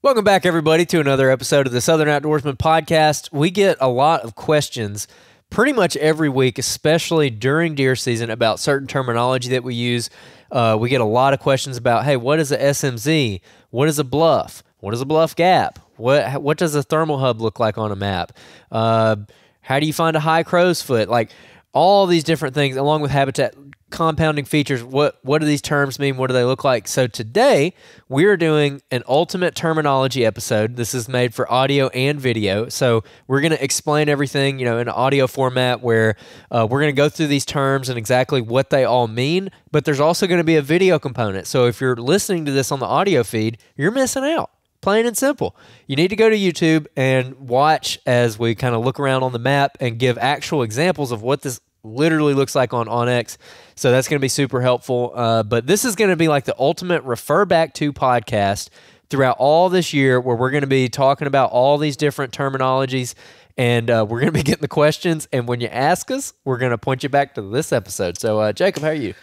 Welcome back, everybody, to another episode of the Southern Outdoorsman Podcast. We get a lot of questions pretty much every week, especially during deer season, about certain terminology that we use. We get a lot of questions about, hey, what is a SMZ? What is a bluff? What is a bluff gap? What does a thermal hub look like on a map? How do you find a high crow's foot? Like all these different things, along with habitat compounding features. What do these terms mean? What do they look like? So today we are doing an ultimate terminology episode. This is made for audio and video. So we're going to explain everything, in an audio format where we're going to go through these terms and exactly what they all mean. But there's also going to be a video component. So if you're listening to this on the audio feed, you're missing out. Plain and simple. You need to go to YouTube and watch as we kind of look around on the map and give actual examples of what this literally looks like on onX. So that's going to be super helpful. But this is going to be like the ultimate refer back to podcast throughout all this year, where we're going to be talking about all these different terminologies, and we're going to be getting the questions. And when you ask us, we're going to point you back to this episode. So Jacob, how are you?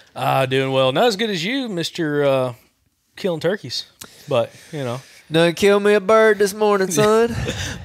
Doing well. Not as good as you, Mr. Killing Turkeys, but Done kill me a bird this morning, son.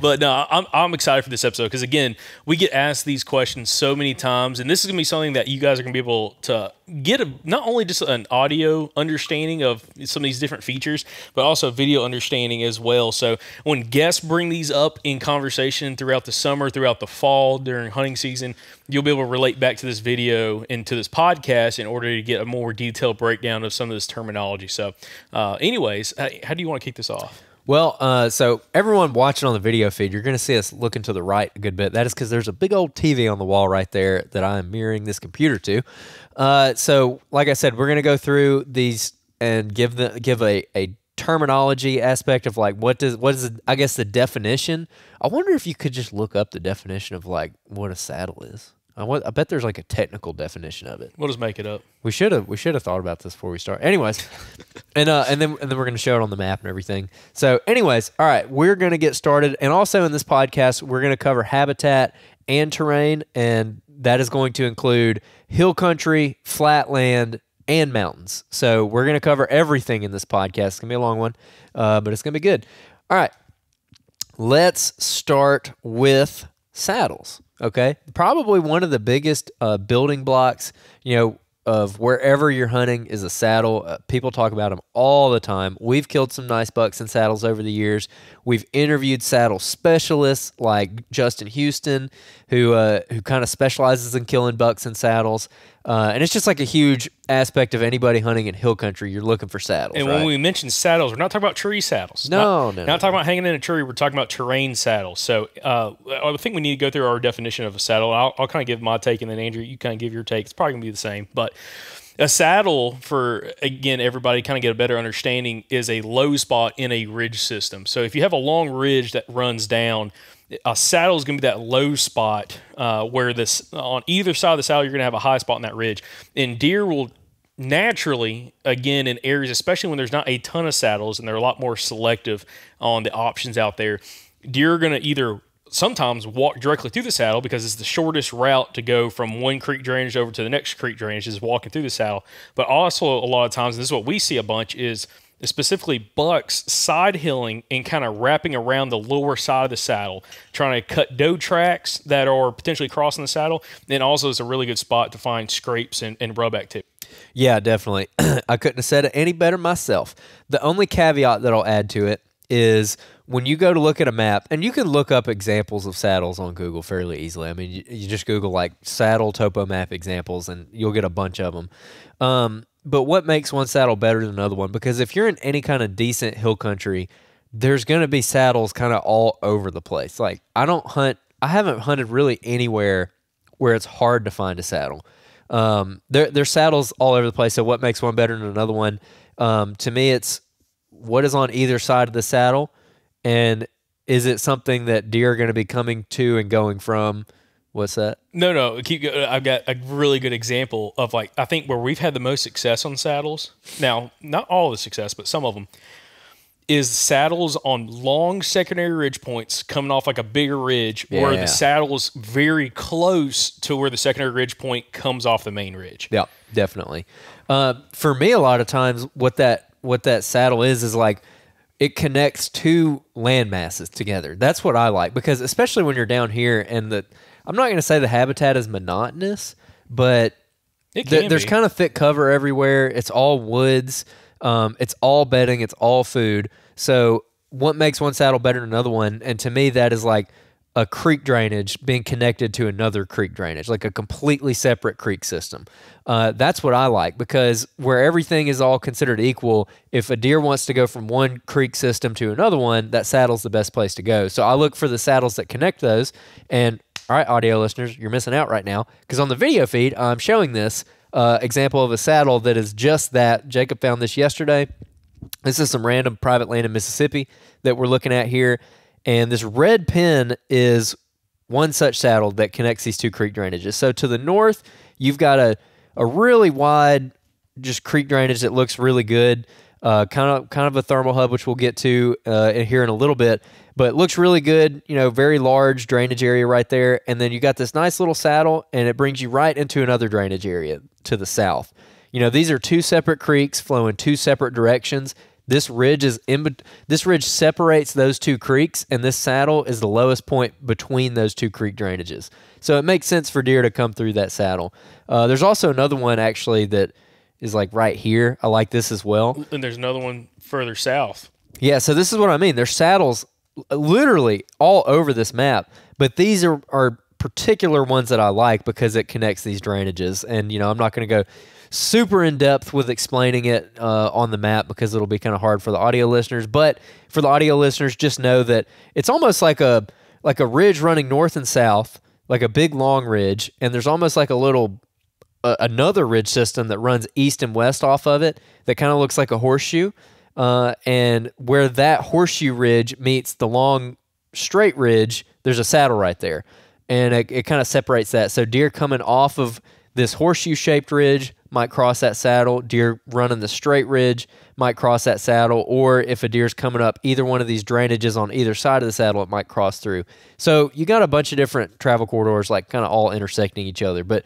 But no, I'm excited for this episode because, again, we get asked these questions so many times, and this is going to be something that you guys are going to be able to get not only just an audio understanding of some of these different features, but also video understanding as well. So when guests bring these up in conversation throughout the summer, throughout the fall, during hunting season, you'll be able to relate back to this video and to this podcast in order to get a more detailed breakdown of some of this terminology. So anyways, how do you want to kick this off? Well, so everyone watching on the video feed, you're going to see us looking to the right a good bit. That is because there's a big old TV on the wall right there that I am mirroring this computer to. So, like I said, we're going to go through these and give a terminology aspect of like what is I guess the definition. I wonder if you could just look up the definition of like what a saddle is. I bet there's like a technical definition of it. We'll just make it up. We should have thought about this before we start. Anyways, and then we're going to show it on the map and everything. So, anyways, all right, we're going to get started. And also in this podcast, we're going to cover habitat and terrain, and that is going to include hill country, flatland, and mountains. So we're going to cover everything in this podcast. It's going to be a long one, but it's going to be good. All right, let's start with saddles. Okay, probably one of the biggest building blocks, of wherever you're hunting is a saddle. People talk about them all the time. We've killed some nice bucks in saddles over the years. We've interviewed saddle specialists like Justin Houston, who kind of specializes in killing bucks in saddles. And it's just like a huge aspect of anybody hunting in hill country. You're looking for saddles. And when we mention saddles, we're not talking about tree saddles. No. Not talking about hanging in a tree. We're talking about terrain saddles. So I think we need to go through our definition of a saddle. I'll kind of give my take, and then Andrew, you kind of give your take. It's probably going to be the same. But a saddle, for, again, everybody kind of get a better understanding, is a low spot in a ridge system. So if you have a long ridge that runs down, a saddle is going to be that low spot where this on either side of the saddle, you're going to have a high spot in that ridge. And deer will naturally, again, in areas, especially when there's not a ton of saddles and they're a lot more selective on the options out there, deer are going to either sometimes walk directly through the saddle because it's the shortest route to go from one creek drainage over to the next creek drainage is walking through the saddle. But also a lot of times, and this is what we see a bunch, is specifically bucks side hilling and kind of wrapping around the lower side of the saddle, trying to cut doe tracks that are potentially crossing the saddle. And also it's a really good spot to find scrapes and rub activity. Yeah, definitely. I couldn't have said it any better myself. The only caveat that I'll add to it is when you go to look at a map, and you can look up examples of saddles on Google fairly easily. I mean, you just Google like saddle topo map examples and you'll get a bunch of them. But what makes one saddle better than another one? Because if you're in any kind of decent hill country, there's going to be saddles kind of all over the place. Like I haven't hunted really anywhere where it's hard to find a saddle. There's saddles all over the place. So what makes one better than another one? To me, it's what is on either side of the saddle, and is it something that deer are going to be coming to and going from? What's that? No. Keep going. I've got a really good example of I think where we've had the most success on saddles. Now, not all the success, but some of them is saddles on long secondary ridge points coming off like a bigger ridge where the saddle is very close to where the secondary ridge point comes off the main ridge. Yeah, definitely. For me, a lot of times what that saddle is like it connects two land masses together. That's what I like, because especially when you're down here, and I'm not going to say the habitat is monotonous, but there's kind of thick cover everywhere. It's all woods. It's all bedding. It's all food. So what makes one saddle better than another one? And to me, that is like a creek drainage being connected to another creek drainage, like a completely separate creek system. That's what I like, because where everything is all considered equal, if a deer wants to go from one creek system to another one, that saddle's the best place to go. So I look for the saddles that connect those. And all right, audio listeners, you're missing out right now, because on the video feed, I'm showing this example of a saddle that is just that. Jacob found this yesterday. This is some random private land in Mississippi that we're looking at here. And this red pin is one such saddle that connects these two creek drainages. So to the north, you've got a really wide just creek drainage that looks really good. Kind of a thermal hub, which we'll get to here in a little bit. But it looks really good, very large drainage area right there. And then you got this nice little saddle, and it brings you right into another drainage area to the south. These are two separate creeks flowing two separate directions. This ridge separates those two creeks, and this saddle is the lowest point between those two creek drainages. So it makes sense for deer to come through that saddle. There's also another one actually that is like right here. I like this as well. And there's another one further south. Yeah, so this is what I mean. There's saddles literally all over this map, but these are particular ones that I like because it connects these drainages. And, I'm not going to go super in depth with explaining it on the map because it'll be kind of hard for the audio listeners. But for the audio listeners, just know that it's almost like a ridge running north and south, like a big long ridge, and there's almost like a little another ridge system that runs east and west off of it that kind of looks like a horseshoe. And where that horseshoe ridge meets the long straight ridge, there's a saddle right there, and it kind of separates that. So deer coming off of this horseshoe-shaped ridge might cross that saddle. Deer running the straight ridge might cross that saddle. Or if a deer's coming up either one of these drainages on either side of the saddle, it might cross through. So you got a bunch of different travel corridors like kind of all intersecting each other. But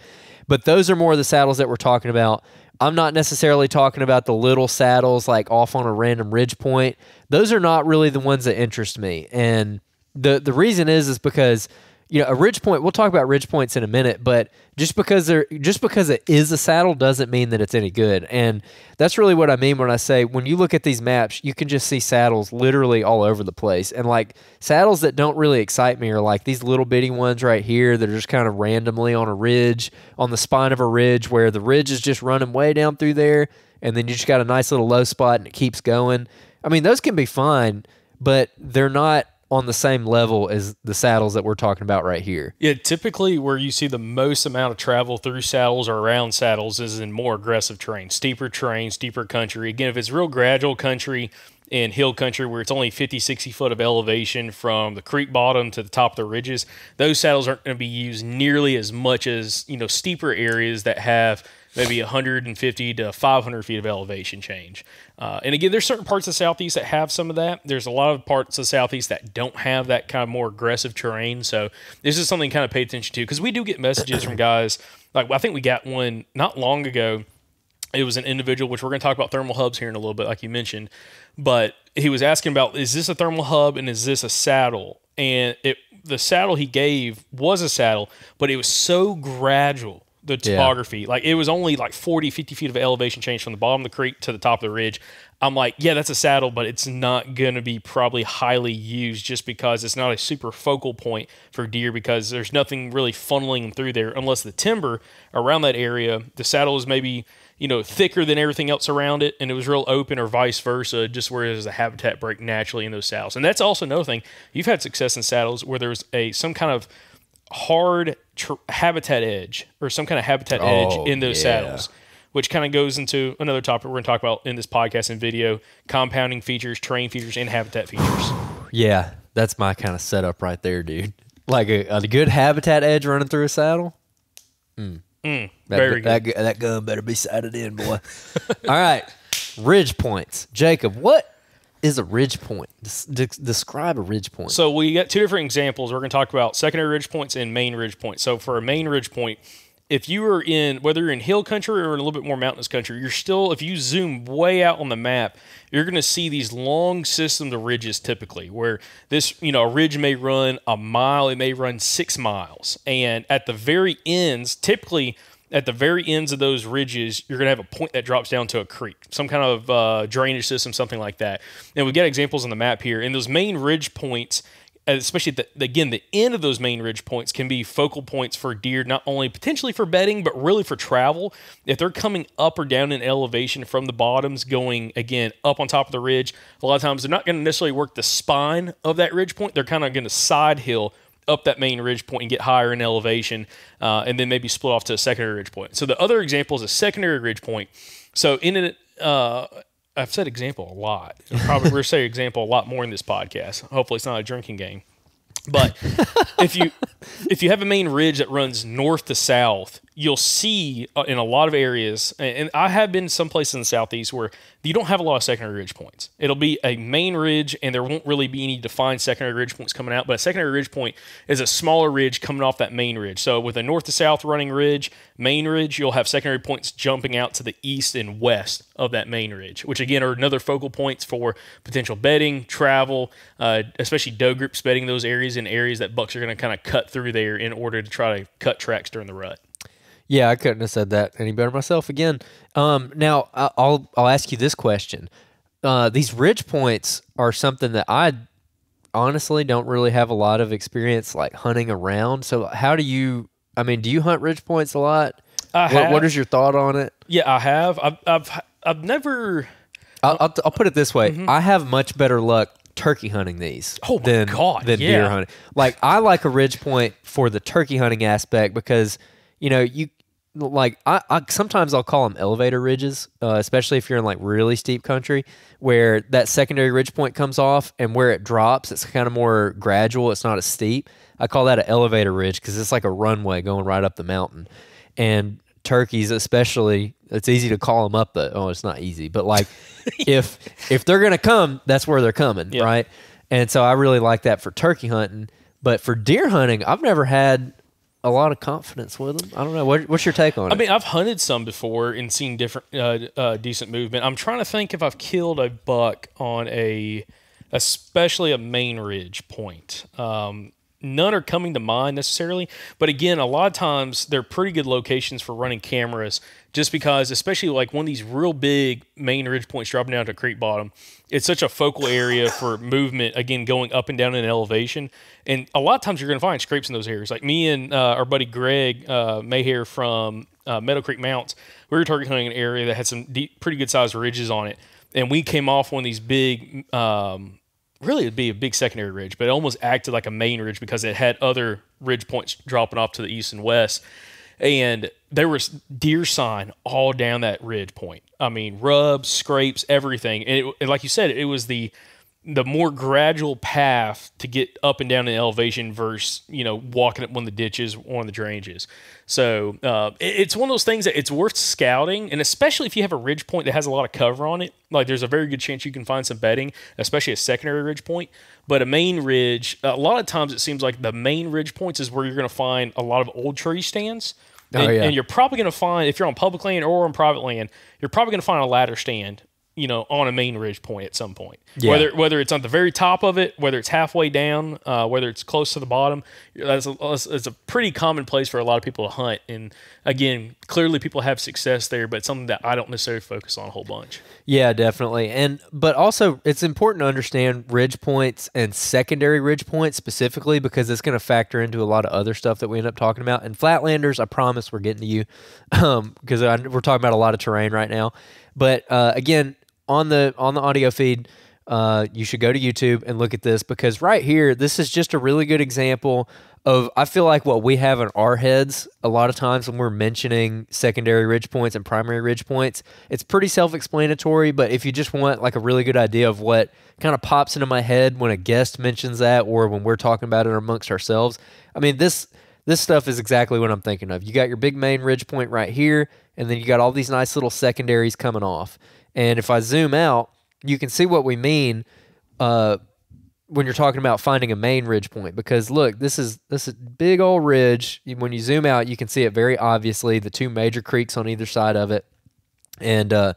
those are more of the saddles that we're talking about. I'm not necessarily talking about the little saddles like off on a random ridge point. Those are not really the ones that interest me. And the reason is because a ridge point, we'll talk about ridge points in a minute, but just because it is a saddle doesn't mean that it's any good. And that's really what I mean when I say, when you look at these maps, you can just see saddles literally all over the place. And like saddles that don't really excite me are like these little bitty ones right here that are just kind of randomly on a ridge, on the spine of a ridge, where the ridge is just running way down through there, and then you just got a nice little low spot and it keeps going. I mean, those can be fine, but they're not on the same level as the saddles that we're talking about right here. Yeah, typically where you see the most amount of travel through saddles or around saddles is in more aggressive terrain, steeper country. Again, if it's real gradual country and hill country where it's only 50, 60 foot of elevation from the creek bottom to the top of the ridges, those saddles aren't going to be used nearly as much as, steeper areas that have maybe 150 to 500 feet of elevation change. And again, there's certain parts of the Southeast that have some of that. There's a lot of parts of the Southeast that don't have that kind of more aggressive terrain. So this is something to kind of pay attention to, because we do get messages from guys. Like, I think we got one not long ago. It was an individual, which we're going to talk about thermal hubs here in a little bit, like you mentioned. But he was asking about, is this a thermal hub and is this a saddle? And the saddle he gave was a saddle, but it was so gradual. The topography, like it was only like 40, 50 feet of elevation change from the bottom of the creek to the top of the ridge. I'm like, yeah, that's a saddle, but it's not going to be probably highly used just because it's not a super focal point for deer, because there's nothing really funneling them through there unless the timber around that area, the saddle is maybe, thicker than everything else around it, and it was real open, or vice versa, just where there's a habitat break naturally in those saddles. And that's also another thing. You've had success in saddles where there's some kind of hard habitat edge or some kind of habitat edge in those saddles, which kind of goes into another topic we're going to talk about in this podcast and video: compounding features, terrain features, and habitat features. Yeah, that's my kind of setup right there, dude. Like a good habitat edge running through a saddle. Very good. That gun better be sighted in, boy. All right, ridge points. Jacob, what is a ridge point? Describe a ridge point. So we got two different examples. We're going to talk about secondary ridge points and main ridge points. So for a main ridge point, if you are in, whether you're in hill country or in a little bit more mountainous country, you're still, if you zoom way out on the map, you're going to see these long systems of ridges typically, where this, a ridge may run a mile, it may run 6 miles. And at the very ends, typically at the very ends of those ridges, you're going to have a point that drops down to a creek, some kind of drainage system, something like that. And we've got examples on the map here. And those main ridge points, especially the end of those main ridge points can be focal points for deer, not only potentially for bedding, but really for travel. If they're coming up or down in elevation from the bottoms, going, again, up on top of the ridge, a lot of times they're not going to necessarily work the spine of that ridge point. They're kind of going to side hill up that main ridge point and get higher in elevation, and then maybe split off to a secondary ridge point. So the other example is a secondary ridge point. So in it, I've said example a lot. Probably we're saying example a lot more in this podcast. Hopefully it's not a drinking game. But if you have a main ridge that runs north to south, you'll see in a lot of areas, and I have been some places in the southeast where you don't have a lot of secondary ridge points. It'll be a main ridge, and there won't really be any defined secondary ridge points coming out, but a secondary ridge point is a smaller ridge coming off that main ridge. So with a north to south running ridge, main ridge, you'll have secondary points jumping out to the east and west of that main ridge, which again are another focal points for potential bedding, travel, especially doe groups bedding those areas in areas that bucks are going to kind of cut through there in order to try to cut tracks during the rut. Yeah, I couldn't have said that any better myself again. Now, I'll ask you this question. These ridge points are something that I honestly don't really have a lot of experience like hunting around. So how do you hunt ridge points a lot? What is your thought on it? Yeah, I have. I've never... I'll put it this way. I have much better luck turkey hunting these than deer hunting. Like, I like a ridge point for the turkey hunting aspect because, I sometimes I'll call them elevator ridges, especially if you're in like really steep country where that secondary ridge point comes off and where it drops, it's kind of more gradual. It's not as steep. I call that an elevator ridge because it's like a runway going right up the mountain. And turkeys, especially, it's easy to call them up. It's not easy, but like if they're gonna come, that's where they're coming, right? And so I really like that for turkey hunting. But for deer hunting, I've never had a lot of confidence with them. I don't know. What's your take on it? I mean, I've hunted some before and seen different decent movement. I'm trying to think if I've killed a buck on especially a main ridge point. None are coming to mind necessarily, but again, a lot of times they're pretty good locations for running cameras just because, especially like one of these real big main ridge points dropping down to a creek bottom, it's such a focal area for movement, again, going up and down in elevation. And a lot of times you're going to find scrapes in those areas. Like me and our buddy Greg Mayhair from Meadow Creek Mounts, we were target hunting an area that had some pretty good sized ridges on it. And we came off one of these big, really it'd be a big secondary ridge, but it almost acted like a main ridge because it had other ridge points dropping off to the east and west. And there was deer sign all down that ridge point. I mean, rubs, scrapes, everything. And like you said, it was the more gradual path to get up and down in elevation versus, walking up one of the ditches, one of the drainages. So it's one of those things that it's worth scouting, and especially if you have a ridge point that has a lot of cover on it, like there's a very good chance you can find some bedding, especially a secondary ridge point. But a main ridge, a lot of times it seems like the main ridge points is where you're going to find a lot of old tree stands. And you're probably going to find, if you're on public land or on private land, you're probably going to find a ladder stand, on a main ridge point at some point. Yeah. Whether it's on the very top of it, whether it's halfway down, whether it's close to the bottom, it's a pretty common place for a lot of people to hunt. And again, clearly people have success there, but it's something that I don't necessarily focus on a whole bunch. Yeah, definitely. But also it's important to understand ridge points and secondary ridge points specifically because it's going to factor into a lot of other stuff that we end up talking about. And Flatlanders, I promise we're getting to you because we're talking about a lot of terrain right now. But again, on the audio feed, you should go to YouTube and look at this because right here, this is just a really good example of, I feel like what we have in our heads a lot of times when we're mentioning secondary ridge points and primary ridge points, it's pretty self-explanatory, but if you just want like a really good idea of what kind of pops into my head when a guest mentions that or when we're talking about it amongst ourselves, I mean, this stuff is exactly what I'm thinking of. You got your big main ridge point right here, and then you got all these nice little secondaries coming off. And if I zoom out, you can see what we mean when you're talking about finding a main ridge point, because look, this is big old ridge. When you zoom out, you can see it very obviously, the two major creeks on either side of it. And the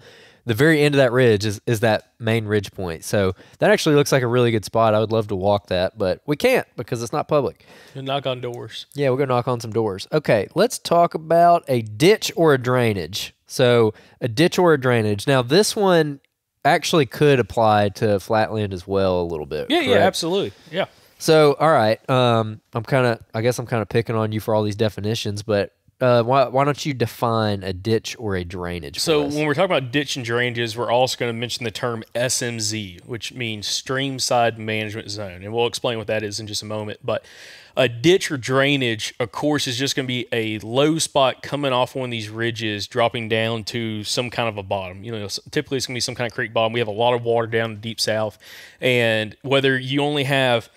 very end of that ridge is that main ridge point. So that actually looks like a really good spot. I would love to walk that, but we can't because it's not public. And knock on doors. Yeah, we're going to knock on some doors. Okay, let's talk about a ditch or a drainage. So a ditch or a drainage. Now, this one actually could apply to flatland as well a little bit. Yeah, correct? yeah, absolutely. Yeah. So, all right, I guess I'm kind of picking on you for all these definitions, but why don't you define a ditch or a drainage? So when we're talking about ditch and drainages, we're also going to mention the term SMZ, which means stream side management zone, and we'll explain what that is in just a moment. But a ditch or drainage, of course, is just going to be a low spot coming off one of these ridges, dropping down to some kind of a bottom. Typically it's going to be some kind of creek bottom. We have a lot of water down in the deep south, and whether you only have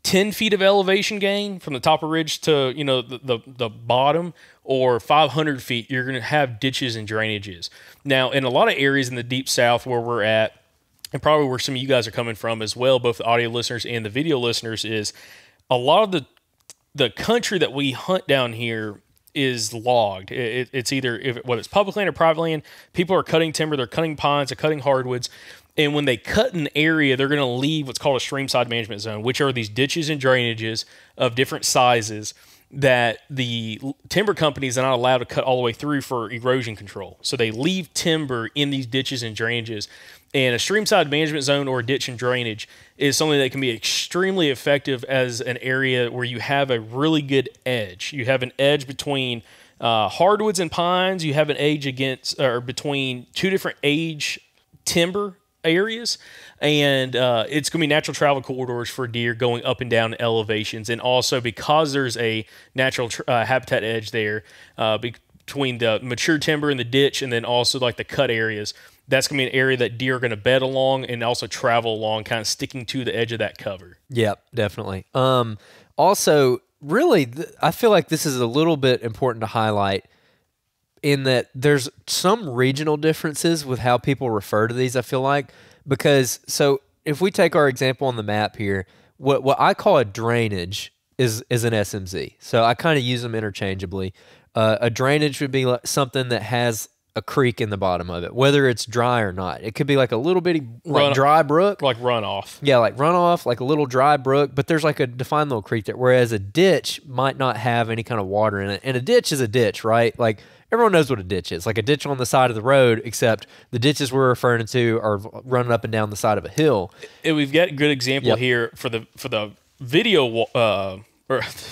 10 feet of elevation gain from the top of ridge to the bottom, or 500 feet, you're going to have ditches and drainages. Now, in a lot of areas in the deep south where we're at, and probably where some of you guys are coming from as well, both the audio listeners and the video listeners, is a lot of the country that we hunt down here is logged. It's either, whether it's public land or private land, people are cutting timber, they're cutting pines, they're cutting hardwoods. And when they cut an area, they're going to leave what's called a stream side management zone, which are these ditches and drainages of different sizes that the timber companies are not allowed to cut all the way through for erosion control. So they leave timber in these ditches and drainages. And a stream side management zone or a ditch and drainage is something that can be extremely effective as an area where you have a really good edge. You have an edge between hardwoods and pines. You have an edge between two different age timber areas, and it's going to be natural travel corridors for deer going up and down elevations. And also, because there's a natural habitat edge there between the mature timber and the ditch, and then also like the cut areas, that's going to be an area that deer are going to bed along and also travel along, kind of sticking to the edge of that cover. Yep, definitely. Also, really, I feel like this is a little bit important to highlight in that there's some regional differences with how people refer to these, I feel like. Because, so if we take our example on the map here, what I call a drainage is an SMZ. So I kind of use them interchangeably. A drainage would be like something that has a creek in the bottom of it, whether it's dry or not. It could be like a little bitty dry brook. Like runoff. Yeah, like runoff, like a little dry brook, but there's like a defined little creek there, whereas a ditch might not have any kind of water in it. And a ditch is a ditch, right? Like, everyone knows what a ditch is, like a ditch on the side of the road, except the ditches we're referring to are running up and down the side of a hill. And we've got a good example here for the video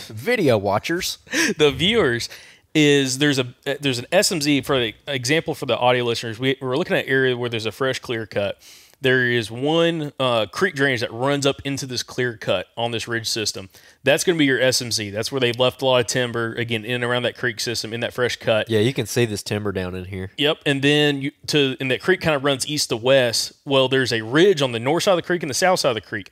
video watchers, the viewers. There's an SMZ for the example for the audio listeners. We're looking at an area where there's a fresh clear cut. There is one creek drainage that runs up into this clear cut on this ridge system. That's going to be your SMZ. That's where they've left a lot of timber, again, in and around that creek system, in that fresh cut. Yeah, you can see this timber down in here. Yep, and then and that creek kind of runs east to west. Well, there's a ridge on the north side of the creek and the south side of the creek.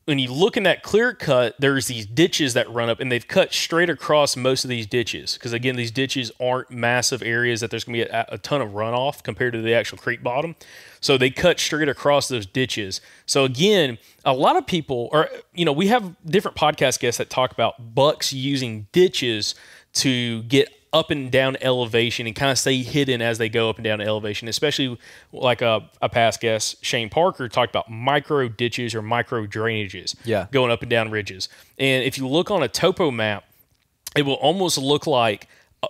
When you look in that clear cut, there's these ditches that run up, and they've cut straight across most of these ditches. Because, again, these ditches aren't massive areas that there's going to be a ton of runoff compared to the actual creek bottom. So they cut straight across those ditches. So, again, a lot of people we have different podcast guests that talk about bucks using ditches to get up and down elevation and kind of stay hidden as they go up and down elevation, especially like a past guest, Shane Parker, talked about micro ditches or micro drainages going up and down ridges. And if you look on a topo map, it will almost look like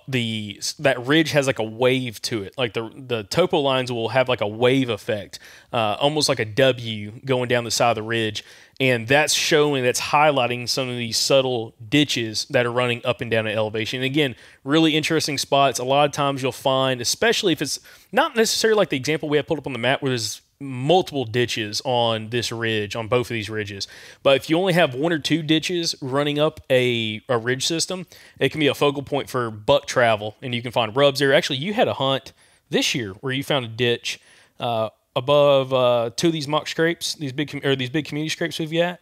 that ridge has like a wave to it. Like the topo lines will have like a wave effect, almost like a W going down the side of the ridge. And that's highlighting some of these subtle ditches that are running up and down an elevation. And again, really interesting spots. A lot of times you'll find, especially if it's not necessarily like the example we have pulled up on the map where there's multiple ditches on this ridge, on both of these ridges. But if you only have one or two ditches running up a ridge system, it can be a focal point for buck travel, and you can find rubs there. Actually, you had a hunt this year where you found a ditch above two of these mock scrapes, these big community scrapes we've got,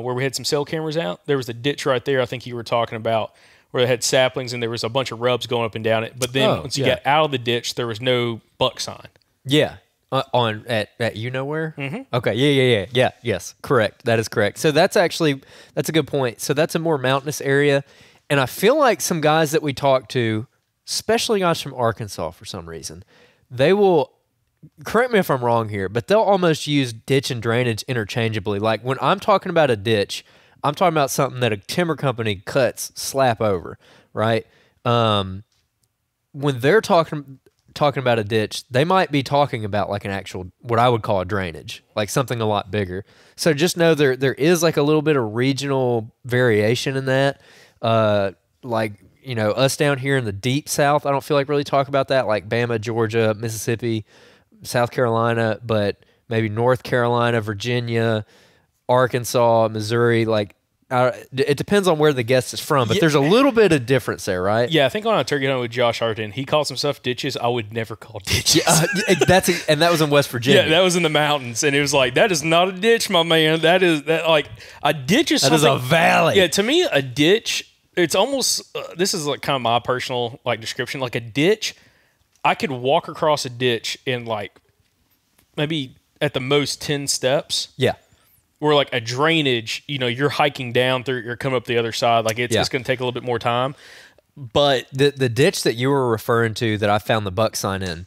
where we had some cell cameras out. There was a ditch right there I think you were talking about where they had saplings and there was a bunch of rubs going up and down it. But then once you got out of the ditch, there was no buck sign. Yeah. On at you know where? Mm-hmm. Okay, yeah. Yes, correct. That is correct. So that's a good point. So that's a more mountainous area, and I feel like some guys that we talk to, especially guys from Arkansas, for some reason, they will. Correct me if I'm wrong here, but they'll almost use ditch and drainage interchangeably. Like when I'm talking about a ditch, I'm talking about something that a timber company cuts slap over, right? When they're talking about a ditch, they might be talking about like an actual, what I would call a drainage, like something a lot bigger. So just know there is like a little bit of regional variation in that. Like, you know, us down here in the deep South, I don't feel like really talk about that, like Bama, Georgia, Mississippi, South Carolina, but maybe North Carolina, Virginia, Arkansas, Missouri, like it depends on where the guest is from, but there's a little bit of difference there, right? Yeah, I think on a turkey hunt with Josh Harton, he calls some stuff ditches I would never call ditches. And that was in West Virginia. Yeah, that was in the mountains, and it was like, that is not a ditch, my man. That like a ditch is something. That is a valley. Yeah, to me, a ditch, it's almost this is like kind of my personal like description. Like a ditch, I could walk across a ditch in like maybe at the most 10 steps. Yeah. Where like a drainage, you know, you're hiking down through, you're coming up the other side. Like it's going to take a little bit more time. But the ditch that you were referring to that I found the buck sign in,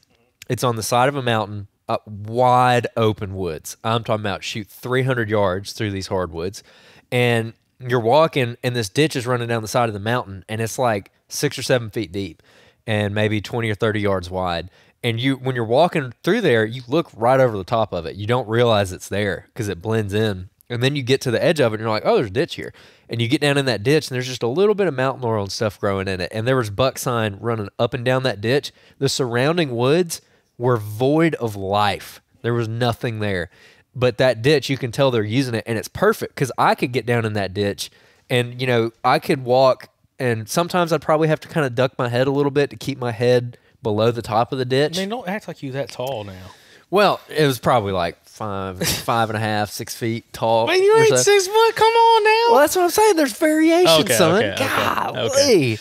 it's on the side of a mountain, wide open woods. I'm talking about shoot 300 yards through these hardwoods. And you're walking and this ditch is running down the side of the mountain and it's like 6 or 7 feet deep and maybe 20 or 30 yards wide. And when you're walking through there, you look right over the top of it. You don't realize it's there because it blends in. And then you get to the edge of it and you're like, oh, there's a ditch here. And you get down in that ditch and there's just a little bit of mountain laurel and stuff growing in it. And there was buck sign running up and down that ditch. The surrounding woods were void of life. There was nothing there. But that ditch, you can tell they're using it, and it's perfect because I could get down in that ditch and, you know, I could walk, and sometimes I'd probably have to kind of duck my head a little bit to keep my head below the top of the ditch. They don't act like you that tall now. Well, it was probably like 5.5, 6 feet tall. Man, you ain't 6 foot. Come on now. Well, that's what I'm saying. There's variation, son. Okay. Golly.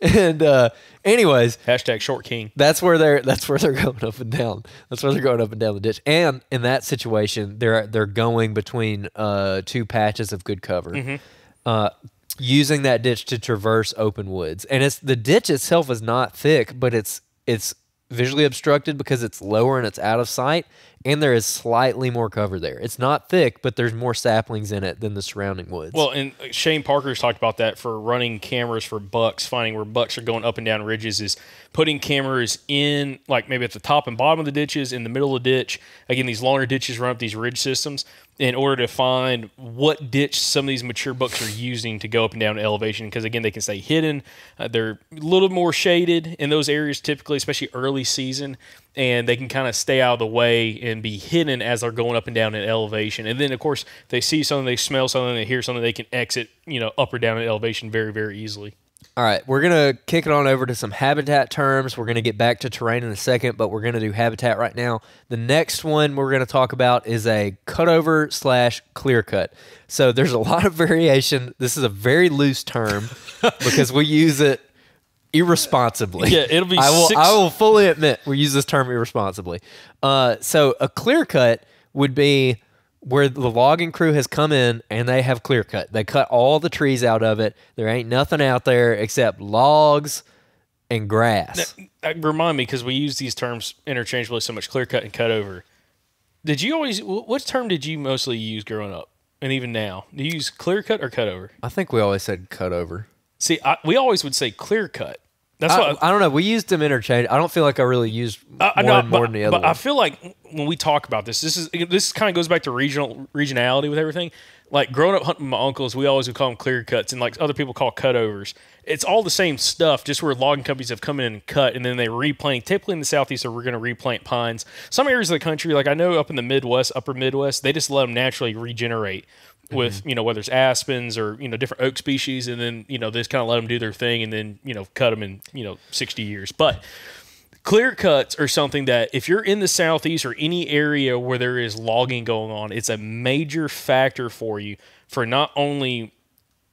And anyways, hashtag short king. That's where they're going up and down. That's where they're going up and down the ditch. And in that situation, they're going between 2 patches of good cover. Mm-hmm. Using that ditch to traverse open woods. And the ditch itself is not thick, but it's visually obstructed because it's lower and it's out of sight, and there is slightly more cover there. It's not thick, but there's more saplings in it than the surrounding woods. Well, and Shane Parker's talked about that for running cameras for bucks, finding where bucks are going up and down ridges, is putting cameras in, like maybe at the top and bottom of the ditches, in the middle of the ditch. Again, these longer ditches run up these ridge systems in order to find what ditch some of these mature bucks are using to go up and down elevation. Because, again, they can stay hidden. They're a little more shaded in those areas typically, especially early season. And they can kind of stay out of the way and be hidden as they're going up and down in elevation. And then, of course, if they see something, they smell something, they hear something, they can exit, up or down in elevation very, very easily. All right, we're going to kick it on over to some habitat terms. We're going to get back to terrain in a second, but we're going to do habitat right now. The next one we're going to talk about is a cutover / clear cut. So there's a lot of variation. This is a very loose term because we use it irresponsibly. Yeah, it'll be I will fully admit we use this term irresponsibly. So a clear cut would be where the logging crew has come in and they have clear cut. They cut all the trees out of it. There ain't nothing out there except logs and grass. Remind me, because we use these terms interchangeably so much, clear cut and cut over. What term did you mostly use growing up? And even now, do you use clear cut or cut over? I think we always said cut over. See, we always would say clear cut. That's I don't know. We used them interchangeably. I don't feel like I really used one more than the other. But I feel like when we talk about this kind of goes back to regionality with everything. Like growing up hunting with my uncles, we always would call them clear cuts, and like other people call cutovers. It's all the same stuff, just where logging companies have come in and cut, and then they replant. Typically in the southeast, we're going to replant pines. Some areas of the country, like I know up in the Midwest, upper Midwest, they just let them naturally regenerate with, whether it's aspens or, different oak species, and then, they just kind of let them do their thing and then, cut them in, 60 years. But clear cuts are something that if you're in the southeast or any area where there is logging going on, it's a major factor for you for not only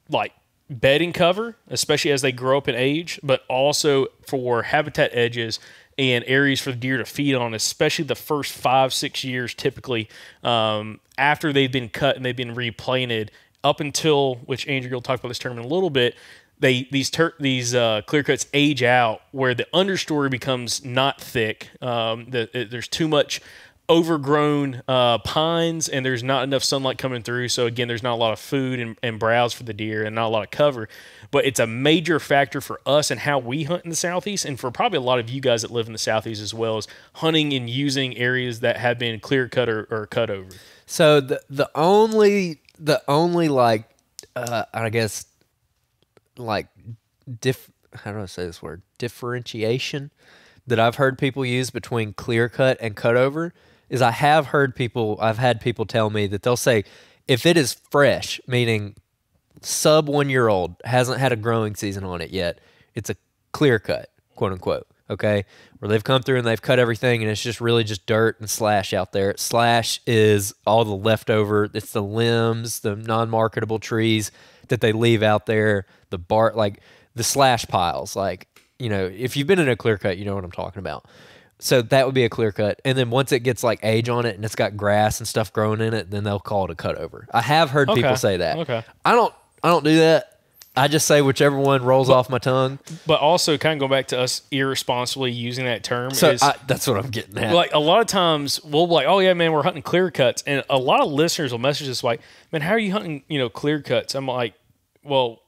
like bedding cover, especially as they grow up in age, but also for habitat edges and areas for the deer to feed on, especially the first 5-6 years typically after they've been cut and they've been replanted up until, which Andrew will talk about this term in a little bit, these clear cuts age out where the understory becomes not thick. There's too much overgrown pines and there's not enough sunlight coming through. So again, there's not a lot of food and browse for the deer and not a lot of cover. But it's a major factor for us and how we hunt in the Southeast, and for probably a lot of you guys that live in the Southeast as well, as hunting and using areas that have been clear cut or cut over. So the only like I guess like how do I say this word, differentiation that I've heard people use between clear cut and cut over is I've had people tell me that they'll say if it is fresh, meaning sub 1 year old, hasn't had a growing season on it yet, it's a clear cut, quote unquote. Okay, where they've come through and they've cut everything and it's just really just dirt and slash out there. Slash is all the leftover, it's the limbs, the non-marketable trees that they leave out there, the bark, like the slash piles. Like, you know, if you've been in a clear cut, you know what I'm talking about. So that would be a clear cut. And then once it gets like age on it and it's got grass and stuff growing in it, then they'll call it a cut over. I have heard people say that. Okay. I don't do that. I just say whichever one rolls off my tongue. But also, kind of go back to us irresponsibly using that term. So that's what I'm getting at. Like a lot of times, we'll be like, "Oh yeah, man, we're hunting clear cuts," and a lot of listeners will message us like, "Man, how are you hunting? You know, clear cuts?" I'm like, "Well,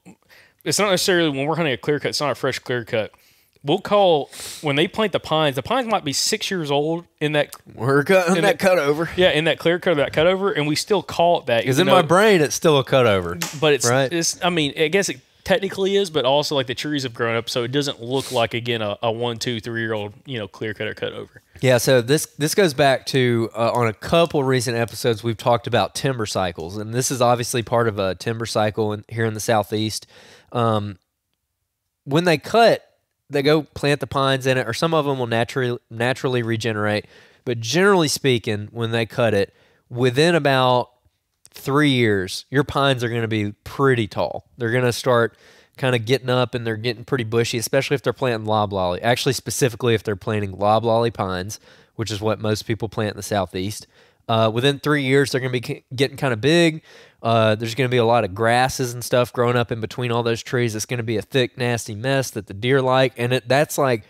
it's not necessarily when we're hunting a clear cut. It's not a fresh clear cut. We'll call when they plant the pines. The pines might be 6 years old in that. We're cutting that cut over. Yeah, in that clear cut, that cut over, and we still call it that because in my brain it's still a cut over. But it's right. I mean, I guess it technically is, but also like the trees have grown up, so it doesn't look like again a 1, 2, 3 year old clear cut or cut over. Yeah. So this goes back to on a couple recent episodes we've talked about timber cycles, and this is obviously part of a timber cycle here in the Southeast. When they cut, they go plant the pines in it, or some of them will naturally regenerate. But generally speaking, when they cut it, within about 3 years, your pines are going to be pretty tall. They're going to start kind of getting up and they're getting pretty bushy, especially if they're planting loblolly. Actually, specifically if they're planting loblolly pines, which is what most people plant in the Southeast. Within 3 years, they're going to be getting kind of big. There's going to be a lot of grasses and stuff growing up in between all those trees. It's going to be a thick, nasty mess that the deer like. And that's like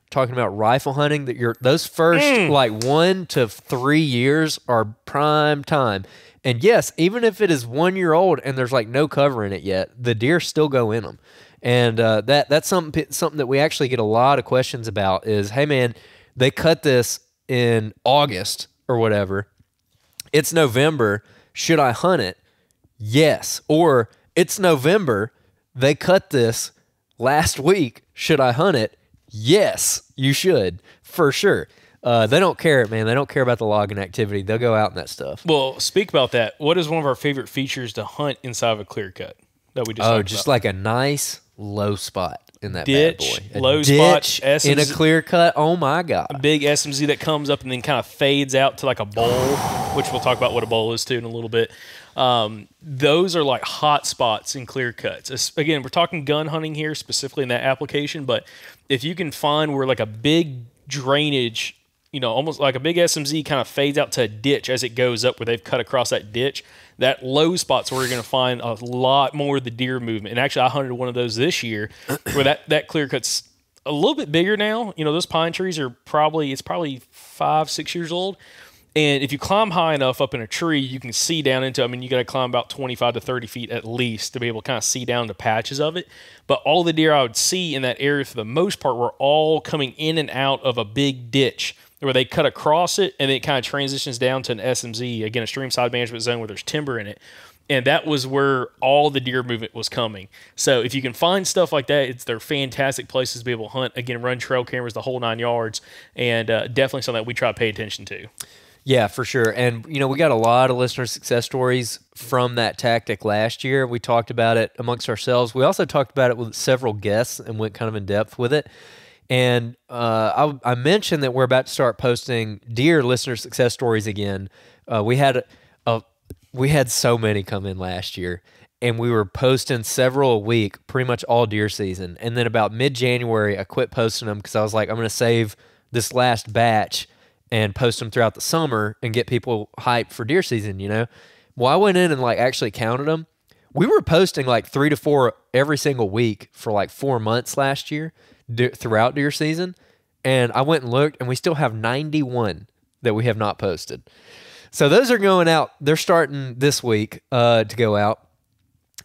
talking about rifle hunting, that those first like 1 to 3 years are prime time. And yes, even if it is 1 year old and there's like no cover in it yet, the deer still go in them. And that's something that we actually get a lot of questions about is, hey man, they cut this in August or whatever. It's November. Should I hunt it? Yes. Or it's November. They cut this last week. Should I hunt it? Yes, you should, for sure. They don't care, man. They don't care about the logging activity. They'll go out and that stuff. Well, speak about that. What is one of our favorite features to hunt inside of a clear cut that we just talked just about? Like a nice low spot in that ditch, bad boy. Low ditch spot, SMZ, in a clear cut. Oh my God. A big SMZ that comes up and then kind of fades out to like a bowl, which we'll talk about what a bowl is too in a little bit. Those are like hot spots in clear cuts. Again, we're talking gun hunting here specifically in that application, but if you can find where like a big drainage, almost like a big SMZ kind of fades out to a ditch as it goes up where they've cut across that ditch, that low spot's where you're going to find a lot more of the deer movement. And actually, I hunted one of those this year where that clear cut's a little bit bigger now. Those pine trees are probably 5-6 years old. And if you climb high enough up in a tree, you can see down into, you got to climb about 25 to 30 feet at least to be able to kind of see down to patches of it. But all the deer I would see in that area for the most part were all coming in and out of a big ditch where they cut across it and then it kind of transitions down to an SMZ, again, a stream side management zone where there's timber in it. And that was where all the deer movement was coming. So if you can find stuff like that, they're fantastic places to be able to hunt. Again, run trail cameras the whole 9 yards, and definitely something that we try to pay attention to. Yeah, for sure. And, we got a lot of listener success stories from that tactic last year. We talked about it amongst ourselves. We also talked about it with several guests and went kind of in depth with it. And I mentioned that we're about to start posting deer listener success stories again. We had so many come in last year, and we were posting several a week, pretty much all deer season. And then about mid-January, I quit posting them because I was like, I'm going to save this last batch and post them throughout the summer and get people hyped for deer season, you know? Well, I went in and like actually counted them. We were posting like 3 to 4 every single week for like 4 months last year throughout deer season. And I went and looked, and we still have 91 that we have not posted. So those are going out. They're starting this week to go out.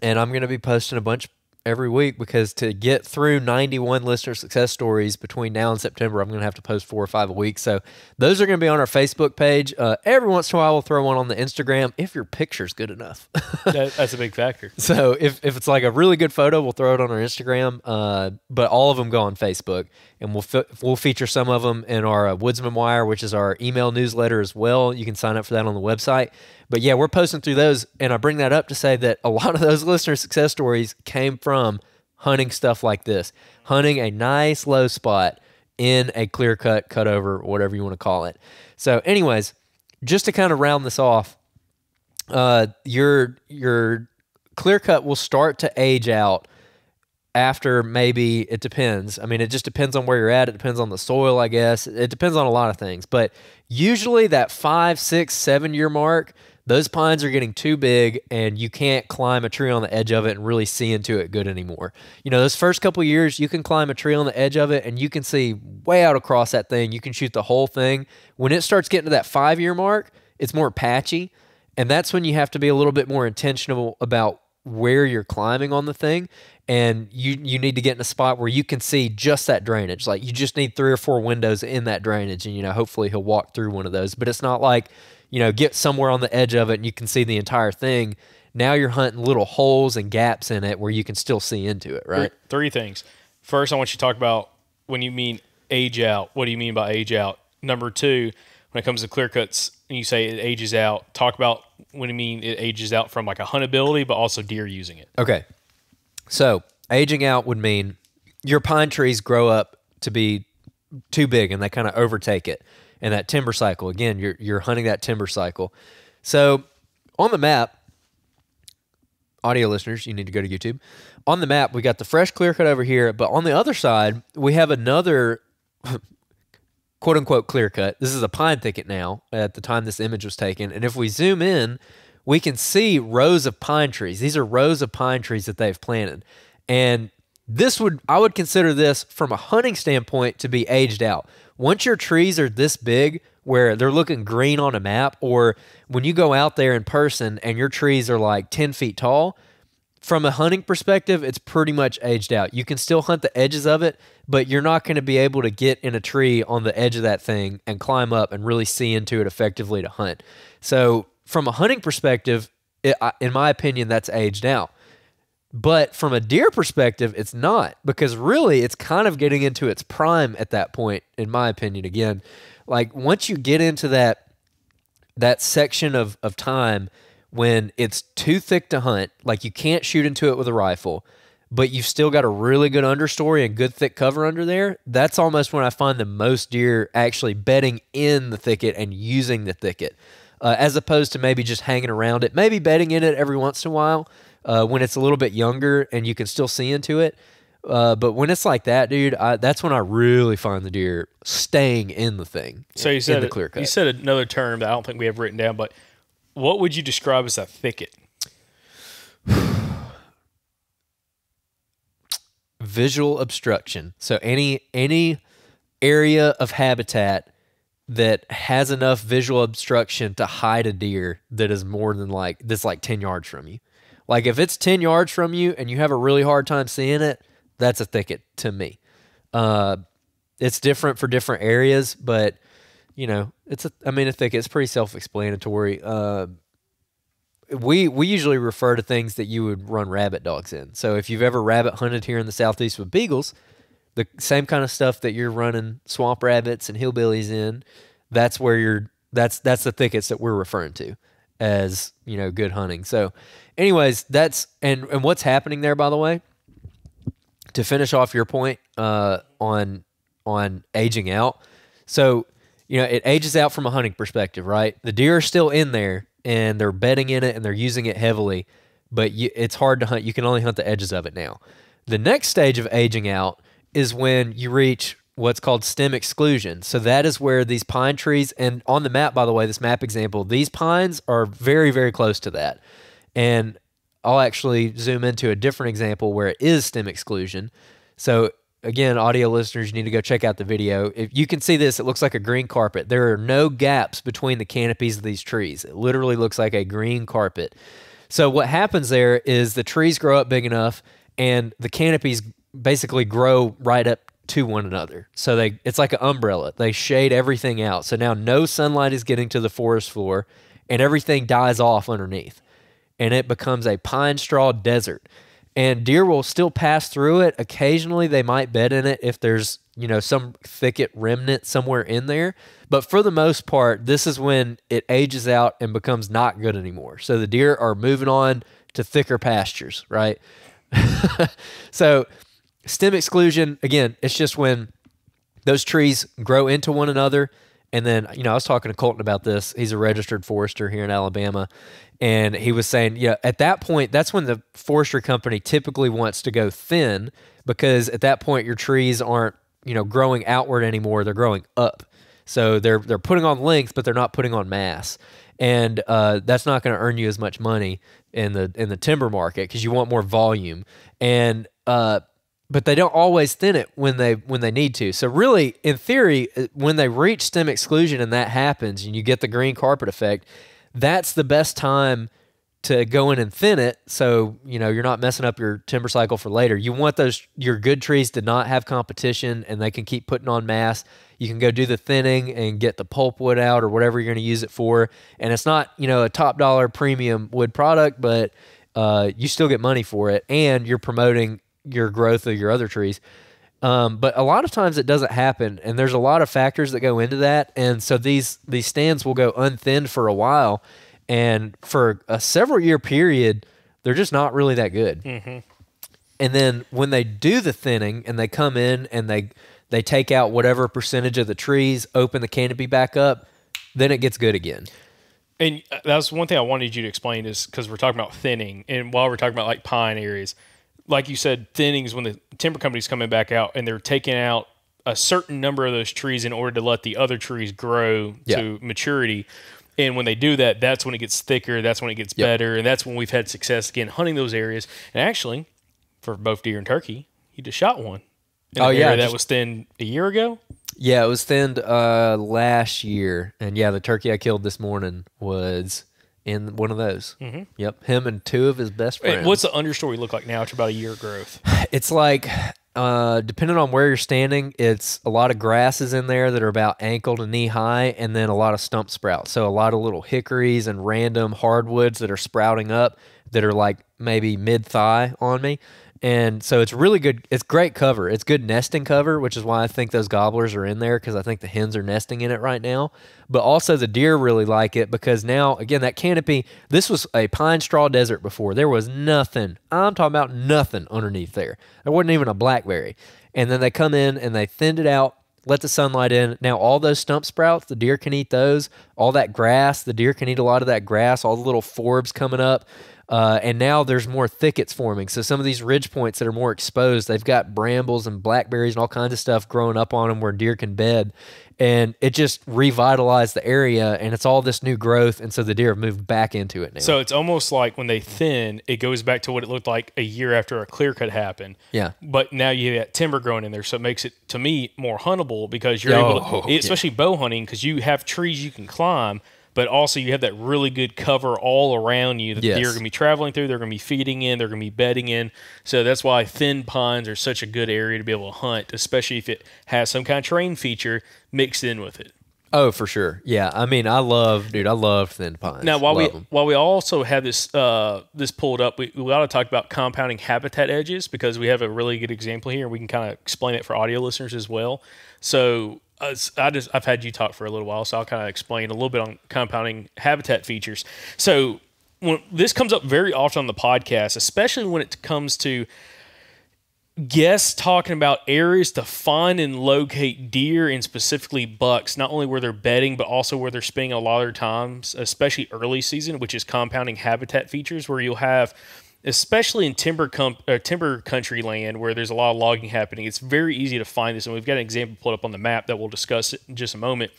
And I'm going to be posting a bunch every week, because to get through 91 listener success stories between now and September, I'm going to have to post 4 or 5 a week. So those are going to be on our Facebook page. Every once in a while, we'll throw one on the Instagram if your picture's good enough. That's a big factor. So if it's like a really good photo, we'll throw it on our Instagram. But all of them go on Facebook, and we'll feature some of them in our Woodsman Wire, which is our email newsletter as well. You can sign up for that on the website. But yeah, we're posting through those, and I bring that up to say that a lot of those listener success stories came from hunting stuff like this, hunting a nice low spot in a clear cut, cutover, whatever you want to call it. So anyways, just to kind of round this off, your clear cut will start to age out after, maybe, it depends. I mean, it just depends on where you're at. It depends on the soil, I guess. It depends on a lot of things. But usually that 5, 6, 7 year mark, those pines are getting too big, and you can't climb a tree on the edge of it and really see into it good anymore. You know, those first couple years, you can climb a tree on the edge of it, and you can see way out across that thing. You can shoot the whole thing. When it starts getting to that 5 year mark, it's more patchy, and that's when you have to be a little bit more intentional about where you're climbing on the thing. And you need to get in a spot where you can see just that drainage. Like, you just need 3 or 4 windows in that drainage, and, you know, hopefully he'll walk through one of those. But it's not like, you know, get somewhere on the edge of it and you can see the entire thing. Now you're hunting little holes and gaps in it where you can still see into it, right? 3 things. First, I want you to talk about, when you mean age out, what do you mean by age out? Number 2, when it comes to clear cuts and you say it ages out, talk about when you mean it ages out from like a huntability, but also deer using it. Okay. So aging out would mean your pine trees grow up to be too big and they kind of overtake it. And that timber cycle, again, you're hunting that timber cycle. So on the map, audio listeners, you need to go to YouTube. On the map, we got the fresh clear cut over here, but on the other side, we have another quote unquote clear cut. This is a pine thicket now at the time this image was taken. And if we zoom in, we can see rows of pine trees. These are rows of pine trees that they've planted. And I would consider this, from a hunting standpoint, to be aged out. Once your trees are this big where they're looking green on a map, or when you go out there in person and your trees are like 10 feet tall, from a hunting perspective, it's pretty much aged out. You can still hunt the edges of it, but you're not going to be able to get in a tree on the edge of that thing and climb up and really see into it effectively to hunt. So from a hunting perspective, in my opinion, that's aged out. But from a deer perspective, it's not, because really it's kind of getting into its prime at that point, in my opinion. Again, like, once you get into that section of time when it's too thick to hunt, like you can't shoot into it with a rifle, but you've still got a really good understory and good thick cover under there, that's almost when I find the most deer actually bedding in the thicket and using the thicket, as opposed to maybe just hanging around it, maybe bedding in it every once in a while, when it's a little bit younger and you can still see into it. But when it's like that, dude, that's when I really find the deer staying in the thing. So you said the clear cut. You said another term that I don't think we have written down, but what would you describe as a thicket? Visual obstruction. So any area of habitat that has enough visual obstruction to hide a deer that is more than that's 10 yards from you. Like, if it's 10 yards from you and you have a really hard time seeing it, that's a thicket to me. It's different for different areas, but, you know, a thicket. It's pretty self-explanatory. We usually refer to things that you would run rabbit dogs in. So if you've ever rabbit hunted here in the Southeast with beagles, the same kind of stuff that you're running swamp rabbits and hillbillies in, that's where that's the thickets that we're referring to as, you know, good hunting. So anyways, that's, and what's happening there, by the way, to finish off your point, on aging out. So, you know, it ages out from a hunting perspective, right? The deer are still in there and they're bedding in it and they're using it heavily, but it's hard to hunt. You can only hunt the edges of it now. The next stage of aging out is when you reach what's called stem exclusion. So that is where these pine trees, and on the map, by the way, this map example, these pines are very, very close to that. And I'll actually zoom into a different example where it is stem exclusion. So again, audio listeners, you need to go check out the video. If you can see this, it looks like a green carpet. There are no gaps between the canopies of these trees. It literally looks like a green carpet. So what happens there is the trees grow up big enough and the canopies basically grow right up to one another. So it's like an umbrella. They shade everything out. So now no sunlight is getting to the forest floor and everything dies off underneath. And it becomes a pine straw desert. And deer will still pass through it. Occasionally they might bed in it if there's, some thicket remnant somewhere in there. But for the most part, this is when it ages out and becomes not good anymore. So the deer are moving on to thicker pastures, right? So stem exclusion, again, it's just when those trees grow into one another. And then, I was talking to Colton about this. He's a registered forester here in Alabama. And he was saying, at that point, that's when the forestry company typically wants to go thin, because at that point your trees aren't, growing outward anymore. They're growing up. So they're putting on length, but they're not putting on mass. And that's not going to earn you as much money in the timber market because you want more volume. And but they don't always thin it when they need to. So really, in theory, when they reach stem exclusion and that happens and you get the green carpet effect, that's the best time to go in and thin it. So, you're not messing up your timber cycle for later. You want your good trees to not have competition and they can keep putting on mass. You can go do the thinning and get the pulpwood out or whatever you're going to use it for. And it's not, a top dollar premium wood product, but you still get money for it and you're promoting your growth of your other trees. But a lot of times it doesn't happen, and there's a lot of factors that go into that. And so these stands will go unthinned for a while, and for a several year period, they're just not really that good. Mm-hmm. And then when they do the thinning and they come in and they take out whatever percentage of the trees, open the canopy back up, then it gets good again. And that's one thing I wanted you to explain, is because we're talking about thinning, and while we're talking about like pine areas, like you said, thinning is when the timber company's coming back out and they're taking out a certain number of those trees in order to let the other trees grow to maturity. And when they do that, that's when it gets thicker, that's when it gets better, and that's when we've had success, again, hunting those areas. And actually, for both deer and turkey, you just shot one. That was thinned a year ago? Yeah, it was thinned last year. And the turkey I killed this morning was in one of those. Mm-hmm. Yep, him and two of his best friends. And what's the understory look like now after about a year of growth? It's like, depending on where you're standing, it's a lot of grasses in there that are about ankle to knee high, and then a lot of stump sprouts. So a lot of little hickories and random hardwoods that are sprouting up that are like maybe mid-thigh on me. And so it's really good. It's great cover. It's good nesting cover, which is why I think those gobblers are in there, because I think the hens are nesting in it right now. But also the deer really like it because now, again, that canopy, this was a pine straw desert before. There was nothing. I'm talking about nothing underneath there. There wasn't even a blackberry. And then they come in and they thinned it out, let the sunlight in. Now all those stump sprouts, the deer can eat those. All that grass, the deer can eat a lot of that grass, all the little forbs coming up. And now there's more thickets forming. So some of these ridge points that are more exposed, they've got brambles and blackberries and all kinds of stuff growing up on them where deer can bed. And it just revitalized the area, and it's all this new growth, and so the deer have moved back into it now. So it's almost like when they thin, it goes back to what it looked like a year after a clear cut happened. Yeah. But now you have that timber growing in there, so it makes it, to me, more huntable because you're able to, especially bow hunting, because you have trees you can climb, but also you have that really good cover all around you that the deer are going to be traveling through, they're going to be feeding in, they're going to be bedding in. So that's why thin pines are such a good area to be able to hunt, especially if it has some kind of terrain feature mixed in with it. Oh, for sure. Yeah. I mean, I love thin pines. Now, while we also have this this pulled up, we ought to talk about compounding habitat edges, because we have a really good example here, and we can kind of explain it for audio listeners as well. So I've had you talk for a little while, so I'll kind of explain a little bit on compounding habitat features. So when this comes up very often on the podcast, especially when it comes to guests talking about areas to find and locate deer, and specifically bucks, not only where they're bedding, but also where they're spending a lot of their times, especially early season, which is compounding habitat features, where you'll have especially in timber country land where there's a lot of logging happening. It's very easy to find this, and we've got an example put up on the map that we'll discuss in just a moment.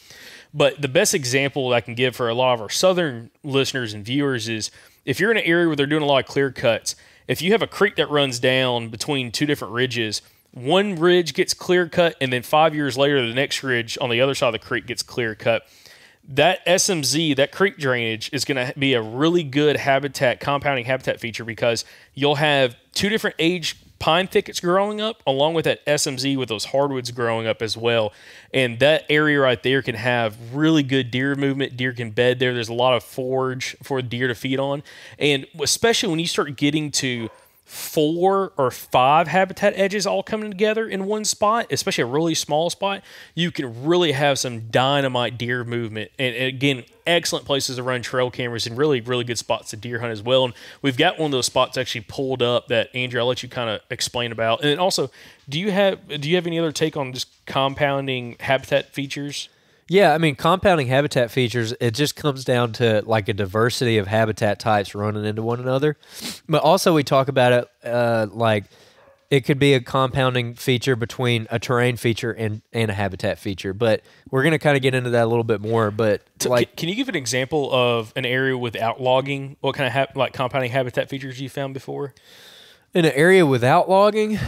But the best example I can give for a lot of our southern listeners and viewers is if you're in an area where they're doing a lot of clear cuts, if you have a creek that runs down between two different ridges, one ridge gets clear cut, and then 5 years later, the next ridge on the other side of the creek gets clear cut. That SMZ, that creek drainage, is going to be a really good compounding habitat feature because you'll have two different age pine thickets growing up along with that SMZ with those hardwoods growing up as well. And that area right there can have really good deer movement. Deer can bed there. There's a lot of forage for deer to feed on. And especially when you start getting to 4 or 5 habitat edges all coming together in one spot, especially a really small spot, you can really have some dynamite deer movement. And again, excellent places to run trail cameras and really, really good spots to deer hunt as well. And we've got one of those spots actually pulled up that, Andrew, I'll let you kind of explain about. And also, do you have any other take on just compounding habitat features? Yeah, I mean, compounding habitat features, it just comes down to like a diversity of habitat types running into one another. But also we talk about it like it could be a compounding feature between a terrain feature and a habitat feature. But we're going to kind of get into that a little bit more. But can you give an example of an area without logging? What kind of compounding habitat features you found before? In an area without logging,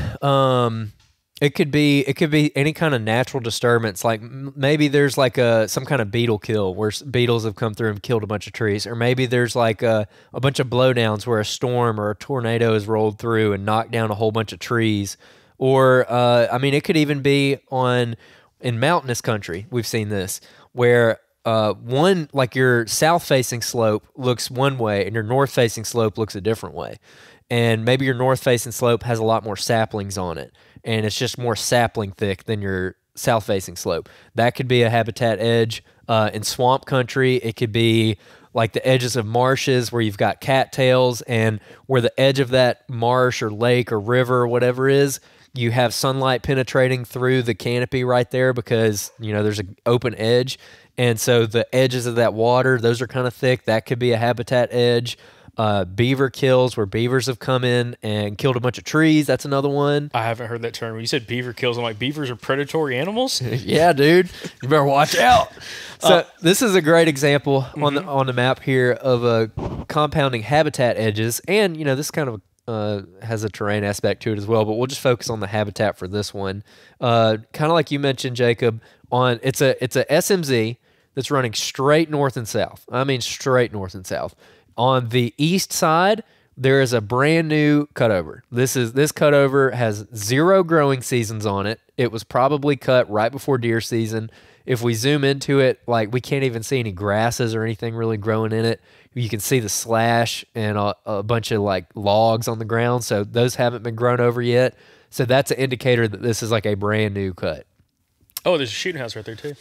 it could be any kind of natural disturbance. Like maybe there's like some kind of beetle kill where beetles have come through and killed a bunch of trees, or maybe there's like a bunch of blowdowns where a storm or a tornado has rolled through and knocked down a whole bunch of trees. Or I mean, it could even be in mountainous country. We've seen this where like your south facing slope looks one way and your north facing slope looks a different way. And maybe your north-facing slope has a lot more saplings on it, and it's just more sapling thick than your south-facing slope. That could be a habitat edge. In swamp country, it could be like the edges of marshes where you've got cattails, and where the edge of that marsh or lake or river or whatever is, you have sunlight penetrating through the canopy right there because, there's an open edge. And so the edges of that water, those are kind of thick. That could be a habitat edge. Beaver kills where beavers have come in and killed a bunch of trees. That's another one. I haven't heard that term. When you said beaver kills, I'm like, beavers are predatory animals? Yeah, dude. You better watch out. So this is a great example on the map here of a compounding habitat edges. And, this kind of has a terrain aspect to it as well, but we'll just focus on the habitat for this one. Kind of like you mentioned, Jacob, it's a SMZ that's running straight north and south. I mean, straight north and south. On the east side, there is a brand new cutover. This cutover has 0 growing seasons on it. It was probably cut right before deer season. If we zoom into it, like we can't even see any grasses or anything really growing in it. You can see the slash and a bunch of like logs on the ground. So those haven't been grown over yet. So that's an indicator that this is like a brand new cut. Oh, there's a shooting house right there too.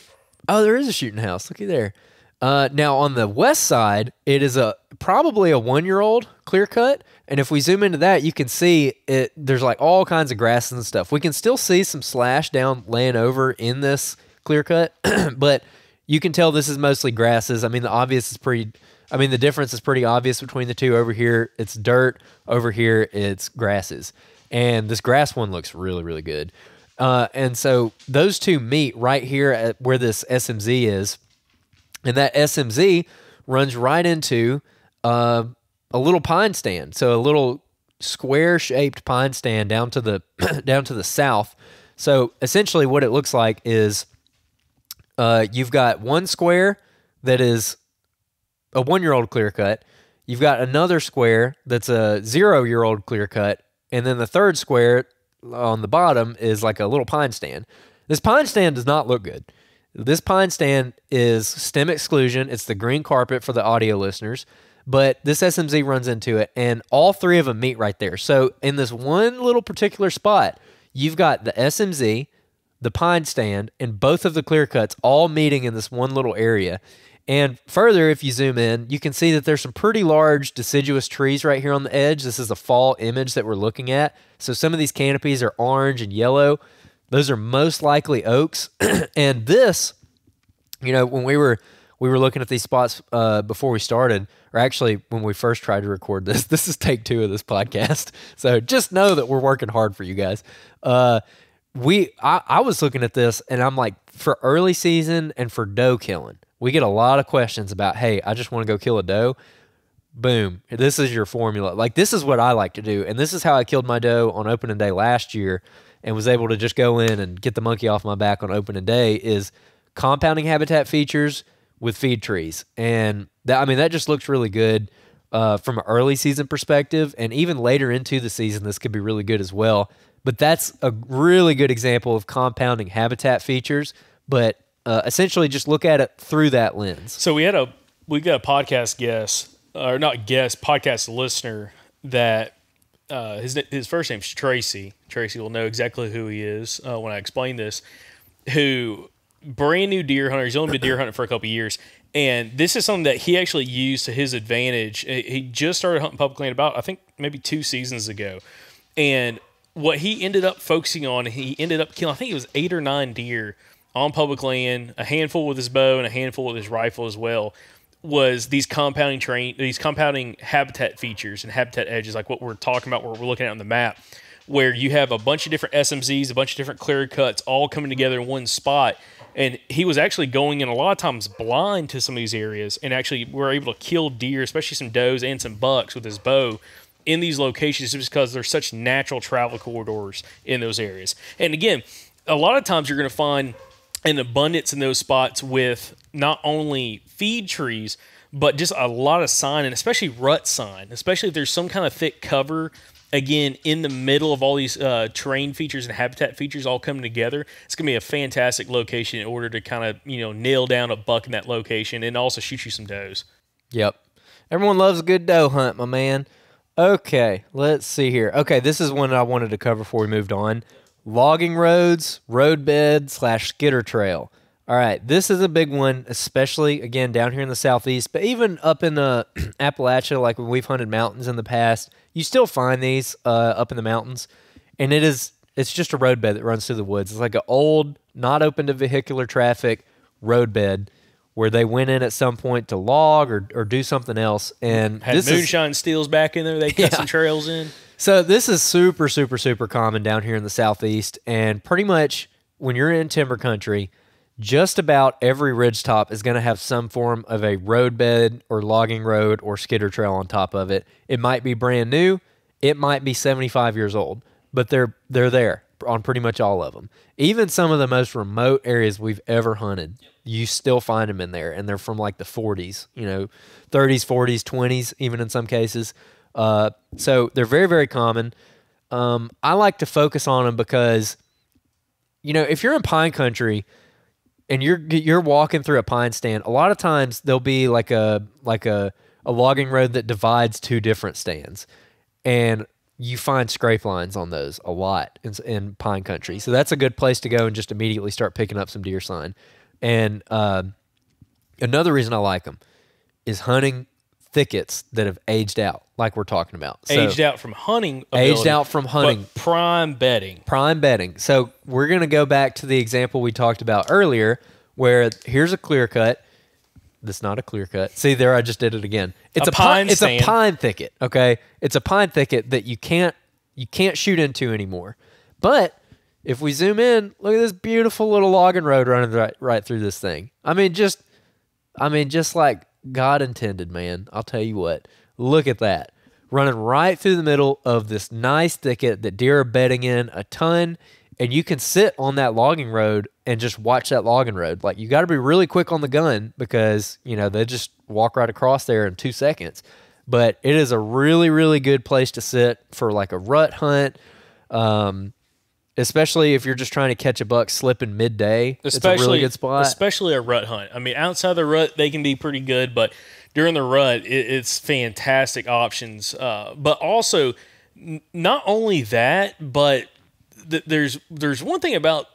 Oh, there is a shooting house. Looky there. Now on the west side, it is probably a 1-year-old clear cut. And if we zoom into that, you can see it. There's like all kinds of grasses and stuff. We can still see some slash down laying over in this clear cut, but you can tell this is mostly grasses. I mean, the difference is pretty obvious between the two. Over here, it's dirt. Over here, it's grasses. And this grass one looks really, really good. And so those two meet right here at where this SMZ is. And that SMZ runs right into a little pine stand. So a little square-shaped pine stand down to the south. So essentially what it looks like is you've got one square that is a 1-year-old clear cut. You've got another square that's a 0-year-old clear cut. And then the third square on the bottom is like a little pine stand. This pine stand does not look good. This pine stand is stem exclusion. It's the green carpet for the audio listeners, but this SMZ runs into it, and all 3 of them meet right there. So in this one little particular spot, you've got the SMZ, the pine stand, and both of the clear cuts all meeting in this one little area. And further, if you zoom in, you can see that there's some pretty large deciduous trees right here on the edge. This is a fall image that we're looking at. So some of these canopies are orange and yellow. Those are most likely oaks. And this, when we were we were looking at these spots before we started, or actually when we first tried to record this. This is take 2 of this podcast, so just know that we're working hard for you guys. I was looking at this, and I'm like, for early season and for doe killing, we get a lot of questions about, hey, I just want to go kill a doe. Boom, this is your formula. Like, this is what I like to do, and this is how I killed my doe on opening day last year and was able to just go in and get the monkey off my back on opening day, is compounding habitat features with feed trees. And that just looks really good from an early season perspective, and even later into the season, this could be really good as well. But that's a really good example of compounding habitat features, but essentially just look at it through that lens. So we got a podcast guest, or not guest, podcast listener that his first name's Tracy. Tracy will know exactly who he is when I explain this. Who, brand new deer hunter. He's only been deer hunting for a couple of years, and this is something that he actually used to his advantage. He just started hunting public land about, I think, maybe 2 seasons ago, and what he ended up focusing on, he ended up killing, I think it was 8 or 9 deer on public land, a handful with his bow and a handful with his rifle as well, was these compounding habitat features and habitat edges, like what we're talking about, what we're looking at on the map, where you have a bunch of different SMZs, a bunch of different clear cuts all coming together in one spot. And he was actually going in a lot of times blind to some of these areas, and actually were able to kill deer, especially some does and some bucks, with his bow in these locations, just because there's such natural travel corridors in those areas. And again, a lot of times you're going to find an abundance in those spots with not only feed trees, but just a lot of sign, and especially rut sign, especially if there's some kind of thick cover, again, in the middle of all these terrain features and habitat features all coming together. It's going to be a fantastic location in order to kind of, nail down a buck in that location and also shoot you some does. Yep. Everyone loves a good doe hunt, my man. Okay, let's see here. Okay, this is one I wanted to cover before we moved on. Logging roads, roadbed / skidder trail. All right, this is a big one, especially, again, down here in the southeast, but even up in Appalachia, like when we've hunted mountains in the past, you still find these up in the mountains, and it's just a roadbed that runs through the woods. It's like an old, not open to vehicular traffic roadbed where they went in at some point to log or do something else. And had moonshine steels back in there. They cut some trails in. So this is super, super, super common down here in the southeast, and pretty much when you're in timber country, just about every ridgetop is going to have some form of a roadbed or logging road or skidder trail on top of it. It might be brand new. It might be 75 years old, but they're there on pretty much all of them. Even some of the most remote areas we've ever hunted, you still find them in there, and they're from like the 40s, 30s, 40s, 20s, even in some cases. So they're very, very common. I like to focus on them because, if you're in pine country and you're walking through a pine stand, a lot of times there'll be like a logging road that divides 2 different stands, and you find scrape lines on those a lot in pine country. So that's a good place to go and just immediately start picking up some deer sign. And another reason I like them is hunting thickets that have aged out, like we're talking about. Aged out from hunting ability, aged out from hunting. But prime bedding. Prime bedding. So we're going to go back to the example we talked about earlier, where here's a clear cut. That's not a clear cut. See, there, I just did it again. It's a pine thicket, okay? It's a pine thicket that you can't shoot into anymore. But if we zoom in, look at this beautiful little logging road running right through this thing. Just like God intended, man. I'll tell you what. Look at that. Running right through the middle of this nice thicket that deer are bedding in a ton, and you can sit on that logging road and just watch that logging road. Like, you got to be really quick on the gun because, they just walk right across there in 2 seconds. But it is a really, really good place to sit for like a rut hunt, especially if you're just trying to catch a buck slipping midday. It's a really good spot. Especially a rut hunt. Outside the rut, they can be pretty good, but during the rut, it's fantastic options. But also, not only that, but there's one thing about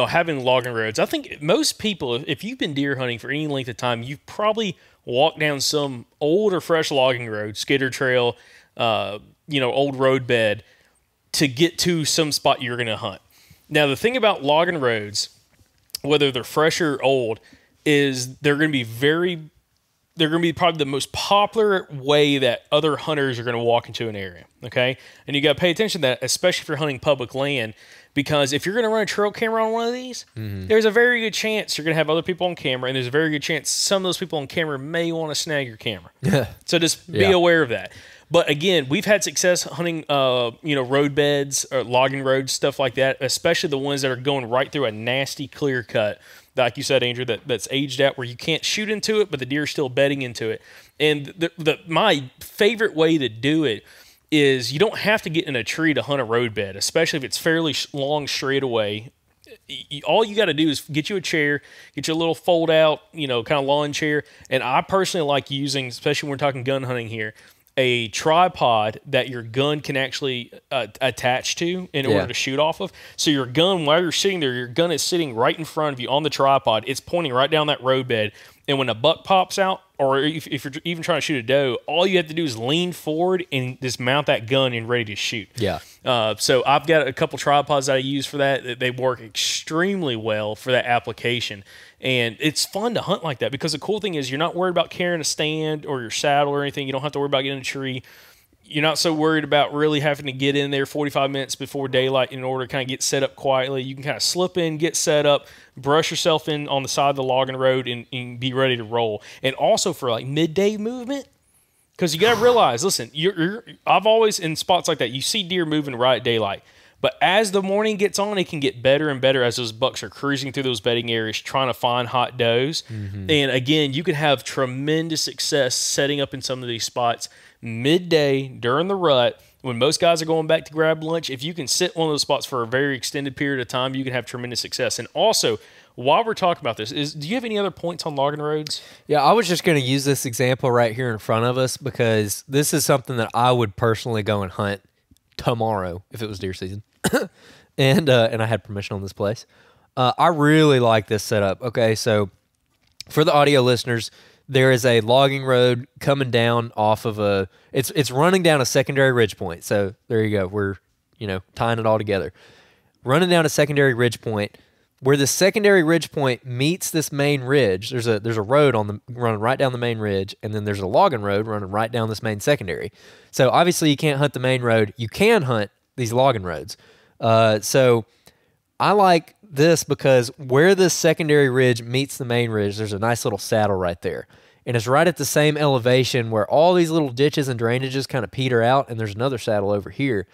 having logging roads. I think most people, if you've been deer hunting for any length of time, you've probably walked down some old or fresh logging road, skidder trail, old road bed to get to some spot you're going to hunt. Now, the thing about logging roads, whether they're fresh or old, is they're going to be probably the most popular way that other hunters are going to walk into an area, okay? And you got to pay attention to that, especially if you're hunting public land, because if you're going to run a trail camera on one of these, there's a very good chance you're going to have other people on camera, and there's a very good chance some of those people on camera may want to snag your camera. So just be aware of that. But again, we've had success hunting, road beds or logging roads, stuff like that, especially the ones that are going right through a nasty clear cut, like you said, Andrew, that's aged out where you can't shoot into it, but the deer are still bedding into it. And my favorite way to do it is you don't have to get in a tree to hunt a road bed, especially if it's fairly long straightaway. All you got to do is get you a chair, get you a little fold out, kind of lawn chair. And I personally like using, especially when we're talking gun hunting here, a tripod that your gun can actually attach to in order to shoot off of. So your gun, while you're sitting there, your gun is sitting right in front of you on the tripod. It's pointing right down that road bed. And when a buck pops out, or if you're even trying to shoot a doe, all you have to do is lean forward and just mount that gun and ready to shoot. Yeah. So I've got a couple tripods that I use for that. They work extremely well for that application. And it's fun to hunt like that because the cool thing is you're not worried about carrying a stand or your saddle or anything. You don't have to worry about getting a tree. You're not so worried about really having to get in there 45 minutes before daylight in order to kind of get set up quietly. You can kind of slip in, get set up, brush yourself in on the side of the logging road, and be ready to roll. And also for like midday movement, because you got to realize, listen, I've always, in spots like that, you see deer moving right at daylight. But as the morning gets on, it can get better and better as those bucks are cruising through those bedding areas trying to find hot does. And again, you can have tremendous success setting up in some of these spots midday during the rut when most guys are going back to grab lunch. If you can sit one of those spots for a very extended period of time, you can have tremendous success. And also, while we're talking about this, do you have any other points on logging roads? Yeah, I was just going to use this example right here in front of us because this is something that I would personally go and hunt tomorrow if it was deer season. and I had permission on this place. I really like this setup. Okay, so for the audio listeners, there is a logging road coming down off of it's running down a secondary ridge point. So there you go. We're, tying it all together. Running down a secondary ridge point. Where the secondary ridge point meets this main ridge, there's a road running right down the main ridge, and then there's a logging road running right down this main secondary. So obviously you can't hunt the main road. You can hunt these logging roads. So I like this because where this secondary ridge meets the main ridge, there's a nice little saddle right there. And it's right at the same elevation where all these little ditches and drainages kind of peter out, and there's another saddle over here.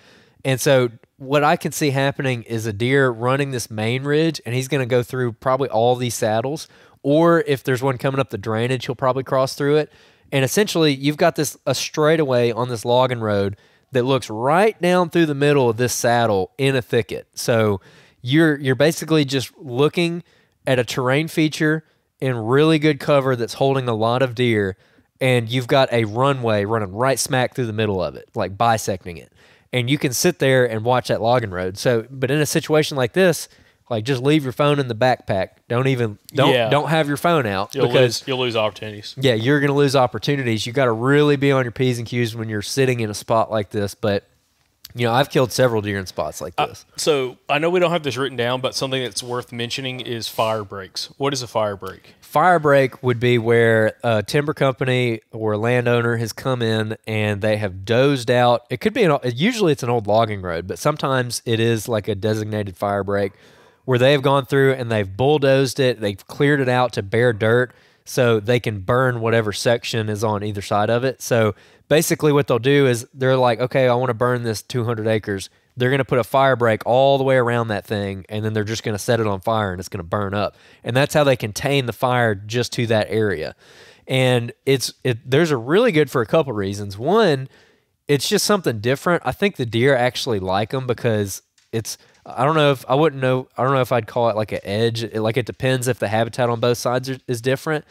And so what I can see happening is a deer running this main ridge, and he's going to go through probably all these saddles. Or if there's one coming up the drainage, he'll probably cross through it. And essentially, you've got a straightaway on this logging road that looks right down through the middle of this saddle in a thicket. So you're basically just looking at a terrain feature in really good cover that's holding a lot of deer, and you've got a runway running right smack through the middle of it, like bisecting it. And you can sit there and watch that logging road. So, but in a situation like this, like just leave your phone in the backpack. Don't have your phone out you'll lose opportunities. Yeah, you're going to lose opportunities. You got to really be on your P's and Q's when you're sitting in a spot like this. But I've killed several deer in spots like this. So I know we don't have this written down, but something that's worth mentioning is fire breaks. What is a fire break? Fire break would be where a timber company or a landowner has come in and they have dozed out. It could be usually it's an old logging road, but sometimes it is like a designated fire break where they have gone through and they've bulldozed it. They've cleared it out to bare dirt so they can burn whatever section is on either side of it. So basically what they'll do is they're like, okay, I want to burn this 200 acres. They're going to put a fire break all the way around that thing, and then they're just going to set it on fire, and it's going to burn up. And that's how they contain the fire just to that area. And there's a really good for a couple reasons. One, it's just something different. I think the deer actually like them because I don't know if I'd call it like an edge. It depends if the habitat on both sides is different,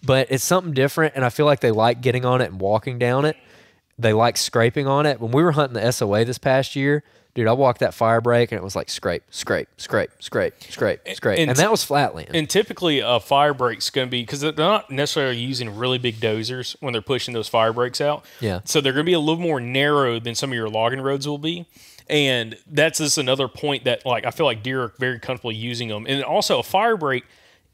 but it's something different, and I feel like they like getting on it and walking down it. They like scraping on it. When we were hunting the SOA this past year, dude, I walked that fire break, and it was like scrape, scrape, scrape, scrape, scrape, scrape, and that was flatland. And typically a fire break's going to be, because they're not necessarily using really big dozers when they're pushing those fire breaks out. Yeah. So they're going to be a little more narrow than some of your logging roads will be. And that's just another point that, like, I feel like deer are very comfortable using them. And also a fire break,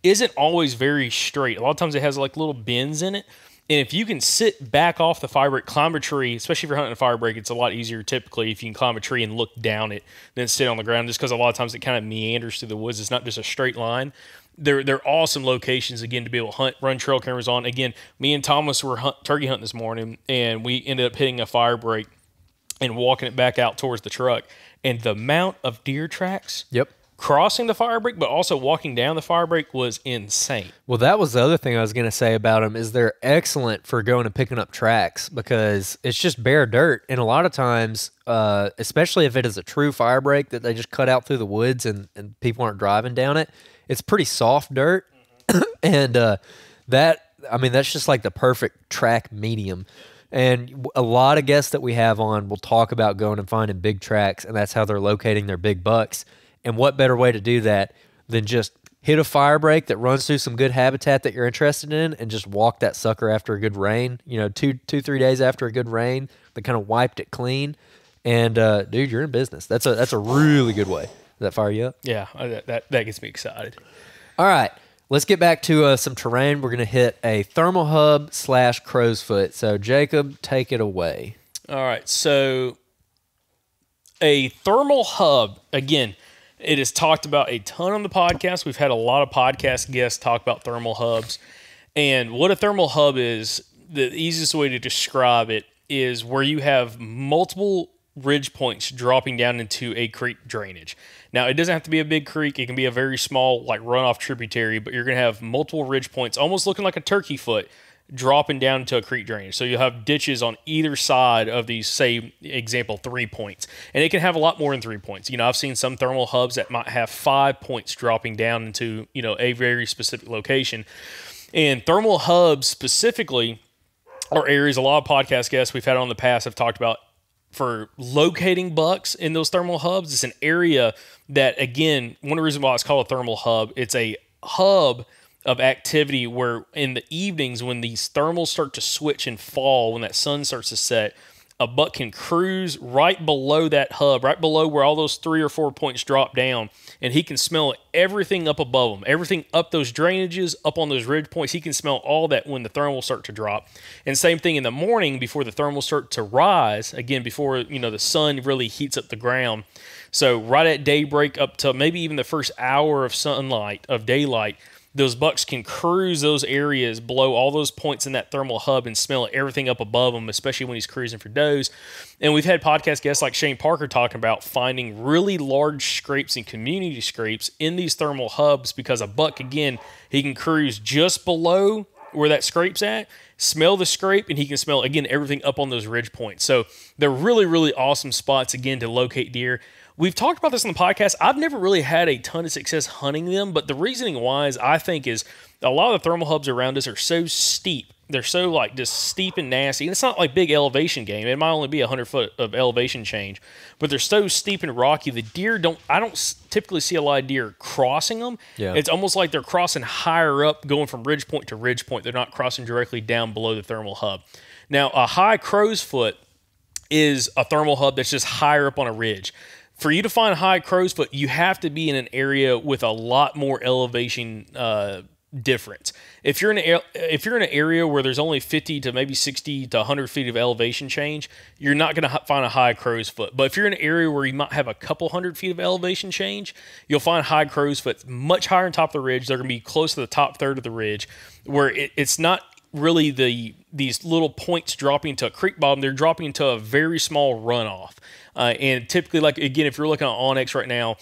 isn't always very straight. A lot of times it has like little bends in it. And if you can sit back off the fire break, climb a tree, especially if you're hunting a fire break, it's a lot easier typically if you can climb a tree and look down it than sit on the ground, just because a lot of times it kind of meanders through the woods. It's not just a straight line. They're awesome locations, again, to be able to hunt, run trail cameras on. Again, me and Thomas were turkey hunting this morning, and we ended up hitting a fire break and walking it back out towards the truck. And the amount of deer tracks crossing the fire break, but also walking down the fire break was insane. Well, that was the other thing I was going to say about them is they're excellent for going and picking up tracks because it's just bare dirt. And a lot of times, especially if it is a true fire break that they just cut out through the woods and people aren't driving down it, it's pretty soft dirt. And that's just like the perfect track medium. And a lot of guests that we have on will talk about going and finding big tracks, and that's how they're locating their big bucks. And what better way to do that than just hit a fire break that runs through some good habitat that you're interested in and just walk that sucker after a good rain, 3 days after a good rain that kind of wiped it clean. And, dude, you're in business. That's a really good way. Does that fire you up? Yeah, that gets me excited. All right. Let's get back to some terrain. We're going to hit a thermal hub / crow's foot. So, Jacob, take it away. All right. So, a thermal hub, again, it is talked about a ton on the podcast. We've had a lot of podcast guests talk about thermal hubs. And what a thermal hub is, the easiest way to describe it is where you have multiple ridge points dropping down into a creek drainage. Now, it doesn't have to be a big creek. It can be a very small, like runoff tributary, but you're going to have multiple ridge points, almost looking like a turkey foot, dropping down into a creek drainage. So you'll have ditches on either side of these, say, example, 3 points. And it can have a lot more than 3 points. I've seen some thermal hubs that might have 5 points dropping down into, a very specific location. And thermal hubs specifically are areas a lot of podcast guests we've had on the past have talked about for locating bucks in those thermal hubs. It's an area that, again, one of the reasons why it's called a thermal hub, it's a hub of activity where in the evenings when these thermals start to switch and fall, when that sun starts to set, a buck can cruise right below that hub, right below where all those 3 or 4 points drop down, and he can smell everything up above him, everything up those drainages, up on those ridge points. He can smell all that when the thermals start to drop. And same thing in the morning before the thermals start to rise, again, before the sun really heats up the ground. So right at daybreak up to maybe even the first hour of sunlight, of daylight, those bucks can cruise those areas below all those points in that thermal hub and smell everything up above them, especially when he's cruising for does. And we've had podcast guests like Shane Parker talking about finding really large scrapes and community scrapes in these thermal hubs because a buck, again, he can cruise just below where that scrape's at, smell the scrape, and he can smell, again, everything up on those ridge points. So they're really, really awesome spots, again, to locate deer. We've talked about this on the podcast. I've never really had a ton of success hunting them, but the reasoning why is I think is a lot of the thermal hubs around us are so steep. They're so like just steep and nasty. And it's not like big elevation game. It might only be 100 foot of elevation change, but they're so steep and rocky. The deer I don't typically see a lot of deer crossing them. Yeah. It's almost like they're crossing higher up, going from ridge point to ridge point. They're not crossing directly down below the thermal hub. Now, a high crow's foot is a thermal hub that's just higher up on a ridge. For you to find high crow's foot, you have to be in an area with a lot more elevation difference. If you're in an area where there's only 50 to maybe 60 to 100 feet of elevation change, you're not going to find a high crow's foot. But if you're in an area where you might have a couple 100 feet of elevation change, you'll find high crow's foot much higher on top of the ridge. They're going to be close to the top third of the ridge, where it's not really these little points dropping into a creek bottom. They're dropping into a very small runoff. And typically, like, again, if you're looking at Onyx right now,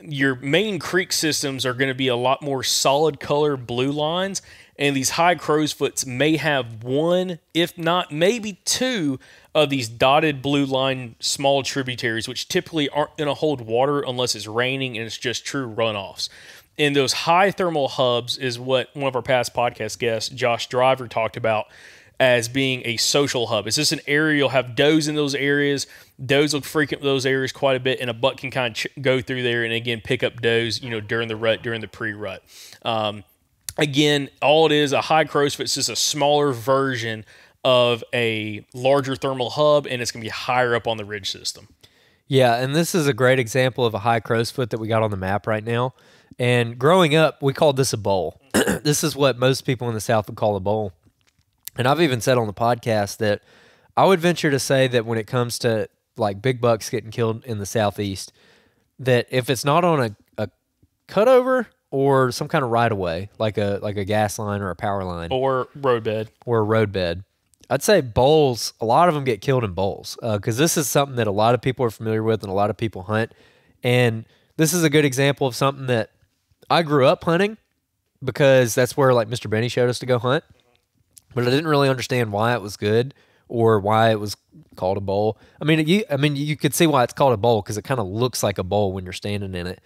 your main creek systems are going to be a lot more solid color blue lines, and these high crow's foots may have one, if not maybe two, of these dotted blue line small tributaries, which typically aren't going to hold water unless it's raining and it's just true runoffs. And those high thermal hubs is what one of our past podcast guests, Josh Driver, talked about as being a social hub. It's just an area, you'll have does in those areas. Does will frequent those areas quite a bit, and a buck can kind of go through there and, again, pick up does, during the rut, during the pre-rut. Again, all it is, a high crow's foot, it's just a smaller version of a larger thermal hub, and it's going to be higher up on the ridge system. Yeah, and this is a great example of a high crow's foot that we got on the map right now. And growing up, we called this a bowl. This is what most people in the South would call a bowl. And I've even said on the podcast that I would venture to say that when it comes to like big bucks getting killed in the Southeast, that if it's not on a cutover or some kind of right of way, like a gas line or a power line or roadbed, I'd say bowls. A lot of them get killed in bowls because this is something that a lot of people are familiar with and a lot of people hunt. And this is a good example of something that I grew up hunting because that's where like Mr. Benny showed us to go hunt. But I didn't really understand why it was good or why it was called a bowl. I mean, you could see why it's called a bowl because it kind of looks like a bowl when you're standing in it.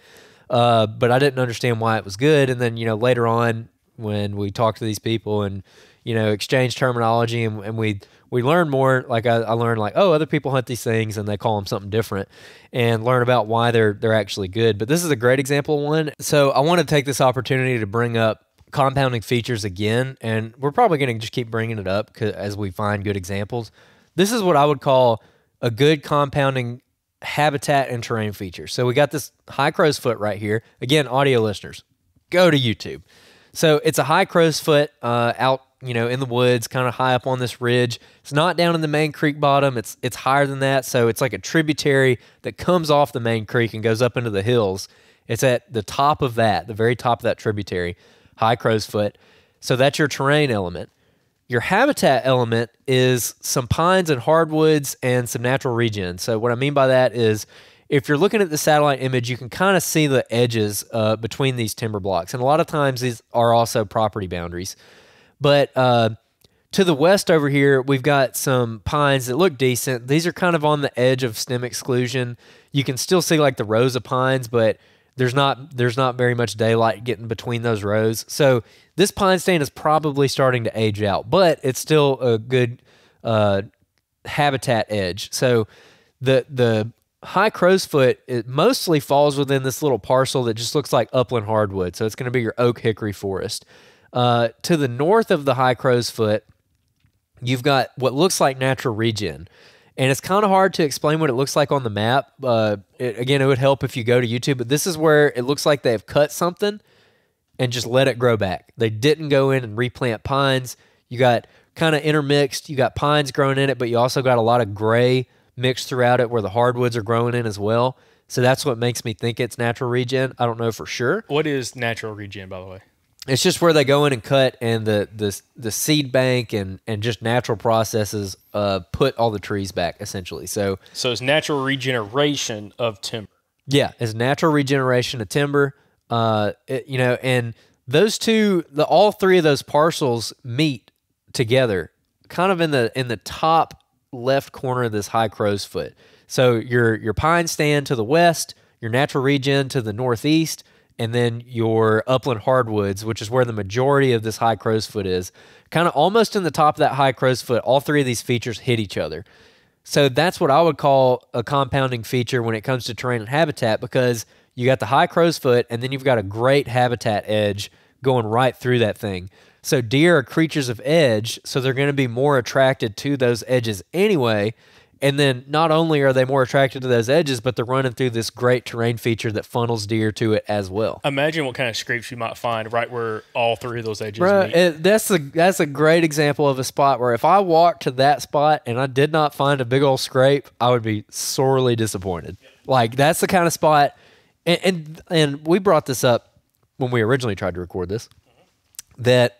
But I didn't understand why it was good. And then, later on when we talked to these people and, exchange terminology and we learn more, like I learned like, oh, other people hunt these things and they call them something different and learn about why they're actually good. But this is a great example of one. So I want to take this opportunity to bring up compounding features again, and we're probably going to just keep bringing it up as we find good examples. This is what I would call a good compounding habitat and terrain feature. So we got this high crow's foot right here. Again, audio listeners, go to YouTube. So it's a high crow's foot out, in the woods, kind of high up on this ridge. It's not down in the main creek bottom. It's higher than that. So it's like a tributary that comes off the main creek and goes up into the hills. It's at the top of that, the very top of that tributary. High crow's foot. So that's your terrain element. Your habitat element is some pines and hardwoods and some natural regen. So what I mean by that is if you're looking at the satellite image, you can kind of see the edges between these timber blocks. And a lot of times these are also property boundaries. But to the west over here, we've got some pines that look decent. These are kind of on the edge of stem exclusion. You can still see like the rows of pines, but there's not very much daylight getting between those rows. So this pine stand is probably starting to age out, but it's still a good habitat edge. So the high crow's foot, it mostly falls within this little parcel that just looks like upland hardwood. So it's going to be your oak hickory forest. To the north of the high crow's foot, you've got what looks like natural regen. And it's kind of hard to explain what it looks like on the map. It would help if you go to YouTube, but this is where it looks like they've cut something and just let it grow back. They didn't go in and replant pines. You got kind of intermixed. You got pines growing in it, but you also got a lot of gray mixed throughout it where the hardwoods are growing in as well. So that's what makes me think it's natural regen. I don't know for sure. What is natural regen, by the way? It's just where they go in and cut, and the seed bank and just natural processes put all the trees back, essentially. So it's natural regeneration of timber. Yeah, it's natural regeneration of timber. And those two, all three of those parcels meet together, kind of in the top left corner of this high crow's foot. So your pine stand to the west, your natural regen to the northeast, and then your upland hardwoods, which is where the majority of this high crow's foot is, kind of almost in the top of that high crow's foot. All three of these features hit each other. So that's what I would call a compounding feature when it comes to terrain and habitat, because you got the high crow's foot and then you've got a great habitat edge going right through that thing. So deer are creatures of edge, so they're going to be more attracted to those edges anyway. And then not only are they more attracted to those edges, but they're running through this great terrain feature that funnels deer to it as well. Imagine what kind of scrapes you might find right where all three of those edges meet. That's a great example of a spot where if I walked to that spot and I did not find a big old scrape, I would be sorely disappointed. Like, that's the kind of spot, and we brought this up when we originally tried to record this, that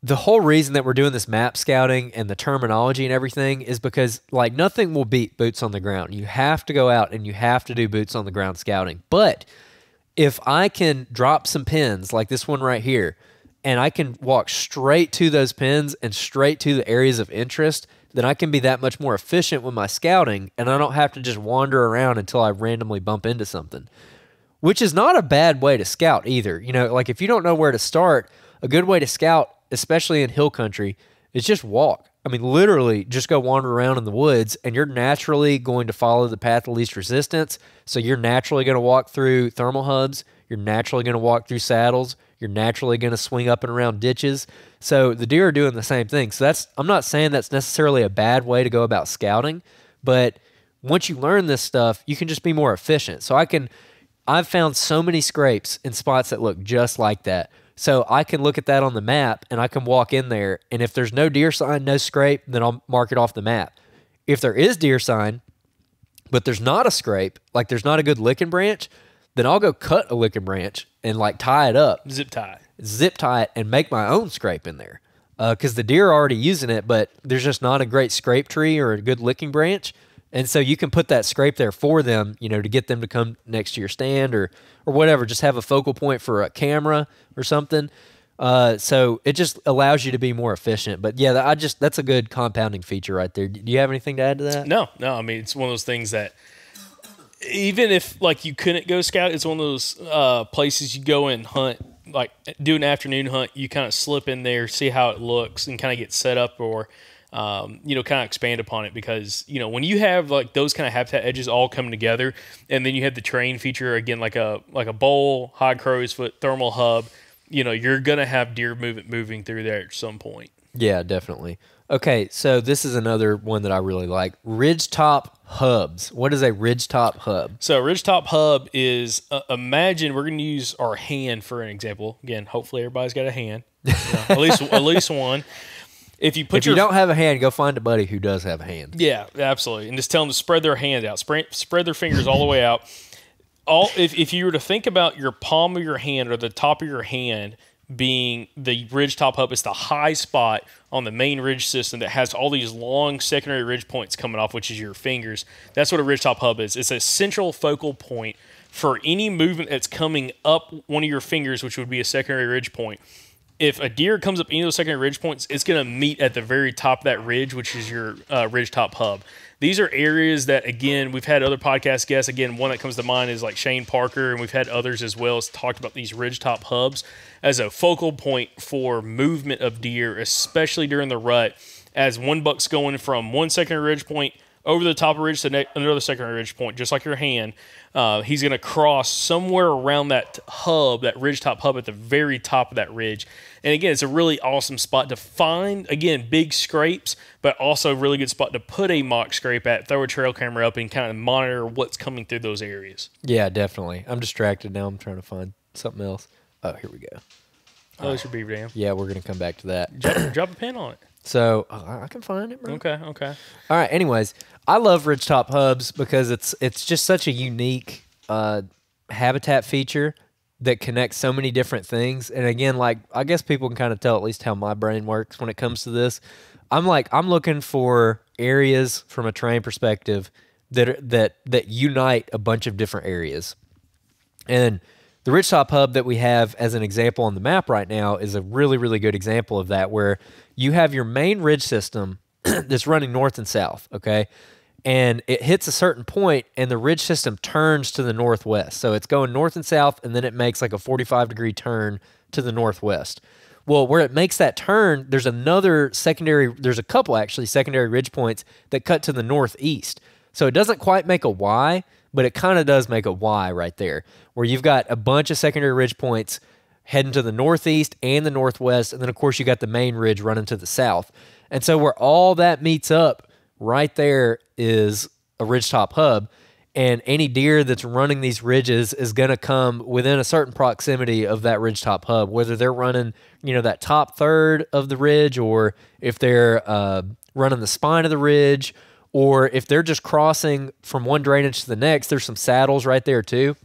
the whole reason that we're doing this map scouting and the terminology and everything is because, like, nothing will beat boots on the ground. You have to go out and you have to do boots on the ground scouting. But if I can drop some pins like this one right here, and I can walk straight to those pins and straight to the areas of interest, then I can be that much more efficient with my scouting, and I don't have to just wander around until I randomly bump into something, which is not a bad way to scout either. Like, if you don't know where to start, a good way to scout, especially in hill country, is just walk. I mean, literally just go wander around in the woods, and you're naturally going to follow the path of least resistance. So you're naturally going to walk through thermal hubs. You're naturally going to walk through saddles. You're naturally going to swing up and around ditches. So the deer are doing the same thing. So I'm not saying that's necessarily a bad way to go about scouting, but once you learn this stuff, you can just be more efficient. So I've found so many scrapes in spots that look just like that. So I can look at that on the map and I can walk in there, and if there's no deer sign, no scrape, then I'll mark it off the map. If there is deer sign, but there's not a scrape, like there's not a good licking branch, then I'll go cut a licking branch and like tie it up. Zip tie it and make my own scrape in there. Because the deer are already using it, but there's just not a great scrape tree or a good licking branch. And so you can put that scrape there for them, to get them to come next to your stand or whatever. Just have a focal point for a camera or something. So it just allows you to be more efficient. But yeah, that's a good compounding feature right there. Do you have anything to add to that? No. I mean, it's one of those things that even if like you couldn't go scout, it's one of those places you go and hunt, like do an afternoon hunt. You kind of slip in there, see how it looks, and kind of get set up or kind of expand upon it, because when you have like those kind of habitat edges all come together, and then you have the terrain feature again, like a bowl, high crow's foot, thermal hub. You're gonna have deer moving through there at some point. Yeah, definitely. Okay, so this is another one that I really like. Ridgetop hubs. What is a ridgetop hub? So a ridgetop hub is, imagine we're going to use our hand for an example. Again, hopefully everybody's got a hand. At least one. If you don't have a hand, go find a buddy who does have a hand. Yeah, absolutely. And just tell them to spread their hand out. Spread their fingers all the way out. If you were to think about your palm of your hand or the top of your hand being the ridgetop hub, is the high spot on the main ridge system that has all these long secondary ridge points coming off, which is your fingers. That's what a ridgetop hub is. It's a central focal point for any movement that's coming up one of your fingers, which would be a secondary ridge point. If a deer comes up any of those secondary ridge points, it's going to meet at the very top of that ridge, which is your ridgetop hub. These are areas that, again, we've had other podcast guests. Again, one that comes to mind is like Shane Parker, and we've had others as well as talked about these ridgetop hubs as a focal point for movement of deer, especially during the rut, as one buck's going from one secondary ridge point over the top of ridge to another secondary ridge point, just like your hand. He's going to cross somewhere around that hub, that ridgetop hub at the very top of that ridge. And again, it's a really awesome spot to find, again, big scrapes, but also a really good spot to put a mock scrape at, throw a trail camera up, and kind of monitor what's coming through those areas. Yeah, definitely. I'm distracted now. I'm trying to find something else. Oh, here we go. Oh, that's your beaver dam. Yeah, we're going to come back to that. Drop a pin on it. So I can find it, bro. Okay. All right. Anyways, I love ridgetop hubs because it's just such a unique habitat feature that connects so many different things. And again, like I guess people can kind of tell at least how my brain works when it comes to this. I'm looking for areas from a terrain perspective that unite a bunch of different areas. And the ridgetop hub that we have as an example on the map right now is a really, really good example of that, where you have your main ridge system that's running north and south, okay? And it hits a certain point, and the ridge system turns to the northwest. So it's going north and south, and then it makes like a 45-degree turn to the northwest. Well, where it makes that turn, there's a couple actually secondary ridge points that cut to the northeast. So it doesn't quite make a Y, but it kind of does make a Y right there, where you've got a bunch of secondary ridge points heading to the northeast and the northwest, and then of course you got the main ridge running to the south. And so where all that meets up right there is a ridgetop hub, and any deer that's running these ridges is going to come within a certain proximity of that ridgetop hub, whether they're running, that top third of the ridge, or if they're running the spine of the ridge, or if they're just crossing from one drainage to the next. There's some saddles right there too.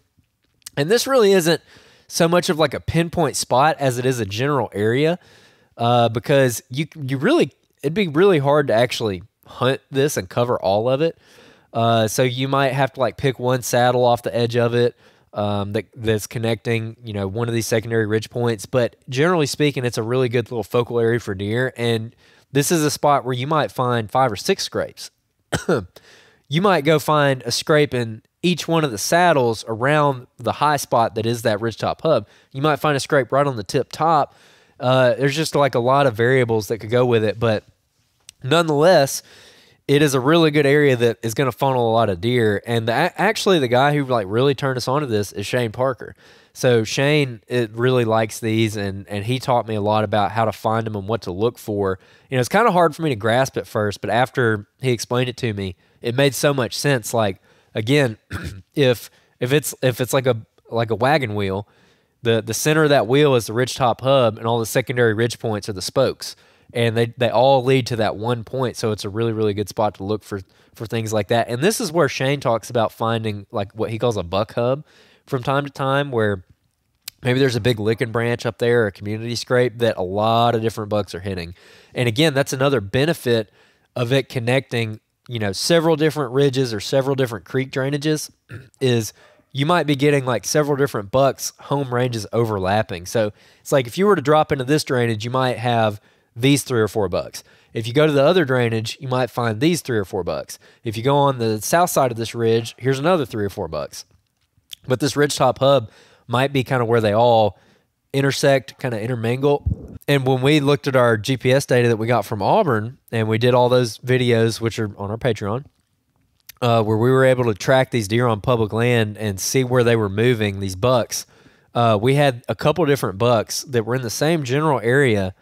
And this really isn't so much of like a pinpoint spot as it is a general area, because it'd be really hard to actually hunt this and cover all of it. So you might have to like pick one saddle off the edge of it that's connecting, one of these secondary ridge points. But generally speaking, it's a really good little focal area for deer. And this is a spot where you might find 5 or 6 scrapes. You might go find a scrape in each one of the saddles around the high spot that is that ridgetop hub. You might find a scrape right on the tip top. There's just like a lot of variables that could go with it, but nonetheless, it is a really good area that is going to funnel a lot of deer. And actually, the guy who like really turned us onto this is Shane Parker. So Shane, it really likes these, and he taught me a lot about how to find them and what to look for. You know, it's kind of hard for me to grasp at first, but after he explained it to me, it made so much sense. Like, again, if it's like a wagon wheel, the center of that wheel is the ridgetop hub, and all the secondary ridge points are the spokes. And they all lead to that one point, so it's a really, really good spot to look for things like that. And this is where Shane talks about finding like what he calls a buck hub from time to time, where maybe there's a big licking branch up there or a community scrape that a lot of different bucks are hitting. And again, that's another benefit of it connecting, you know, several different ridges or several different creek drainages is you might be getting like several different bucks home ranges overlapping. So it's like if you were to drop into this drainage, you might have these 3 or 4 bucks. If you go to the other drainage, you might find these 3 or 4 bucks. If you go on the south side of this ridge, here's another 3 or 4 bucks. But this ridgetop hub might be kind of where they all intersect, kind of intermingle. And when we looked at our GPS data that we got from Auburn, and we did all those videos, which are on our Patreon, where we were able to track these deer on public land and see where they were moving, these bucks, we had a couple different bucks that were in the same general area,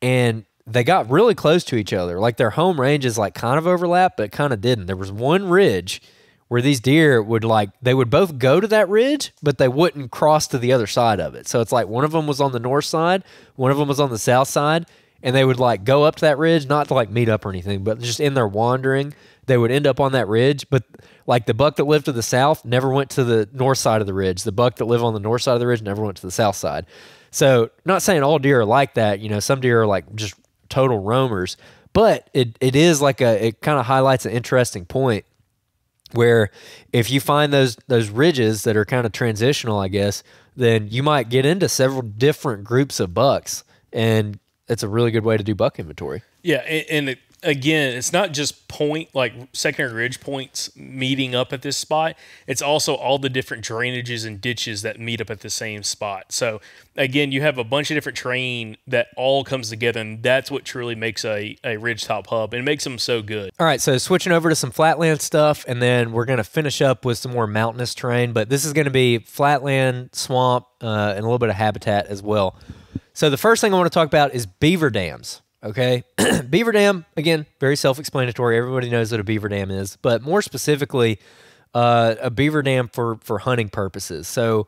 and they got really close to each other. Like their home ranges like kind of overlap, but kind of didn't. There was one ridge where these deer would they would both go to that ridge, but they wouldn't cross to the other side of it. So it's like one of them was on the north side, one of them was on the south side, and they would like go up to that ridge, not to like meet up or anything, but just in their wandering, they would end up on that ridge. But like the buck that lived to the south never went to the north side of the ridge. The buck that lived on the north side of the ridge never went to the south side. So not saying all deer are like that, you know, some deer are like just total roamers, but it is like it kind of highlights an interesting point where if you find those ridges that are kind of transitional, I guess, then you might get into several different groups of bucks, and it's a really good way to do buck inventory. Yeah, and again, it's not just like secondary ridge points meeting up at this spot. It's also all the different drainages and ditches that meet up at the same spot. So again, you have a bunch of different terrain that all comes together, and that's what truly makes a ridgetop hub and makes them so good. All right, so switching over to some flatland stuff, and then we're going to finish up with some more mountainous terrain, but this is going to be flatland, swamp, and a little bit of habitat as well. So the first thing I want to talk about is beaver dams. Okay, beaver dam, again, very self-explanatory. Everybody knows what a beaver dam is, but more specifically, a beaver dam for hunting purposes. So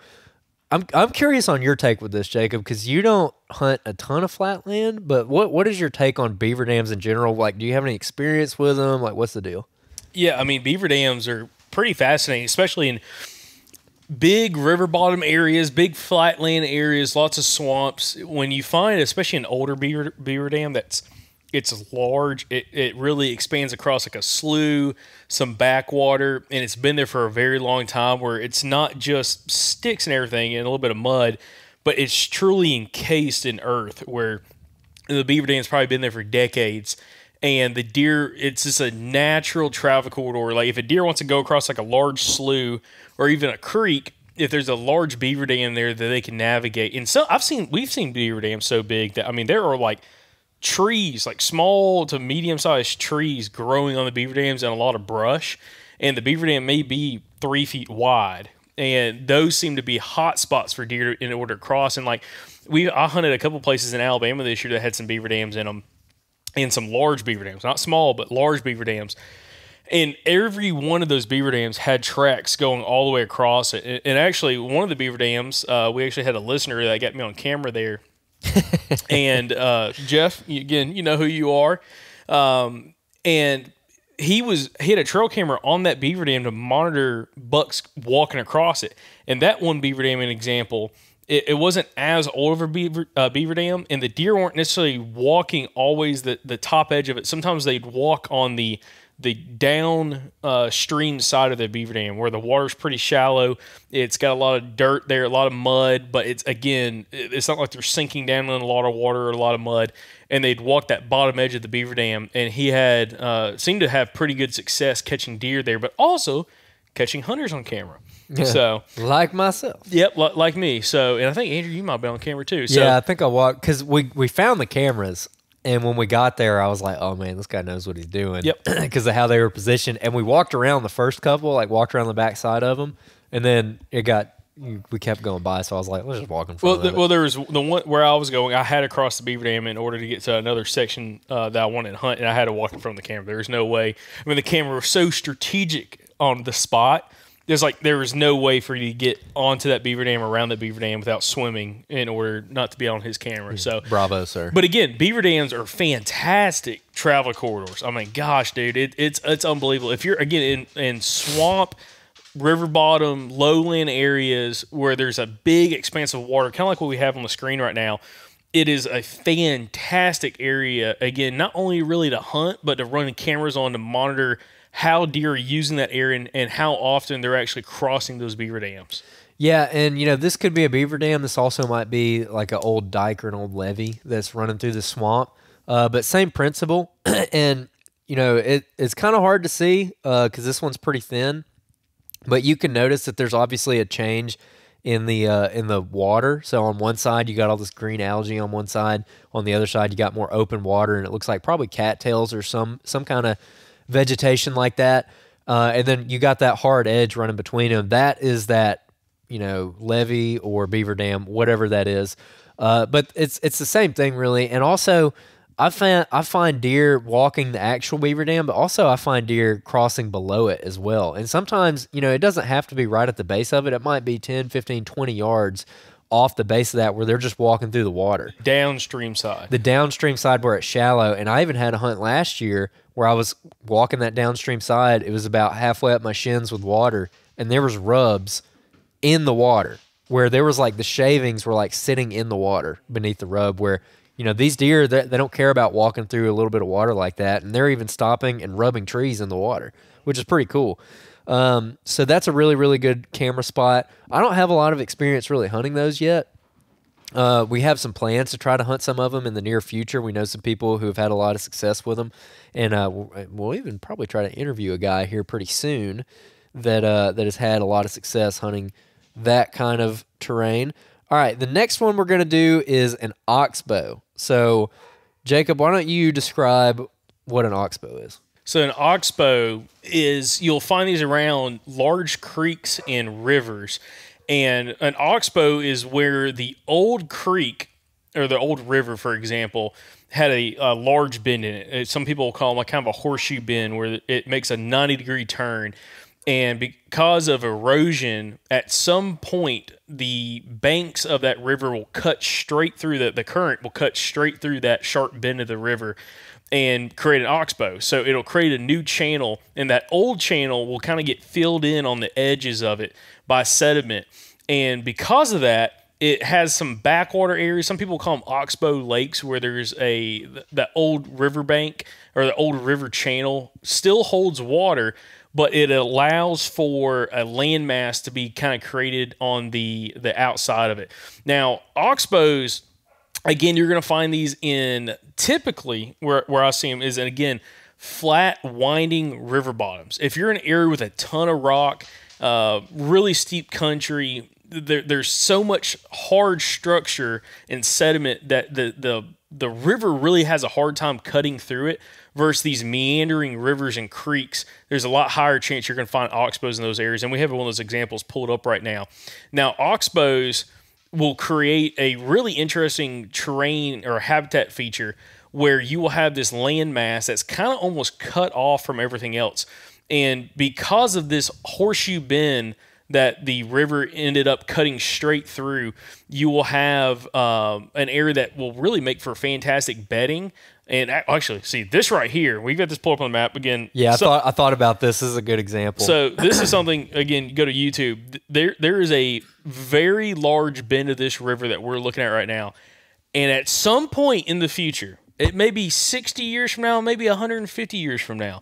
I'm curious on your take with this, Jacob, because you don't hunt a ton of flatland, but what is your take on beaver dams in general? Like, do you have any experience with them? Like, what's the deal? Yeah, I mean, beaver dams are pretty fascinating, especially in big river bottom areas, big flatland areas, lots of swamps. When you find, especially an older beaver dam it's large, it really expands across like a slough, some backwater, and it's been there for a very long time, where it's not just sticks and everything and a little bit of mud, but it's truly encased in earth, where the beaver dam's probably been there for decades. And the deer, it's just a natural travel corridor. Like if a deer wants to go across like a large slough or even a creek, if there's a large beaver dam there that they can navigate. And so we've seen beaver dams so big that, I mean, there are like trees, like small to medium-sized trees growing on the beaver dams and a lot of brush. And the beaver dam may be 3 feet wide. And those seem to be hot spots for deer in order to cross. And like I hunted a couple places in Alabama this year that had some beaver dams in them. And some large beaver dams, not small, but large beaver dams. And every one of those beaver dams had tracks going all the way across it. And actually, one of the beaver dams, we actually had a listener that got me on camera there. And Jeff, again, you know who you are. And he had a trail camera on that beaver dam to monitor bucks walking across it. And that one beaver dam, an example, it wasn't as old of a beaver dam, and the deer weren't necessarily walking always the top edge of it. Sometimes they'd walk on the down stream side of the beaver dam, where the water's pretty shallow. It's got a lot of dirt there, a lot of mud, but it's not like they're sinking down in a lot of water or a lot of mud. And they'd walk that bottom edge of the beaver dam, and he had seemed to have pretty good success catching deer there, but also catching hunters on camera. Yeah, so like myself. Yep, like me. So, and I think Andrew, you might be on camera too. So, yeah, I think I walked because we found the cameras, And when we got there, I was like, oh, man, this guy knows what he's doing. Yep. Because of how they were positioned. And we walked around the first couple, like walked around the back side of them. And then we kept going by. So I was like, let's just walk in front of it. Well, there was the one where I was going, I had to cross the Beaver Dam in order to get to another section that I wanted to hunt. And I had to walk in front of the camera. There was no way. I mean, the camera was so strategic on the spot. There was no way for you to get onto that Beaver Dam, around the Beaver Dam without swimming in order not to be on his camera. So bravo, sir. But again, Beaver Dams are fantastic travel corridors. I mean, gosh, dude, it's unbelievable. If you're, again, in swamp, river bottom, lowland areas where there's a big expanse of water, kind of like what we have on the screen right now, it is a fantastic area, again, not only really to hunt, but to run cameras on to monitor how deer are using that area and how often they're actually crossing those beaver dams. Yeah, and this could be a beaver dam. This also might be like an old dike or an old levee that's running through the swamp. But same principle. And it's kind of hard to see because this one's pretty thin. But you can notice that there's obviously a change in the water. So on one side you got all this green algae on one side. On the other side you got more open water, and it looks like probably cattails or some kind of vegetation like that, and then you got that hard edge running between them. That is that levee or beaver dam, whatever that is. But it's the same thing really. And also I find deer walking the actual beaver dam, but also I find deer crossing below it as well. And sometimes it doesn't have to be right at the base of it. It might be 10, 15, 20 yards off the base of that where they're just walking through the water. Downstream side. The downstream side where it's shallow. And I even had a hunt last year where I was walking that downstream side. It was about halfway up my shins with water, and there was rubs in the water where there was like the shavings were like sitting in the water beneath the rub where, these deer, they don't care about walking through a little bit of water like that, and they're even stopping and rubbing trees in the water, which is pretty cool. So that's a really, really good camera spot. I don't have a lot of experience really hunting those yet. We have some plans to try to hunt some of them in the near future. We know some people who have had a lot of success with them, and we'll even probably try to interview a guy here pretty soon that has had a lot of success hunting that kind of terrain. All right, the next one we're going to do is an oxbow. So, Jacob, why don't you describe what an oxbow is? So an oxbow is, you'll find these around large creeks and rivers. And an oxbow is where the old creek or the old river, for example, had a large bend in it. Some people will call them like kind of a horseshoe bend where it makes a 90-degree turn. And because of erosion, at some point, the banks of that river will cut straight through, the current will cut straight through that sharp bend of the river and create an oxbow. So it'll create a new channel, and that old channel will kind of get filled in on the edges of it by sediment. And because of that, it has some backwater areas. Some people call them oxbow lakes, where there's that old riverbank or the old river channel still holds water, but it allows for a landmass to be kind of created on the outside of it. Now, oxbows, again, you're going to find these in typically where I see them is, again, flat, winding river bottoms. If you're in an area with a ton of rock, really steep country, there's so much hard structure and sediment that the river really has a hard time cutting through it. Versus these meandering rivers and creeks, there's a lot higher chance you're going to find oxbows in those areas. And we have one of those examples pulled up right now. Now, oxbows will create a really interesting terrain or habitat feature where you will have this land mass that's kind of almost cut off from everything else. And because of this horseshoe bend that the river ended up cutting straight through, you will have an area that will really make for fantastic bedding. And actually, see this right here. We've got this pulled up on the map again. Yeah, I thought about this. This is a good example. So this is something, again, you go to YouTube. There is a very large bend of this river that we're looking at right now. And at some point in the future, it may be 60 years from now, maybe 150 years from now,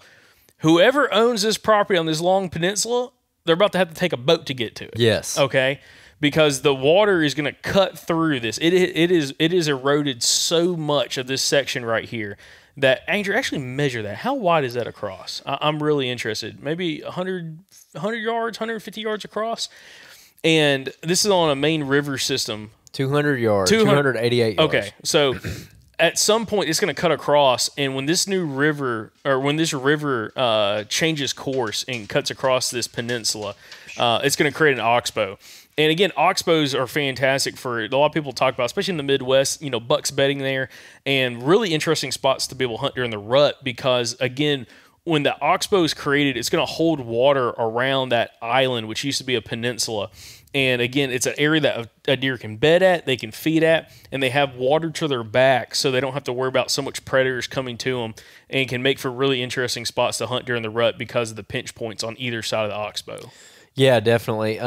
whoever owns this property on this long peninsula, they're about to have to take a boat to get to it. Yes. Okay? Because the water is going to cut through this. It is eroded so much of this section right here that, Andrew, actually measure that. How wide is that across? I'm really interested. Maybe 100 yards, 150 yards across? And this is on a main river system. 200 yards, 288 yards. Okay, so at some point it's going to cut across, and when this river changes course and cuts across this peninsula, it's going to create an oxbow. And again, oxbows are fantastic for a lot of people talk about, especially in the Midwest, bucks bedding there, and really interesting spots to be able to hunt during the rut because, again, when the oxbow is created, it's going to hold water around that island, which used to be a peninsula. And again, it's an area that a deer can bed at, they can feed at, and they have water to their back, so they don't have to worry about so much predators coming to them, and can make for really interesting spots to hunt during the rut because of the pinch points on either side of the oxbow. Yeah, definitely.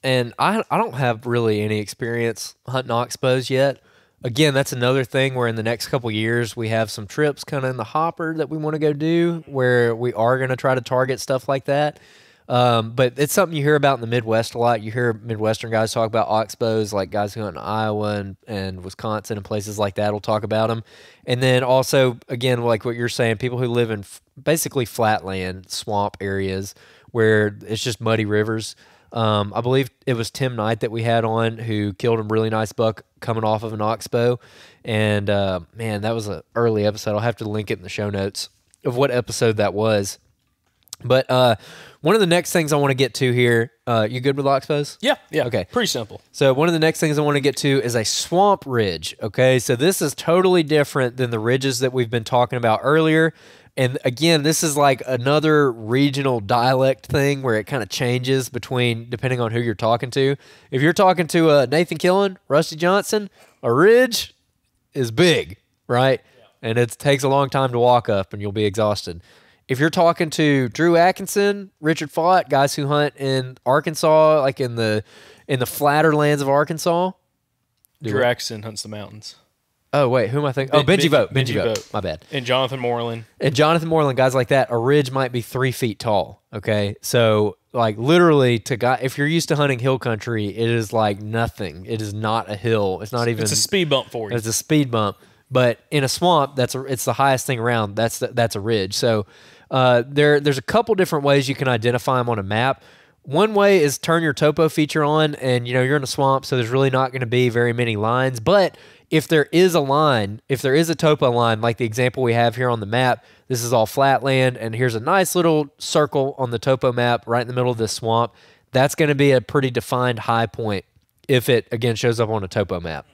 And I don't have really any experience hunting oxbows yet. Again, that's another thing where in the next couple years we have some trips kind of in the hopper that we want to go do where we are going to try to target stuff like that. But it's something you hear about in the Midwest a lot. You hear Midwestern guys talk about oxbows, like guys who hunt in Iowa and Wisconsin and places like that will talk about them. And then also, again, like what you're saying, people who live in basically flatland, swamp areas where it's just muddy rivers. I believe it was Tim Knight that we had on who killed a really nice buck coming off of an oxbow. And, man, that was an early episode. I'll have to link it in the show notes of what episode that was. But one of the next things I want to get to here, you good with oxbows? Yeah. Okay. Pretty simple. So one of the next things I want to get to is a swamp ridge, okay? So this is totally different than the ridges that we've been talking about earlier. And again, this is like another regional dialect thing where it kind of changes depending on who you're talking to. If you're talking to Nathan Killen, Rusty Johnson, a ridge is big, right? Yeah. And it takes a long time to walk up and you'll be exhausted. If you're talking to Drew Atkinson, Richard Fott, guys who hunt in Arkansas, like in the flatter lands of Arkansas. Drew Atkinson hunts the mountains. Oh, wait, who am I thinking? Benji Vogt. Benji Vogt. My bad. And Jonathan Moreland. Guys like that, a ridge might be 3 feet tall, okay? So, like, literally, if you're used to hunting hill country, it is like nothing. It is not a hill. It's not even... It's a speed bump for you. It's a speed bump. But in a swamp, it's the highest thing around. That's a ridge. So, there's a couple different ways you can identify them on a map. One way is turn your topo feature on, and you're in a swamp, so there's really not going to be very many lines. But if there is a line, if there is a topo line, like the example we have here on the map, this is all flat land, and here's a nice little circle on the topo map right in the middle of this swamp. That's going to be a pretty defined high point if it, again, shows up on a topo map.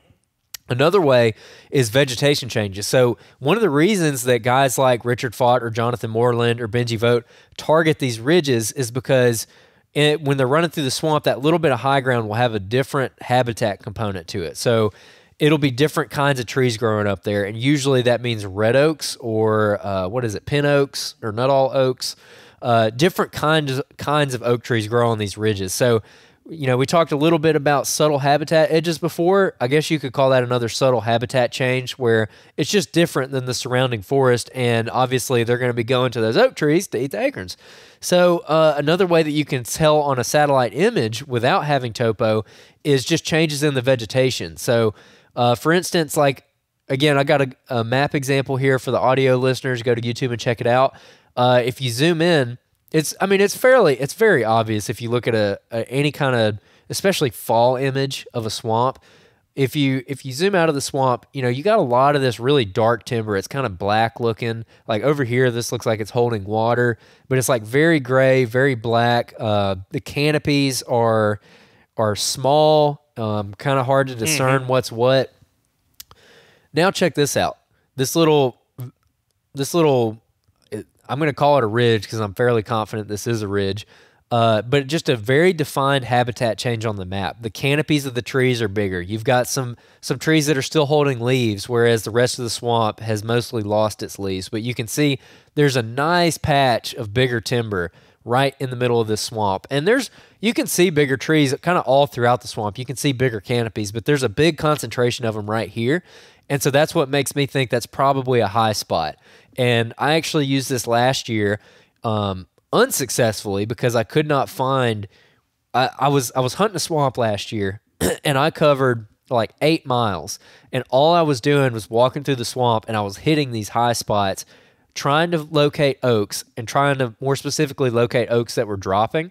Another way is vegetation changes. So one of the reasons that guys like Richard Fott or Jonathan Moreland or Benji Vogt target these ridges is because when they're running through the swamp, that little bit of high ground will have a different habitat component to it. So it'll be different kinds of trees growing up there, and usually that means red oaks or pin oaks or nutall oaks. Different kinds of oak trees grow on these ridges. So, we talked a little bit about subtle habitat edges before. I guess you could call that another subtle habitat change where it's just different than the surrounding forest, and obviously they're going to be going to those oak trees to eat the acorns. So another way that you can tell on a satellite image without having topo is just changes in the vegetation. So for instance, like, again, I got a map example here for the audio listeners. Go to YouTube and check it out. If you zoom in, it's very obvious if you look at any kind of, especially fall image of a swamp. If you zoom out of the swamp, you got a lot of this really dark timber. It's kind of black looking. Like over here, this looks like it's holding water, but it's like very gray, very black. The canopies are small, kind of hard to discern what's what. Now check this out. This little, I'm going to call it a ridge because I'm fairly confident this is a ridge, but just a very defined habitat change on the map. The canopies of the trees are bigger. You've got some trees that are still holding leaves, whereas the rest of the swamp has mostly lost its leaves. But you can see there's a nice patch of bigger timber right in the middle of this swamp. And you can see bigger trees kind of all throughout the swamp. You can see bigger canopies, but there's a big concentration of them right here. And so that's what makes me think that's probably a high spot. And I actually used this last year unsuccessfully because I could not find I was hunting a swamp last year and I covered like 8 miles, and all I was doing was walking through the swamp, and I was hitting these high spots trying to locate oaks and trying to more specifically locate oaks that were dropping.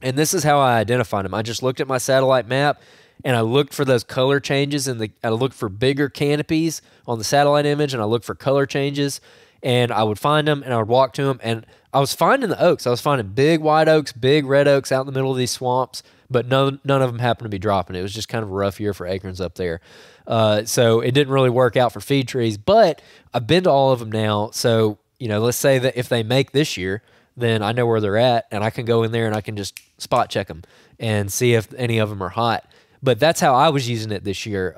And this is how I identified them. I just looked at my satellite map, and I looked for those color changes, and I looked for bigger canopies on the satellite image, and I looked for color changes, and I would find them, and I would walk to them, and I was finding the oaks. I was finding big white oaks, big red oaks out in the middle of these swamps, but none of them happened to be dropping. It was just kind of a rough year for acorns up there. So it didn't really work out for feed trees, but I've been to all of them now. So, let's say that if they make this year, then I know where they're at, and I can go in there and I can just spot check them and see if any of them are hot. But that's how I was using it this year.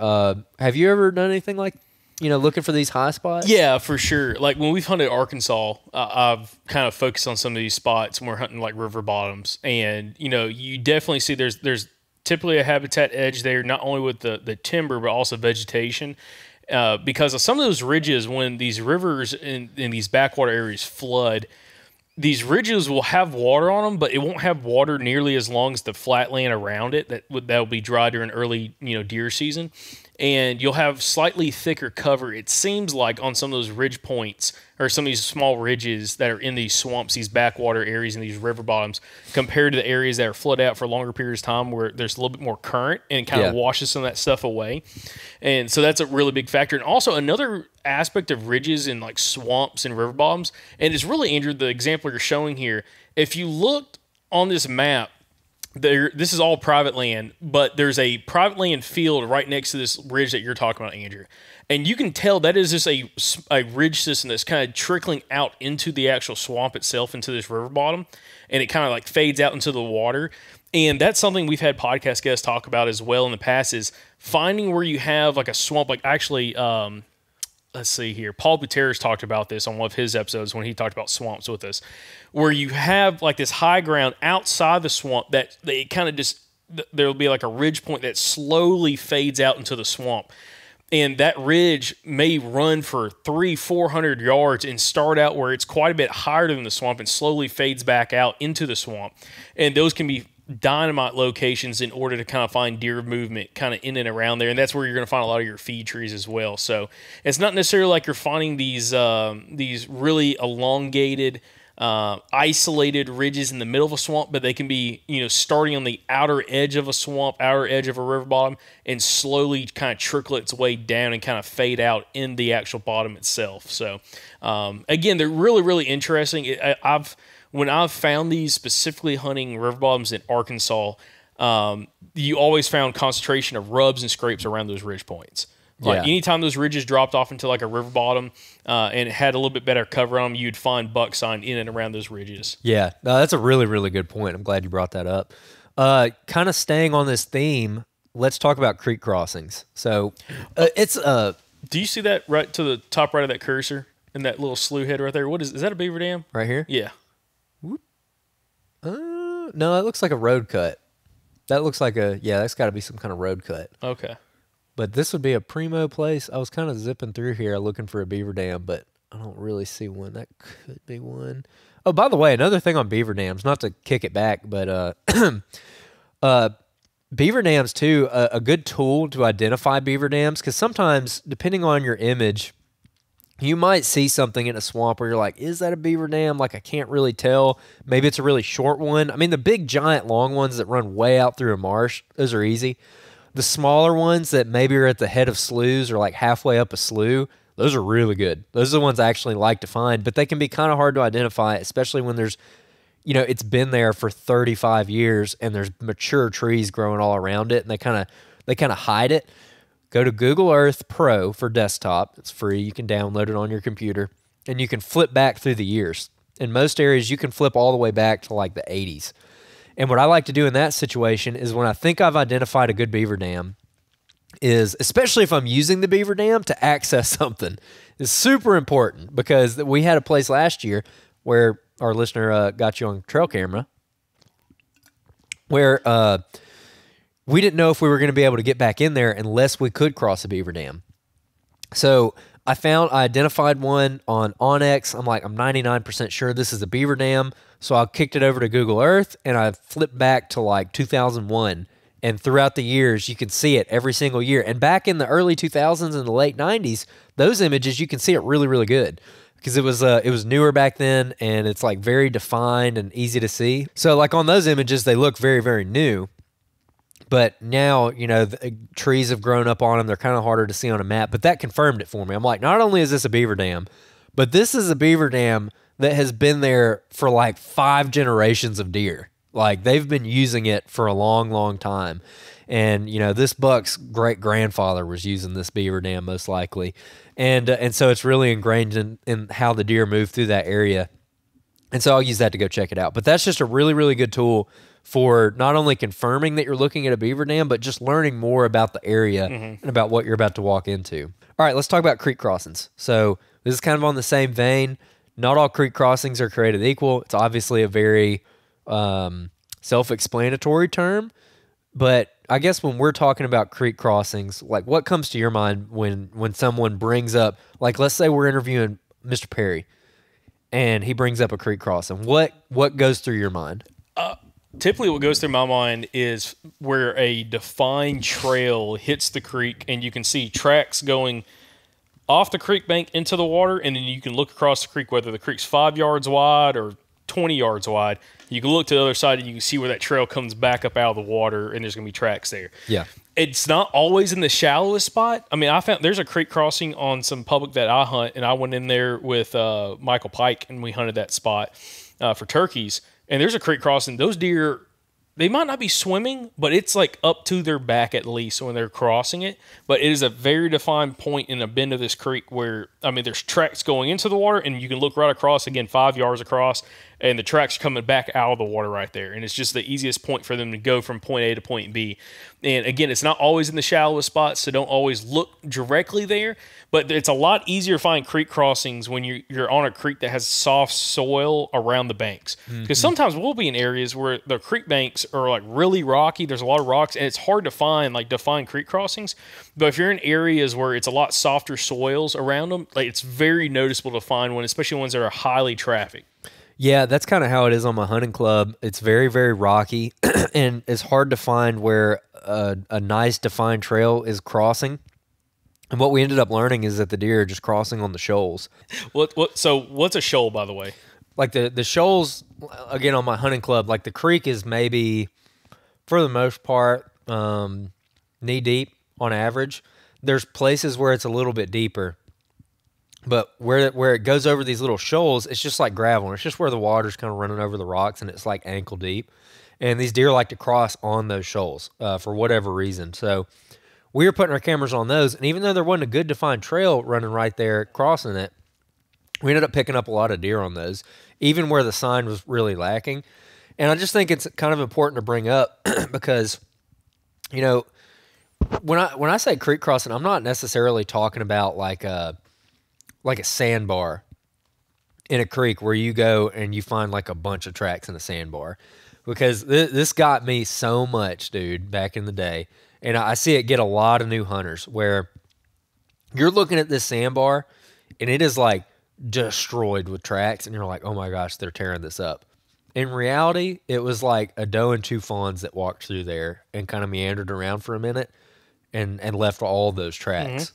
Have you ever done anything like, looking for these high spots? Yeah, for sure. Like when we've hunted Arkansas, I've kind of focused on some of these spots when we're hunting like river bottoms, and you definitely see there's typically a habitat edge there, not only with the timber but also vegetation. Because of some of those ridges, when these rivers in these backwater areas flood, these ridges will have water on them, but it won't have water nearly as long as the flat land around it that will be dry during early deer season. And you'll have slightly thicker cover, it seems like, on some of those ridge points or some of these small ridges that are in these swamps, these backwater areas and these river bottoms, compared to the areas that are flooded out for longer periods of time where there's a little bit more current and kind of washes some of that stuff away. And so that's a really big factor. And also another aspect of ridges and like swamps and river bottoms, and it's really, Andrew, the example you're showing here, if you looked on this map, this is all private land, but there's a private land field right next to this ridge that you're talking about, Andrew. And you can tell that is just a ridge system that's kind of trickling out into the actual swamp itself, into this river bottom, and it kind of like fades out into the water. And that's something we've had podcast guests talk about as well in the past, is finding where you have like a swamp, like actually, let's see here. Paul Buteras talked about this on one of his episodes when he talked about swamps with us, where you have like this high ground outside the swamp that they kind of just, there'll be like a ridge point that slowly fades out into the swamp. And that ridge may run for 300-400 yards and start out where it's quite a bit higher than the swamp and slowly fades back out into the swamp. And those can be dynamite locations in order to kind of find deer movement kind of in and around there, and that's where you're going to find a lot of your feed trees as well. So it's not necessarily like you're finding these really elongated, isolated ridges in the middle of a swamp, but they can be starting on the outer edge of a swamp, outer edge of a river bottom, and slowly kind of trickle its way down and kind of fade out in the actual bottom itself. So again, they're really, really interesting. When I've found these, specifically hunting river bottoms in Arkansas, you always found concentration of rubs and scrapes around those ridge points. Like anytime those ridges dropped off into like a river bottom and it had a little bit better cover on them, you'd find buck sign in and around those ridges. Yeah, no, that's a really, really good point. I'm glad you brought that up. Kind of staying on this theme, let's talk about creek crossings. So it's do you see that right to the top right of that cursor and that little slough head right there? What is that, a beaver dam? Right here? Yeah. No, it looks like a road cut. That looks like that's got to be some kind of road cut. Okay. But this would be a primo place. I was kind of zipping through here looking for a beaver dam, but I don't really see one. That could be one. Oh, by the way, another thing on beaver dams, not to kick it back, but beaver dams too, a good tool to identify beaver dams, because sometimes, depending on your image, you might see something in a swamp where you're like, is that a beaver dam? Like, I can't really tell. Maybe it's a really short one. I mean, the big, giant, long ones that run way out through a marsh, those are easy. The smaller ones that maybe are at the head of sloughs or like halfway up a slough, those are really good. Those are the ones I actually like to find, but they can be kind of hard to identify, especially when there's, it's been there for 35 years and there's mature trees growing all around it, and they kind of hide it. Go to Google Earth Pro for desktop. It's free. You can download it on your computer, and you can flip back through the years. In most areas, you can flip all the way back to like the 80s. And what I like to do in that situation is, when I think I've identified a good beaver dam, is, especially if I'm using the beaver dam to access something, is super important, because we had a place last year where our listener got you on trail camera where we didn't know if we were going to be able to get back in there unless we could cross a beaver dam. So I identified one on Onyx. I'm 99% sure this is a beaver dam. So I kicked it over to Google Earth, and I flipped back to like 2001. And throughout the years, you can see it every single year. And back in the early 2000s and the late 90s, those images, you can see it really, really good, because it was newer back then, and it's like very defined and easy to see. So like on those images, they look very, very new. But now, the trees have grown up on them. They're kind of harder to see on a map. But that confirmed it for me. I'm like, not only is this a beaver dam, but this is a beaver dam that has been there for like 5 generations of deer. Like, they've been using it for a long, long time. And, this buck's great-grandfather was using this beaver dam most likely. And so it's really ingrained in how the deer move through that area. And so I'll use that to go check it out. But that's just a really, really good tool for not only confirming that you're looking at a beaver dam, but just learning more about the area and about what you're about to walk into. All right, let's talk about creek crossings. So this is kind of on the same vein. Not all creek crossings are created equal. It's obviously a very self-explanatory term, but I guess when we're talking about creek crossings, like what comes to your mind when someone brings up, like let's say we're interviewing Mr. Perry and he brings up a creek crossing. What goes through your mind? Typically what goes through my mind is where a defined trail hits the creek and you can see tracks going off the creek bank into the water, and then you can look across the creek, whether the creek's 5 yards wide or 20 yards wide. You can look to the other side and you can see where that trail comes back up out of the water, and there's going to be tracks there. Yeah. It's not always in the shallowest spot. I mean, I found there's a creek crossing on some public that I hunt, and I went in there with Michael Pike, and we hunted that spot for turkeys. And there's a creek crossing. Those deer, they might not be swimming, but it's like up to their back at least when they're crossing it. But it is a very defined point in a bend of this creek where, I mean, there's tracks going into the water, and you can look right across, again, 5 yards across, and the tracks coming back out of the water right there. And it's just the easiest point for them to go from point A to point B. And again, it's not always in the shallowest spots, so don't always look directly there. But it's a lot easier to find creek crossings when you're on a creek that has soft soil around the banks. Because sometimes we'll be in areas where the creek banks are like really rocky. There's a lot of rocks, and it's hard to find like defined creek crossings. But if you're in areas where it's a lot softer soils around them, like it's very noticeable to find one, especially ones that are highly trafficked. Yeah, that's kind of how it is on my hunting club. It's very, very rocky, and it's hard to find where a nice defined trail is crossing. And what we ended up learning is that the deer are just crossing on the shoals. So what's a shoal, by the way? Like the shoals, again, on my hunting club, like the creek is maybe, for the most part, knee deep on average. There's places where it's a little bit deeper. But where it goes over these little shoals, it's just like gravel. It's just where the water's kind of running over the rocks, and it's like ankle deep. And these deer like to cross on those shoals for whatever reason. So we were putting our cameras on those, and even though there wasn't a good defined trail running right there crossing it, we ended up picking up a lot of deer on those, even where the sign was really lacking. And I just think it's kind of important to bring up because, when I say creek crossing, I'm not necessarily talking about like a sandbar in a creek where you go and you find like a bunch of tracks in a sandbar, because this got me so much, dude, back in the day. And I see it get a lot of new hunters where you're looking at this sandbar and it is like destroyed with tracks, and you're like, oh my gosh, they're tearing this up. In reality, it was like a doe and 2 fawns that walked through there and kind of meandered around for a minute and left all those tracks.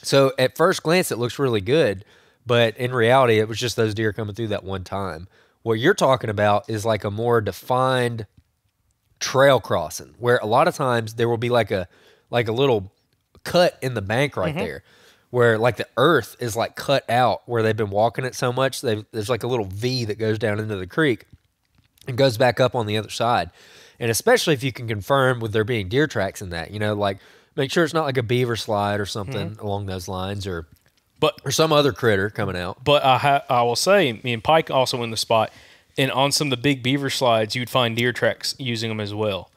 So at first glance, it looks really good, but in reality, it was just those deer coming through that one time. What you're talking about is like a more defined trail crossing, where a lot of times there will be like a little cut in the bank right there, where like the earth is like cut out where they've been walking it so much. There's like a little V that goes down into the creek and goes back up on the other side. And especially if you can confirm with there being deer tracks in that, like make sure it's not like a beaver slide or something along those lines, or some other critter coming out. But I will say, me and Pike also in the spot, and on some of the big beaver slides, you'd find deer tracks using them as well.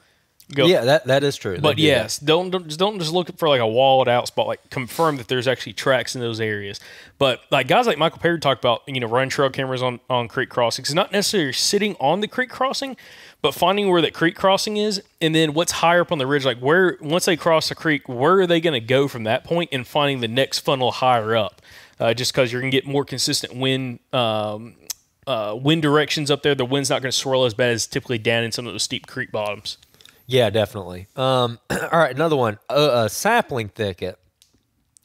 Yeah, that is true. But yes, don't just look for like a walled out spot. Like confirm that there's actually tracks in those areas. But like guys like Michael Perry talked about, running trail cameras on creek crossings, not necessarily sitting on the creek crossing, but finding where that creek crossing is, and then what's higher up on the ridge. Like where once they cross the creek, where are they going to go from that point, and finding the next funnel higher up. Just because you're going to get more consistent wind directions up there. The wind's not going to swirl as bad as typically down in some of those steep creek bottoms. Yeah, definitely. All right, another one. A sapling thicket.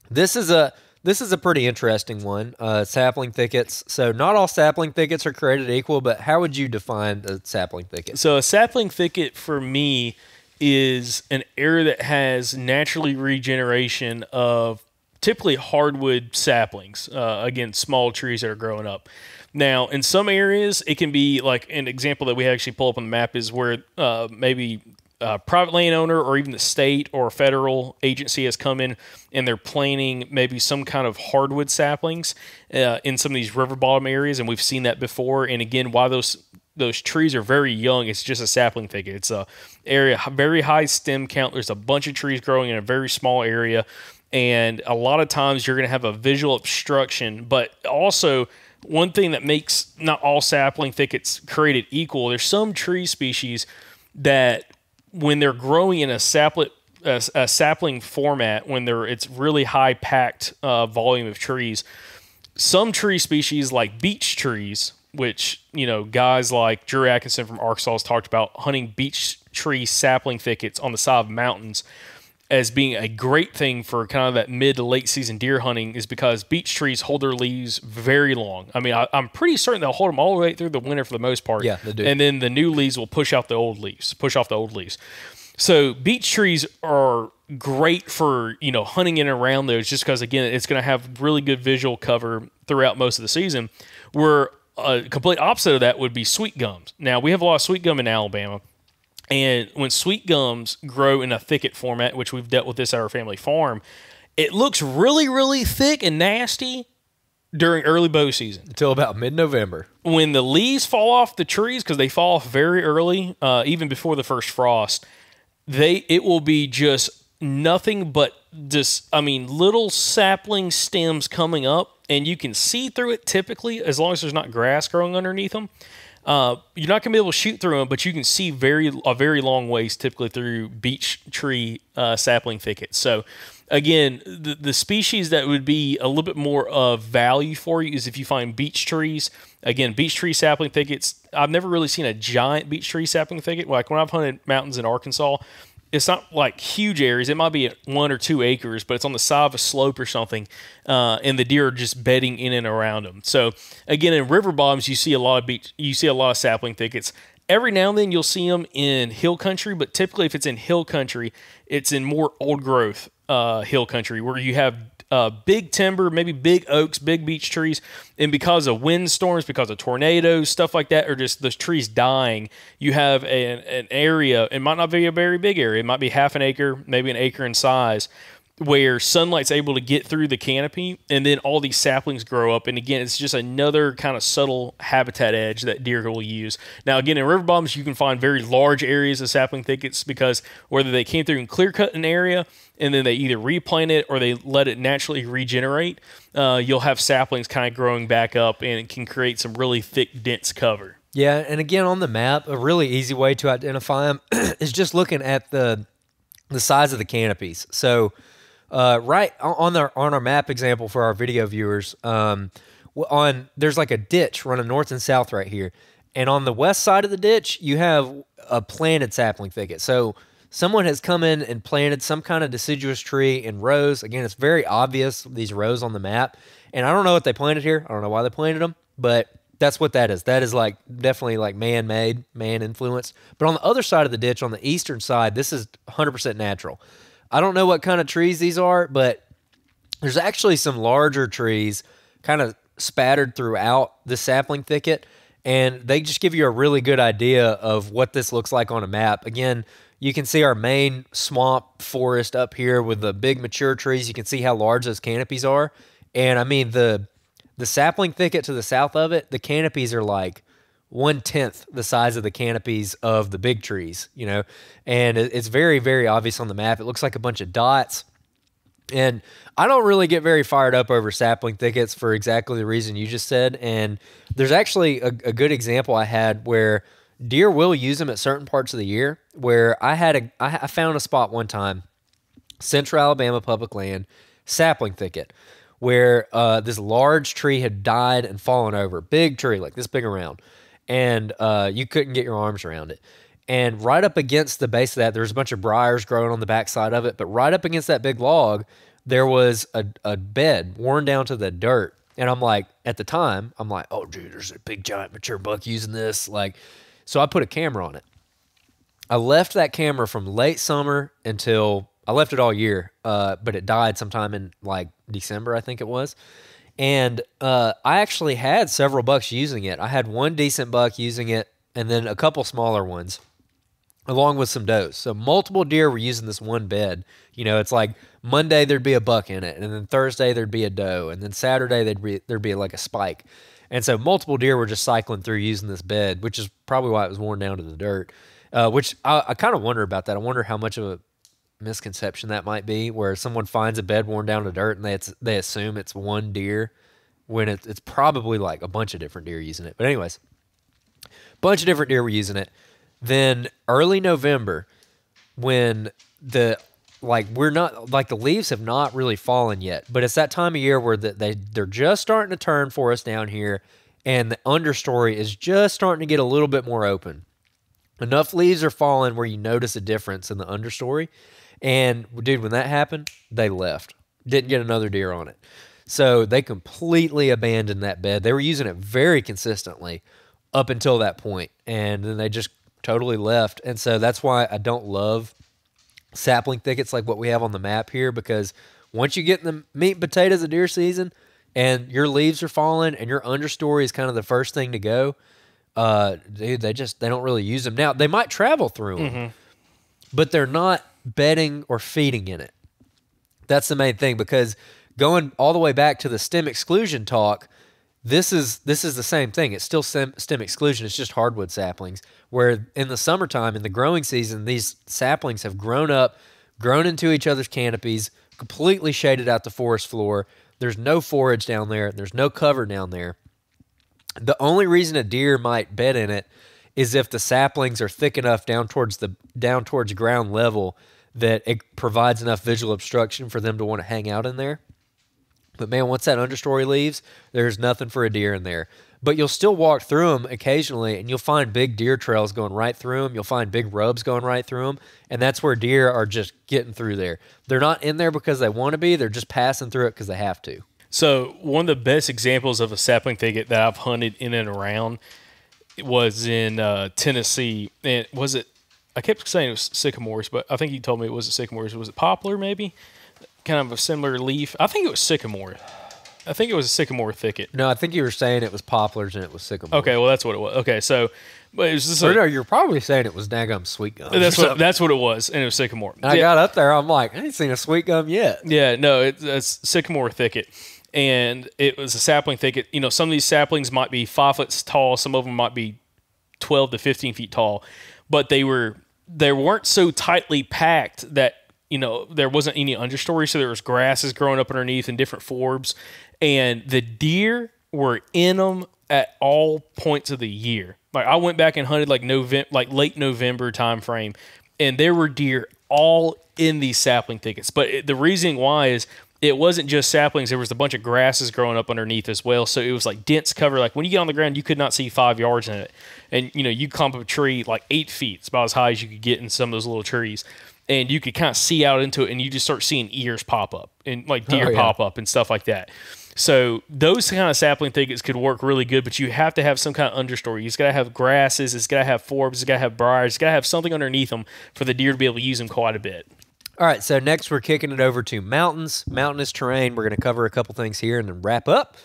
This is a pretty interesting one. Sapling thickets. So not all sapling thickets are created equal, but how would you define a sapling thicket? So a sapling thicket for me is an area that has naturally regeneration of typically hardwood saplings, again, small trees that are growing up. Now, in some areas, it can be like an example that we actually pull up on the map is where maybe a private landowner or even the state or federal agency has come in and they're planting maybe some kind of hardwood saplings in some of these river bottom areas, and we've seen that before. And again, why those trees are very young, it's just a sapling thicket. It's a area very high stem count. There's a bunch of trees growing in a very small area, and a lot of times you're going to have a visual obstruction. But also, one thing that makes not all sapling thickets created equal, there's some tree species that when they're growing in a sapling format, when it's really high packed volume of trees, some tree species like beech trees, which, guys like Drew Atkinson from Arkansas has talked about hunting beech tree sapling thickets on the side of mountains as being a great thing for kind of that mid to late season deer hunting, is because beech trees hold their leaves very long. I mean, I'm pretty certain they'll hold them all the way through the winter for the most part. Yeah, they do. And then the new leaves will push off the old leaves. So beech trees are great for, hunting in and around those, just because, again, it's going to have really good visual cover throughout most of the season. Where a complete opposite of that would be sweet gums. Now, we have a lot of sweet gum in Alabama. And when sweet gums grow in a thicket format, which we've dealt with this at our family farm, it looks really, really thick and nasty during early bow season. Until about mid-November. When the leaves fall off the trees, because they fall off very early, even before the first frost, it will be just nothing but little sapling stems coming up, and you can see through it typically, as long as there's not grass growing underneath them. You're not going to be able to shoot through them, but you can see a very long ways typically through beech tree sapling thickets. So, again, the species that would be a little bit more of value for you is if you find beech trees. Again, beech tree sapling thickets. I've never really seen a giant beech tree sapling thicket. Like when I've hunted mountains in Arkansas, it's not like huge areas. It might be 1 or 2 acres, but it's on the side of a slope or something, and the deer are just bedding in and around them. So again, in river bottoms, you see a lot of sapling thickets. Every now and then you'll see them in hill country, but typically if it's in hill country, it's in more old growth hill country where you have big timber, maybe big oaks, big beech trees, and because of windstorms, because of tornadoes, stuff like that, or just those trees dying, you have an area. It might not be a very big area. It might be half an acre, maybe an acre in size, where sunlight's able to get through the canopy, and then all these saplings grow up. And again, it's just another kind of subtle habitat edge that deer will use. Now, again, in river bottoms, you can find very large areas of sapling thickets because whether they came through and clear cut an area and then they either replant it or they let it naturally regenerate, you'll have saplings kind of growing back up, and it can create some really thick, dense cover. Yeah, and again, on the map, a really easy way to identify them is just looking at the size of the canopies. So right on our map example for our video viewers, there's like a ditch running north and south right here, and on the west side of the ditch you have a planted sapling thicket. So someone has come in and planted some kind of deciduous tree in rows. Again, it's very obvious, these rows on the map, and I don't know what they planted here. I don't know why they planted them, but that's what that is. That is like definitely like man-made, man-influenced. But on the other side of the ditch, on the eastern side, this is 100% natural. I don't know what kind of trees these are, but there's actually some larger trees kind of spattered throughout the sapling thicket, and they just give you a really good idea of what this looks like on a map. Again, you can see our main swamp forest up here with the big mature trees. You can see how large those canopies are. And I mean, the sapling thicket to the south of it, the canopies are like 1/10 the size of the canopies of the big trees, and it's very, very obvious on the map. It looks like a bunch of dots. And I don't really get very fired up over sapling thickets for exactly the reason you just said. And there's actually a good example I had where deer will use them at certain parts of the year, where I found a spot one time, central Alabama public land, sapling thicket, where this large tree had died and fallen over. Big tree, like this big around. And you couldn't get your arms around it. And right up against the base of that, there's a bunch of briars growing on the backside of it. But right up against that big log, there was a bed worn down to the dirt. And I'm like, at the time, I'm like, oh, dude, there's a big, giant, mature buck using this. So I put a camera on it. I left that camera from late summer until I left it all year, but it died sometime in like December, I think it was. And I actually had several bucks using it. I had one decent buck using it, and then a couple smaller ones, along with some does. So multiple deer were using this one bed. You know, it's like Monday there'd be a buck in it, and then Thursday there'd be a doe, and then Saturday there'd be like a spike. And so multiple deer were just cycling through using this bed, which is probably why it was worn down to the dirt. Which I kind of wonder about that. I wonder how much of a misconception that might be, where someone finds a bed worn down to dirt and they assume it's one deer when it's probably like a bunch of different deer using it. But anyways, bunch of different deer were using it. Then early November, when the leaves have not really fallen yet, but it's that time of year where they're just starting to turn for us down here, and the understory is just starting to get a little bit more open. Enough leaves are falling where you notice a difference in the understory. And, dude, when that happened, they left. Didn't get another deer on it. So they completely abandoned that bed. They were using it very consistently up until that point, and then they just totally left. And so that's why I don't love sapling thickets like what we have on the map here, because once you get in the meat and potatoes of deer season and your leaves are falling and your understory is kind of the first thing to go, dude, they don't really use them. Now, they might travel through them, but they're not bedding or feeding in it. That's the main thing, because going all the way back to the stem exclusion talk, this is the same thing. It's still stem exclusion. It's just hardwood saplings, where in the summertime, in the growing season, these saplings have grown into each other's canopies, completely shaded out the forest floor. There's no forage down there. There's no cover down there. The only reason a deer might bed in it is if the saplings are thick enough down towards ground level that it provides enough visual obstruction for them to want to hang out in there. But man, once that understory leaves, there's nothing for a deer in there. But you'll still walk through them occasionally, and you'll find big deer trails going right through them. You'll find big rubs going right through them, and that's where deer are just getting through there. They're not in there because they want to be. They're just passing through it because they have to. So one of the best examples of a sapling thicket that I've hunted in and around was in Tennessee. And I kept saying it was sycamores, but I think you told me it wasn't sycamores. Was it poplar maybe? Kind of a similar leaf. I think it was sycamore. I think it was a sycamore thicket. No, I think you were saying it was poplars and it was sycamore. Okay, well, that's what it was. Okay, so... But it was just no, you're probably saying it was daggum sweet gum. That's what it was, and it was sycamore. And I got up there, I'm like, I ain't seen a sweet gum yet. Yeah, no, it's sycamore thicket. And it was a sapling thicket. You know, some of these saplings might be 5 foot tall. Some of them might be 12 to 15 feet tall. But they weren't so tightly packed that, you know, there wasn't any understory. So there was grasses growing up underneath and different forbs. And the deer were in them at all points of the year. Like I went back and hunted like late November time frame, and there were deer all in these sapling thickets. But the reason why is it wasn't just saplings. There was a bunch of grasses growing up underneath as well. So it was like dense cover. Like when you get on the ground, you could not see 5 yards in it. And, you know, you clump a tree like 8 feet. It's about as high as you could get in some of those little trees. And you could kind of see out into it, and you just start seeing ears pop up and like deer pop up and stuff like that. So those kind of sapling thickets could work really good, but you have to have some kind of understory. It's got to have grasses. It's got to have forbs. It's got to have briars. It's got to have something underneath them for the deer to be able to use them quite a bit. All right, so next we're kicking it over to mountains, mountainous terrain. We're going to cover a couple things here and then wrap up.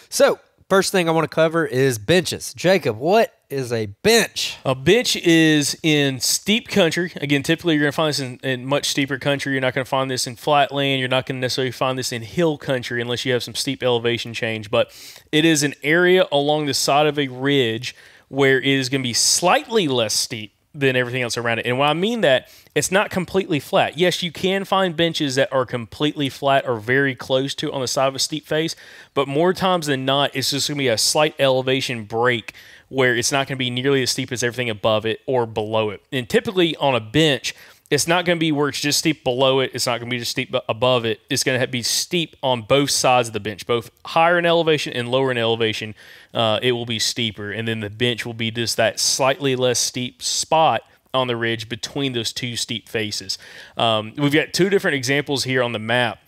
So first thing I want to cover is benches. Jacob, what is a bench? A bench is in steep country. Again, typically you're going to find this in much steeper country. You're not going to find this in flat land. You're not going to necessarily find this in hill country unless you have some steep elevation change. But it is an area along the side of a ridge where it is going to be slightly less steep than everything else around it. And when I mean that, it's not completely flat. Yes, you can find benches that are completely flat or very close to on the side of a steep face, but more times than not, it's just going to be a slight elevation break where it's not going to be nearly as steep as everything above it or below it. And typically on a bench, it's not going to be where it's just steep below it. It's not going to be just steep above it. It's going to be steep on both sides of the bench, both higher in elevation and lower in elevation. It will be steeper, and then the bench will be just that slightly less steep spot on the ridge between those two steep faces. We've got two different examples here on the map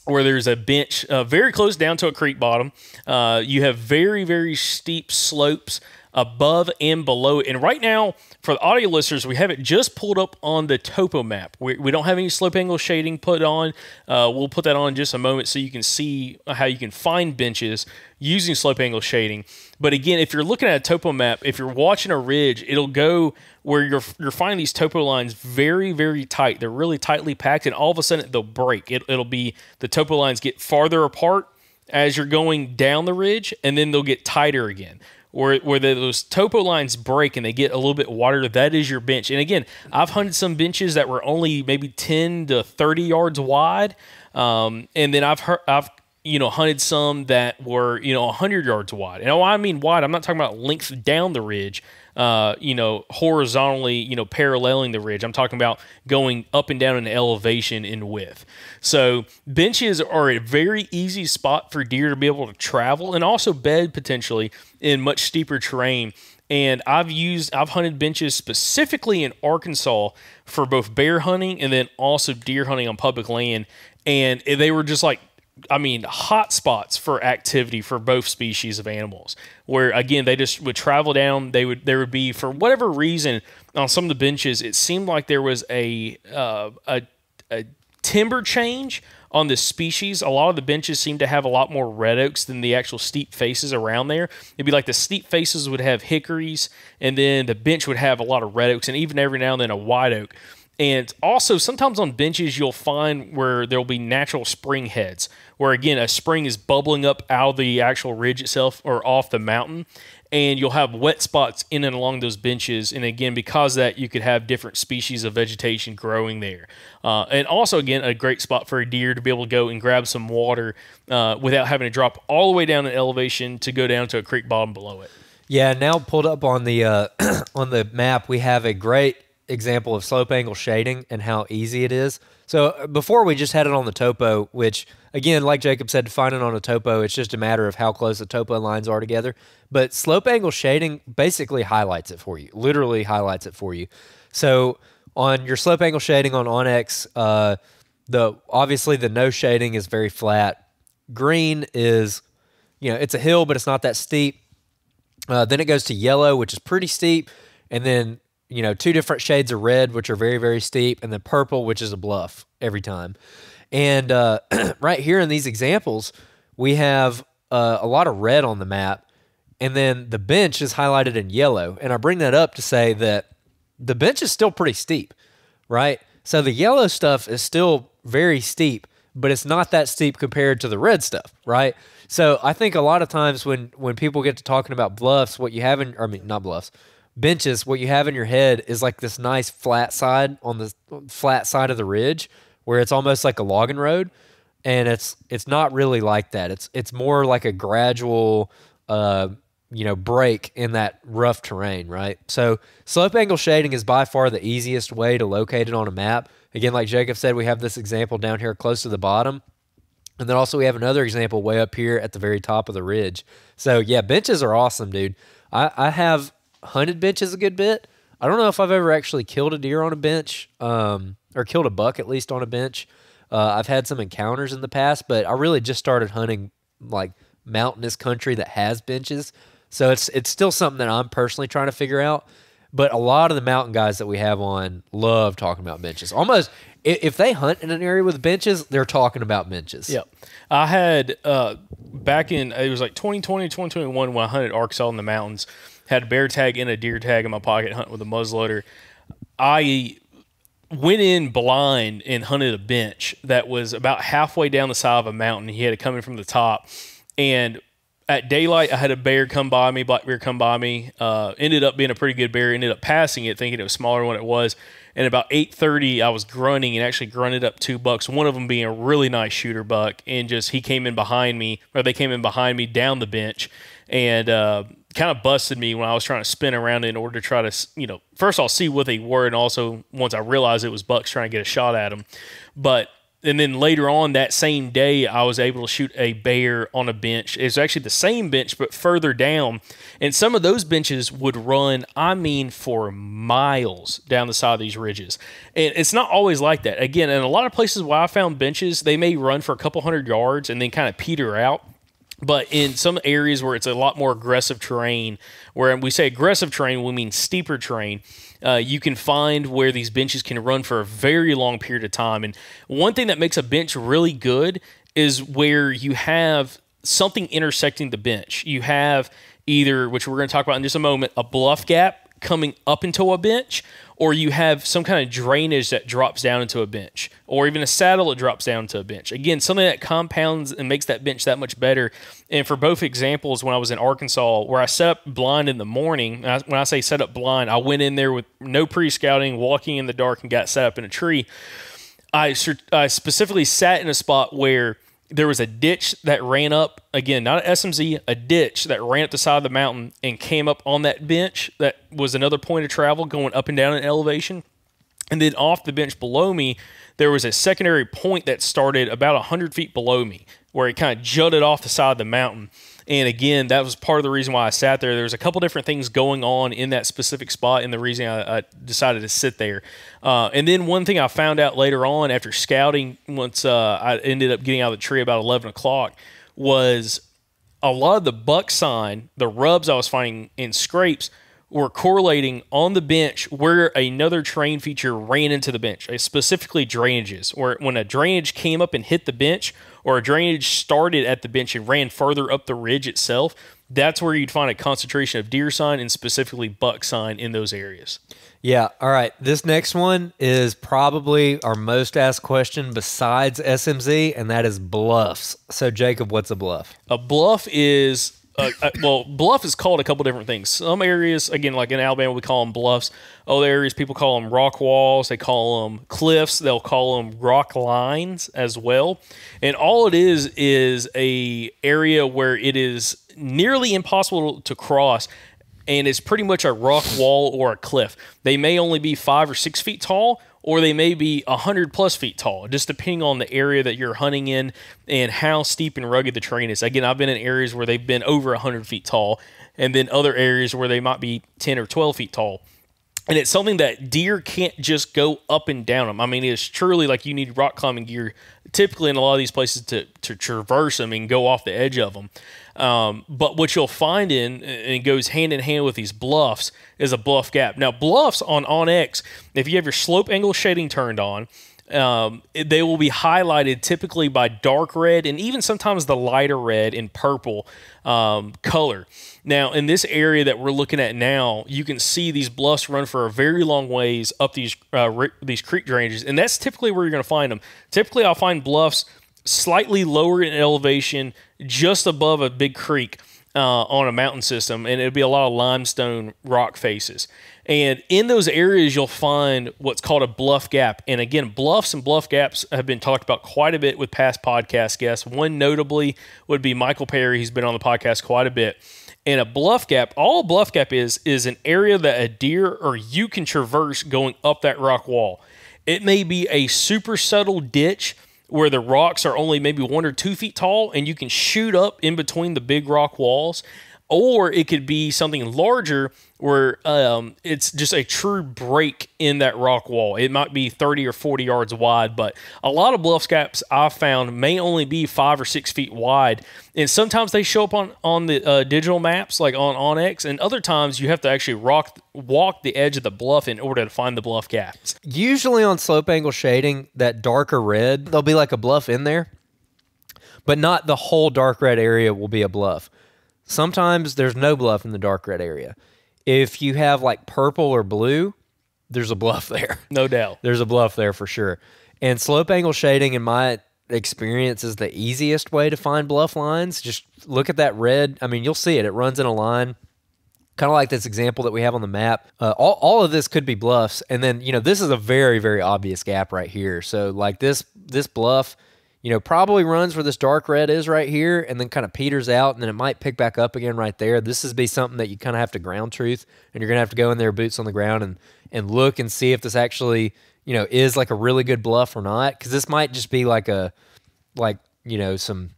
where there's a bench very close down to a creek bottom. You have very, very steep slopes above and below it. And right now, for the audio listeners, we have it just pulled up on the topo map. We don't have any slope angle shading put on. We'll put that on in just a moment so you can see how you can find benches using slope angle shading. But again, if you're looking at a topo map, if you're watching a ridge, it'll go where you're finding these topo lines very, very tight. They're really tightly packed, and all of a sudden they'll break. It'll be the topo lines get farther apart as you're going down the ridge, and then they'll get tighter again. Where those topo lines break and they get a little bit wider, that is your bench. And again, I've hunted some benches that were only maybe 10 to 30 yards wide, and then I've hunted some that were 100 yards wide. And when I mean wide, I'm not talking about length down the ridge, horizontally, paralleling the ridge. I'm talking about going up and down in elevation in width. So benches are a very easy spot for deer to be able to travel and also bed potentially in much steeper terrain. And I've hunted benches specifically in Arkansas for both bear hunting and then also deer hunting on public land. And they were just like, hot spots for activity for both species of animals, where again, they just would travel down. There would be, for whatever reason, on some of the benches, it seemed like there was a timber change on the species. A lot of the benches seem to have a lot more red oaks than the actual steep faces around there. It'd be like the steep faces would have hickories, and then the bench would have a lot of red oaks, and even every now and then a white oak. And also, sometimes on benches, you'll find where there'll be natural spring heads, where again, a spring is bubbling up out of the actual ridge itself or off the mountain, and you'll have wet spots in and along those benches. And again, because of that, you could have different species of vegetation growing there. And also, again, a great spot for a deer to be able to go and grab some water without having to drop all the way down in elevation to go down to a creek bottom below it. Yeah, now pulled up on the on the map, we have a great example of slope angle shading and how easy it is. So before we just had it on the topo, which again, like Jacob said, to find it on a topo, it's just a matter of how close the topo lines are together. But slope angle shading basically highlights it for you, literally highlights it for you. So on your slope angle shading on Onyx, obviously the no shading is very flat. Green is, it's a hill, but it's not that steep. Then it goes to yellow, which is pretty steep, and then two different shades of red, which are very, very steep, and then purple, which is a bluff every time. And right here in these examples, we have a lot of red on the map, and then the bench is highlighted in yellow. And I bring that up to say that the bench is still pretty steep, right? So the yellow stuff is still very steep, but it's not that steep compared to the red stuff, right? So I think a lot of times when people get to talking about bluffs, benches, what you have in your head is like this nice flat side on the flat side of the ridge where it's almost like a logging road, and it's not really like that. It's more like a gradual break in that rough terrain, right? So slope angle shading is by far the easiest way to locate it on a map. Again, like Jacob said, we have this example down here close to the bottom, and then also we have another example way up here at the very top of the ridge. So yeah, benches are awesome, dude. I have hunted benches a good bit. I don't know if I've ever actually killed a deer on a bench, or killed a buck at least on a bench. I've had some encounters in the past, but I really just started hunting like mountainous country that has benches. So it's still something that I'm personally trying to figure out. But a lot of the mountain guys that we have on love talking about benches. Almost, if they hunt in an area with benches, they're talking about benches. Yep. I had, back in, it was like 2020, 2021 when I hunted Arkansas in the mountains, had a bear tag and a deer tag in my pocket, hunting with a muzzleloader. I went in blind and hunted a bench that was about halfway down the side of a mountain. He had it coming from the top. And at daylight, I had a bear come by me, black bear come by me. Ended up being a pretty good bear. Ended up passing it, thinking it was smaller than what it was. And about 8:30, I was grunting and actually grunted up 2 bucks, one of them being a really nice shooter buck. And just he came in behind me, or they came in behind me down the bench, and kind of busted me when I was trying to spin around in order to try to, first I'll see what they were, and also once I realized it was bucks trying to get a shot at them. And then later on that same day, I was able to shoot a bear on a bench. It's actually the same bench, but further down. And some of those benches would run, for miles down the side of these ridges. And it's not always like that. Again, in a lot of places where I found benches, they may run for a couple hundred yards and then kind of peter out. But in some areas where it's a lot more aggressive terrain, where we say aggressive terrain, we mean steeper terrain, you can find where these benches can run for a very long period of time. And one thing that makes a bench really good is where you have something intersecting the bench. You have either, which we're going to talk about in just a moment, a bluff gap coming up into a bench, or you have some kind of drainage that drops down into a bench, or even a saddle that drops down to a bench. Again, something that compounds and makes that bench that much better. And for both examples, when I was in Arkansas, where I set up blind in the morning, when I say set up blind, I went in there with no pre-scouting, walking in the dark, and got set up in a tree. I specifically sat in a spot where there was a ditch that ran up, again, not an SMZ, a ditch that ran up the side of the mountain and came up on that bench. That was another point of travel going up and down in elevation. And then off the bench below me, there was a secondary point that started about 100 feet below me, where it kind of jutted off the side of the mountain. And again, that was part of the reason why I sat there. There was a couple different things going on in that specific spot, and the reason I decided to sit there. And then one thing I found out later on after scouting, once I ended up getting out of the tree about 11 o'clock, was a lot of the buck sign, the rubs I was finding in scrapes, were correlating on the bench where another terrain feature ran into the bench, specifically drainages, where when a drainage came up and hit the bench, or a drainage started at the bench and ran further up the ridge itself, that's where you'd find a concentration of deer sign and specifically buck sign in those areas. Yeah, all right. This next one is probably our most asked question besides SMZ, and that is bluffs. So, Jacob, what's a bluff? A bluff is... well, bluff is called a couple different things. Some areas, again, like in Alabama, we call them bluffs. Other areas, people call them rock walls. They call them cliffs. They'll call them rock lines as well. And all it is a area where it is nearly impossible to cross, and it's pretty much a rock wall or a cliff. They may only be 5 or 6 feet tall, or they may be 100+ feet tall, just depending on the area that you're hunting in and how steep and rugged the terrain is. Again, I've been in areas where they've been over 100 feet tall, and then other areas where they might be 10 or 12 feet tall. And it's something that deer can't just go up and down them. I mean, it's truly like you need rock climbing gear typically in a lot of these places to traverse them and go off the edge of them. But what you'll find and it goes hand in hand with these bluffs, is a bluff gap. Now, bluffs on OnX, if you have your slope angle shading turned on, they will be highlighted typically by dark red and even sometimes the lighter red and purple color. Now, in this area that we're looking at now, you can see these bluffs run for a very long ways up these creek drainages, and that's typically where you're going to find them. Typically, I'll find bluffs slightly lower in elevation, just above a big creek on a mountain system, and it'll be a lot of limestone rock faces. And in those areas, you'll find what's called a bluff gap. And again, bluffs and bluff gaps have been talked about quite a bit with past podcast guests. One notably would be Michael Perry. He's been on the podcast quite a bit. And a bluff gap, all a bluff gap is an area that a deer or you can traverse going up that rock wall. It may be a super subtle ditch where the rocks are only maybe 1 or 2 feet tall and you can shoot up in between the big rock walls. Or it could be something larger where it's just a true break in that rock wall. It might be 30 or 40 yards wide, but a lot of bluff gaps I've found may only be 5 or 6 feet wide. And sometimes they show up on the digital maps, like on OnX, and other times you have to actually walk the edge of the bluff in order to find the bluff gaps. Usually on slope angle shading, that darker red, there'll be like a bluff in there, but not the whole dark red area will be a bluff. Sometimes there's no bluff in the dark red area. If you have like purple or blue, there's a bluff there. No doubt. There's a bluff there for sure. And slope angle shading, in my experience, is the easiest way to find bluff lines. Just look at that red. I mean, you'll see it. It runs in a line, kind of like this example that we have on the map. All of this could be bluffs. And then, this is a very, very obvious gap right here. So like this bluff, probably runs where this dark red is right here and then kind of peters out, and then it might pick back up again right there. This is be something that you kind of have to ground truth, and you're going to have to go in there boots on the ground and look and see if this actually, is like a really good bluff or not, because this might just be like some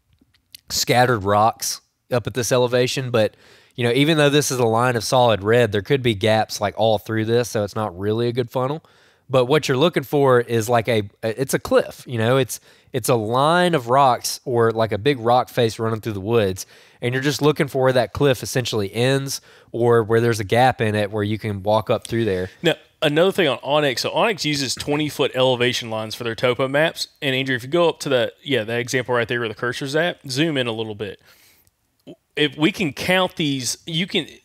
scattered rocks up at this elevation. But, even though this is a line of solid red, there could be gaps like all through this, so it's not really a good funnel. But what you're looking for is like it's a cliff, it's a line of rocks or like a big rock face running through the woods. And you're just looking for where that cliff essentially ends or where there's a gap in it where you can walk up through there. Now, another thing on Onyx, so Onyx uses 20-foot elevation lines for their topo maps. And Andrew, if you go up to that example right there where the cursor's at, zoom in a little bit. If we can count these,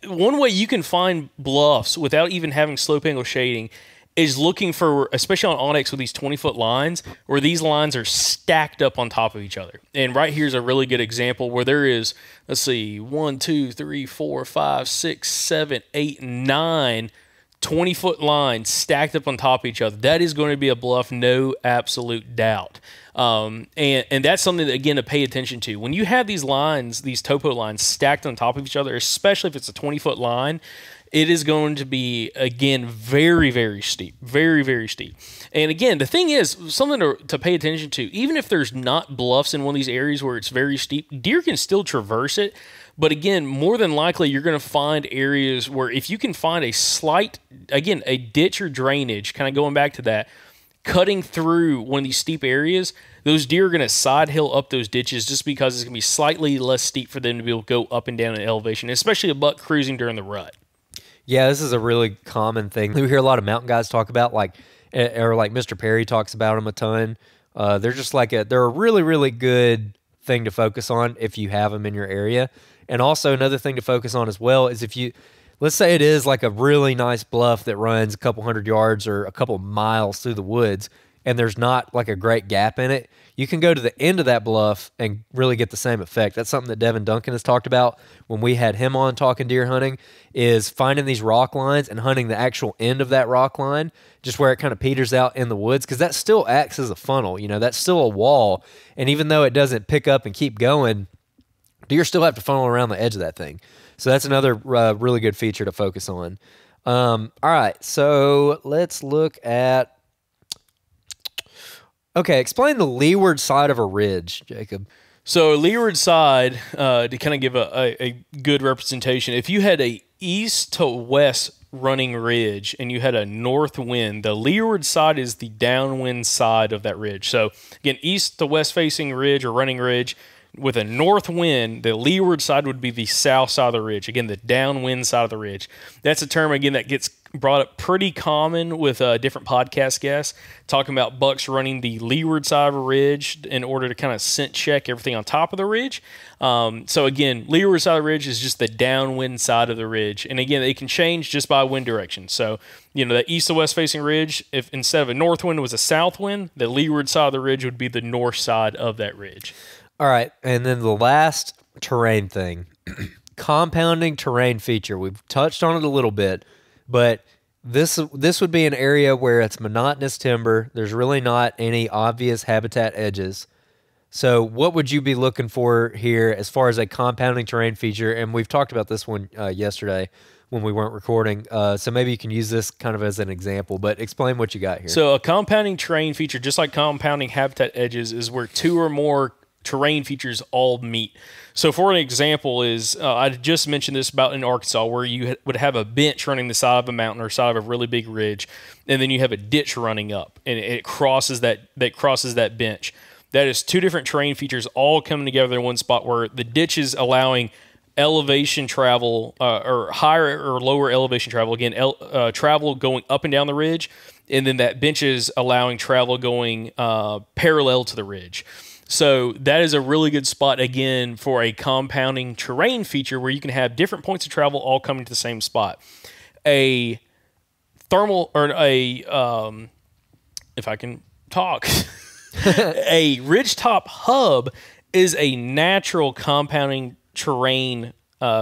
one way you can find bluffs without even having slope angle shading is looking for, especially on Onyx with these 20-foot lines, where these lines are stacked up on top of each other. And right here's a really good example where there is, let's see, 1, 2, 3, 4, 5, 6, 7, 8, 9 20-foot lines stacked up on top of each other. That is going to be a bluff, no absolute doubt. And that's something that, again, to pay attention to. When you have these lines, these topo lines stacked on top of each other, especially if it's a 20-foot line, it is going to be, again, very, very steep. Very, very steep. And again, the thing is, something to pay attention to, even if there's not bluffs in one of these areas where it's very steep, deer can still traverse it. But again, more than likely, you're going to find areas where if you can find a slight, again, a ditch or drainage, kind of going back to that, cutting through one of these steep areas, those deer are going to side hill up those ditches just because it's going to be slightly less steep for them to be able to go up and down in elevation, especially a buck cruising during the rut. Yeah, this is a really common thing. We hear a lot of mountain guys talk about, like Mr. Perry talks about them a ton. They're just they're a really, really good thing to focus on if you have them in your area. And also another thing to focus on as well is let's say it is like a really nice bluff that runs a couple hundred yards or a couple miles through the woods, and there's not like a great gap in it, you can go to the end of that bluff and really get the same effect. That's something that Devin Duncan has talked about when we had him on talking deer hunting, is finding these rock lines and hunting the actual end of that rock line, just where it kind of peters out in the woods, because that still acts as a funnel. That's still a wall, and even though it doesn't pick up and keep going, deer still have to funnel around the edge of that thing. So that's another really good feature to focus on. All right, so let's look at... Okay, explain the leeward side of a ridge, Jacob. So leeward side, to kind of give a good representation, if you had a east to west running ridge and you had a north wind, the leeward side is the downwind side of that ridge. So again, east to west facing ridge or running ridge, with a north wind, the leeward side would be the south side of the ridge. Again, the downwind side of the ridge. That's a term, again, that gets brought up pretty common with different podcast guests, talking about bucks running the leeward side of a ridge in order to kind of scent check everything on top of the ridge. So again, leeward side of the ridge is just the downwind side of the ridge. And again, it can change just by wind direction. So, the east to west facing ridge, if instead of a north wind was a south wind, the leeward side of the ridge would be the north side of that ridge. All right, and then the last terrain thing, compounding terrain feature. We've touched on it a little bit, but this would be an area where it's monotonous timber. There's really not any obvious habitat edges. So what would you be looking for here as far as a compounding terrain feature? And we've talked about this one yesterday when we weren't recording, so maybe you can use this kind of as an example, but explain what you got here. So a compounding terrain feature, just like compounding habitat edges, is where two or more terrain features all meet. So for an example is, I just mentioned this about in Arkansas, where you would have a bench running the side of a mountain or side of a really big ridge, and then you have a ditch running up, and it crosses that bench. That is two different terrain features all coming together in one spot, where the ditch is allowing elevation travel, or higher or lower elevation travel, again, travel going up and down the ridge, and then that bench is allowing travel going parallel to the ridge. So that is a really good spot, again, for a compounding terrain feature where you can have different points of travel all coming to the same spot. A thermal, or if I can talk, a ridgetop hub is a natural compounding terrain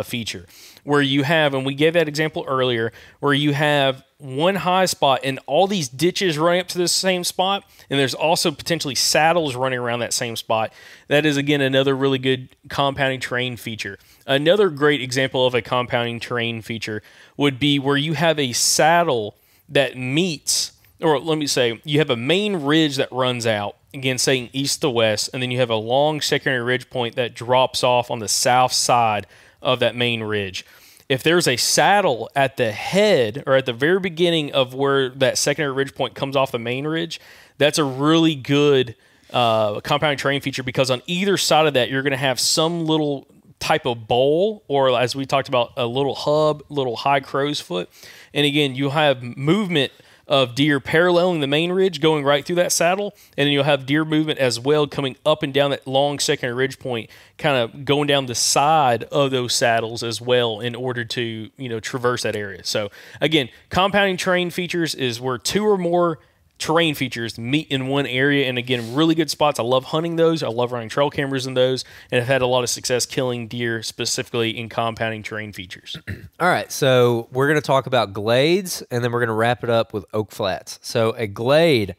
feature where you have, and we gave that example earlier, where you have one high spot and all these ditches running up to this same spot, and there's also potentially saddles running around that same spot. That is, again, another really good compounding terrain feature. Another great example of a compounding terrain feature would be where you have a saddle that meets, or let me say, you have a main ridge that runs out, again, saying east to west, and then you have a long secondary ridge point that drops off on the south side of that main ridge. if there's a saddle at the head or at the very beginning of where that secondary ridge point comes off the main ridge, that's a really good compounding terrain feature, because on either side of that, you're going to have some little type of bowl, or as we talked about, a little hub, little high crow's foot. And again, you'll have movement of deer paralleling the main ridge going right through that saddle, and then you'll have deer movement as well coming up and down that long secondary ridge point, kind of going down the side of those saddles as well in order to, you know, traverse that area. So again, compounding terrain features is where two or more terrain features meet in one area, and again, really good spots. I love hunting those. I love running trail cameras in those, and I've had a lot of success killing deer specifically in compounding terrain features. All right, so we're going to talk about glades, and then we're going to wrap it up with oak flats. So a glade,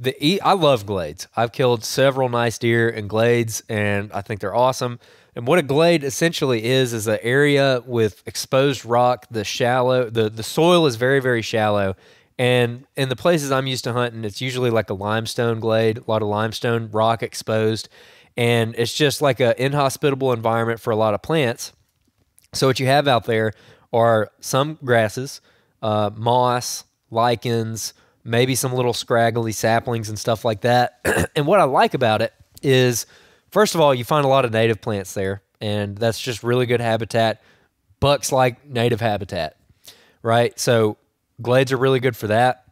I love glades. I've killed several nice deer in glades, and I think they're awesome. And what a glade essentially is an area with exposed rock. The soil is very, very shallow. And in the places I'm used to hunting, it's usually like a limestone glade, a lot of limestone rock exposed. And it's just like an inhospitable environment for a lot of plants. So what you have out there are some grasses, moss, lichens, maybe some little scraggly saplings and stuff like that. And what I like about it is, first of all, you find a lot of native plants there. And that's just really good habitat. Bucks like native habitat, right? So glades are really good for that.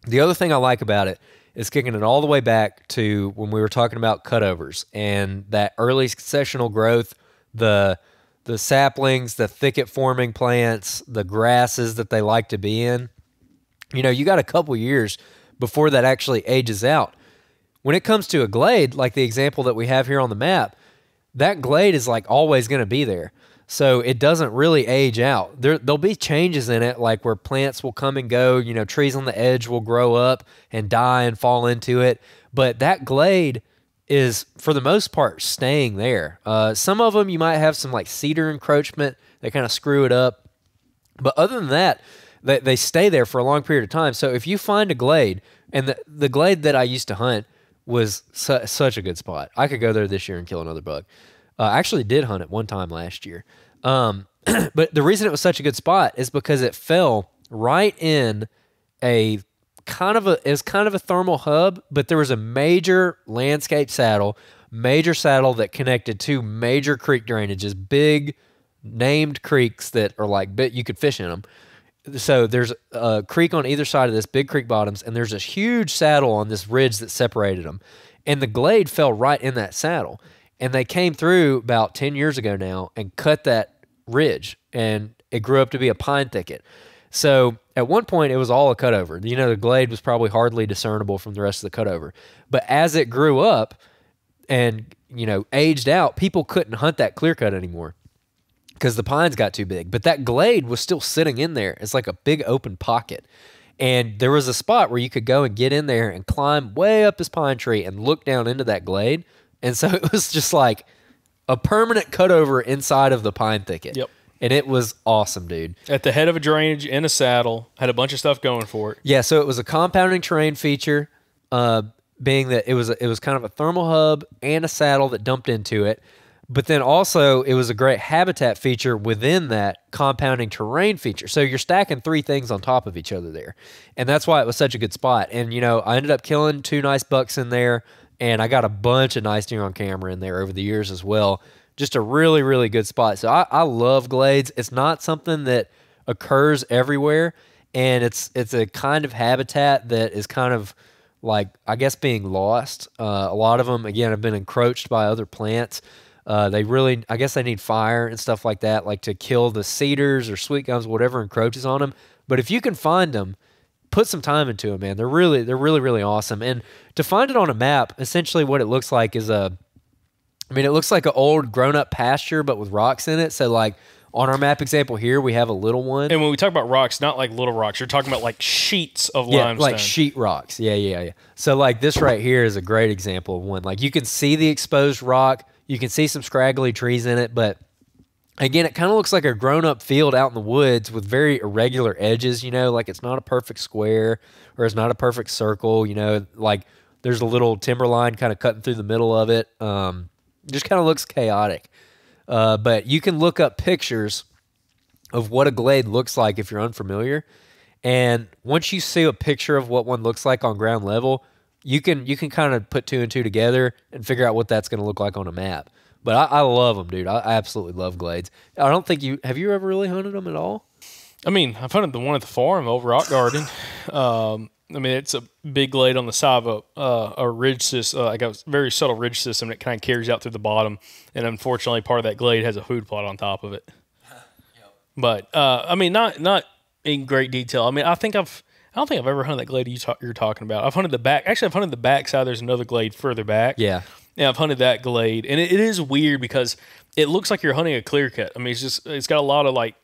The other thing I like about it is kicking it all the way back to when we were talking about cutovers and that early successional growth, the saplings, the thicket forming plants, the grasses that they like to be in. You know, you got a couple years before that actually ages out. When it comes to a glade, like the example that we have here on the map, that glade is like always going to be there. So it doesn't really age out. There'll be changes in it, like where plants will come and go, you know, trees on the edge will grow up and die and fall into it. But that glade is, for the most part, staying there. Some of them you might have some like cedar encroachment that kind of screw it up. But other than that, they stay there for a long period of time. So if you find a glade, and the glade that I used to hunt was such a good spot. I could go there this year and kill another buck. I actually did hunt it one time last year. But the reason it was such a good spot is because it fell right in it was kind of a thermal hub, but there was a major landscape saddle, that connected two major creek drainages, big named creeks that are like, you could fish in them. So there's a creek on either side of this, big creek bottoms, and there's this huge saddle on this ridge that separated them. And the glade fell right in that saddle. And they came through about 10 years ago now and cut that ridge, and it grew up to be a pine thicket. So at one point, it was all a cutover. You know, the glade was probably hardly discernible from the rest of the cutover. But as it grew up and, you know, aged out, people couldn't hunt that clear cut anymore because the pines got too big. But that glade was still sitting in there. It's like a big open pocket. And there was a spot where you could go and get in there and climb way up this pine tree and look down into that glade. And so it was just like a permanent cutover inside of the pine thicket. Yep. And it was awesome, dude. At the head of a drainage in a saddle, had a bunch of stuff going for it. Yeah, so it was a compounding terrain feature, being that it was kind of a thermal hub and a saddle that dumped into it. But then also it was a great habitat feature within that compounding terrain feature. So you're stacking three things on top of each other there. And that's why it was such a good spot. And, you know, I ended up killing 2 nice bucks in there. And I got a bunch of nice deer on camera in there over the years as well. Just a really, really good spot. So I love glades. It's not something that occurs everywhere. And it's a kind of habitat that is kind of like, I guess, being lost. A lot of them, again, have been encroached by other plants. I guess they need fire and stuff like that, like to kill the cedars or sweet gums, whatever encroaches on them. But if you can find them, put some time into it, man. They're really, really awesome. And to find it on a map, essentially what it looks like is it looks like an old grown-up pasture, but with rocks in it. So, like, on our map example here, we have a little one. And when we talk about rocks, not like little rocks. You're talking about, like, sheets of limestone. Like sheet rocks. Yeah. So, like, this right here is a great example of one. Like, you can see the exposed rock. You can see some scraggly trees in it, but again, it kind of looks like a grown-up field out in the woods with very irregular edges, you know, like it's not a perfect square or it's not a perfect circle, you know, like there's a little timber line kind of cutting through the middle of it. Just kind of looks chaotic. But you can look up pictures of what a Glade looks like if you're unfamiliar. And once you see a picture of what one looks like on ground level, you can kind of put two and two together and figure out what that's going to look like on a map. But I love them, dude. I absolutely love Glades. I don't think have you ever really hunted them at all? I mean, I've hunted the one at the farm over Rock Garden. I mean, it's a big Glade on the side of a ridge system, like a very subtle ridge system that kind of carries out through the bottom. And unfortunately, part of that Glade has a food plot on top of it. Yep. But I mean, not in great detail. I mean, I don't think I've ever hunted that Glade you're talking about. I've hunted the back. Actually, I've hunted the back side. There's another Glade further back. Yeah. Yeah, I've hunted that Glade, and it is weird because it looks like you're hunting a Clearcut. I mean, it's got a lot of like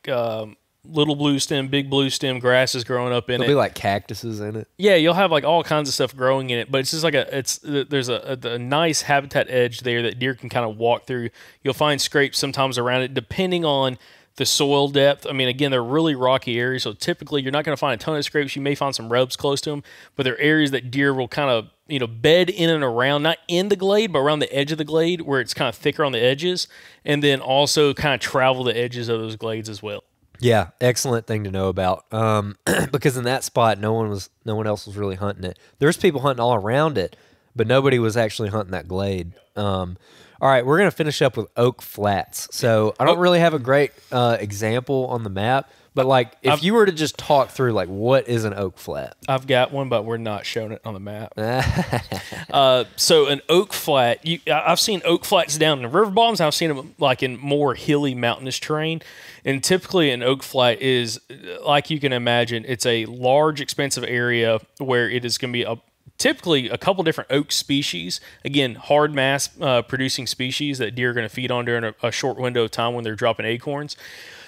little blue stem, big blue stem grasses growing up in it. There'll be like cactuses in it. Yeah, you'll have like all kinds of stuff growing in it, but it's just like there's a nice habitat edge there that deer can kind of walk through. You'll find scrapes sometimes around it, depending on the soil depth. I mean, again, they're really rocky areas, so typically you're not going to find a ton of scrapes. You may find some rubs close to them, but they're areas that deer will kind of bed in and around, not in the Glade, but around the edge of the Glade where it's kind of thicker on the edges, and then also kind of travel the edges of those Glades as well. Yeah, excellent thing to know about. Because in that spot, no one else was really hunting it. There's people hunting all around it, but nobody was actually hunting that Glade. All right, we're going to finish up with Oak Flats. So I don't really have a great example on the map, but like if you were to just talk through like what is an Oak Flat? I've got one, but we're not showing it on the map. So an Oak Flat, I've seen Oak Flats down in the river bottoms. I've seen them like in more hilly mountainous terrain. And typically an Oak Flat is, like you can imagine, it's a large, expansive area where it is going to be typically a couple different oak species. Again, hard mass producing species that deer are going to feed on during a short window of time when they're dropping acorns.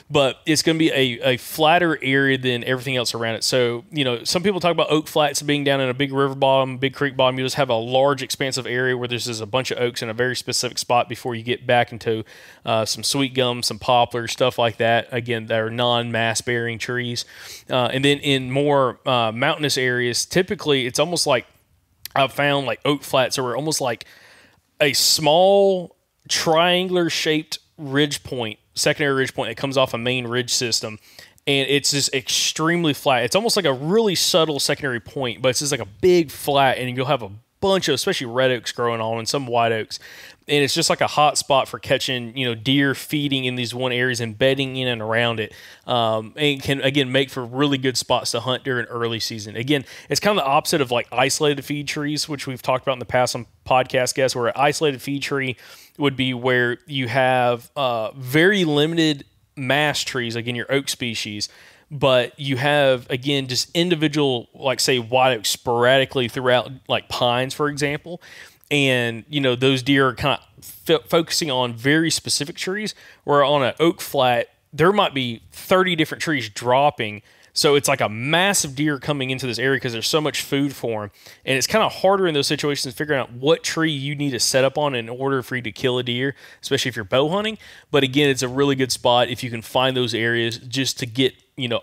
But it's going to be a flatter area than everything else around it. So, some people talk about Oak Flats being down in a big river bottom, big creek bottom. You just have a large, expansive area where there's just a bunch of oaks in a very specific spot before you get back into some sweet gum, some poplars, stuff like that. Again, that are non-mass bearing trees. And then in more mountainous areas, typically it's almost like I've found like Oak Flats are almost like a small triangular shaped ridge point, secondary ridge point that comes off a main ridge system, and it's just extremely flat. It's almost like a really subtle secondary point, but it's just like a big flat, and you'll have a bunch of, especially red oaks growing on and some white oaks, and it's just like a hot spot for catching deer feeding in these one areas and bedding in and around it, and can again make for really good spots to hunt during early season. Again, it's kind of the opposite of like isolated feed trees, which we've talked about in the past on podcast guests, where an isolated feed tree would be where you have very limited mass trees, like in your oak species, but you have, again, just individual, like say white oaks sporadically throughout, like pines, for example. And, those deer are kind of focusing on very specific trees, where on an Oak Flat, there might be 30 different trees dropping. So it's like a massive deer coming into this area because there's so much food for them. And it's kind of harder in those situations figuring out what tree you need to set up on in order for you to kill a deer, especially if you're bow hunting. But again, it's a really good spot if you can find those areas just to get,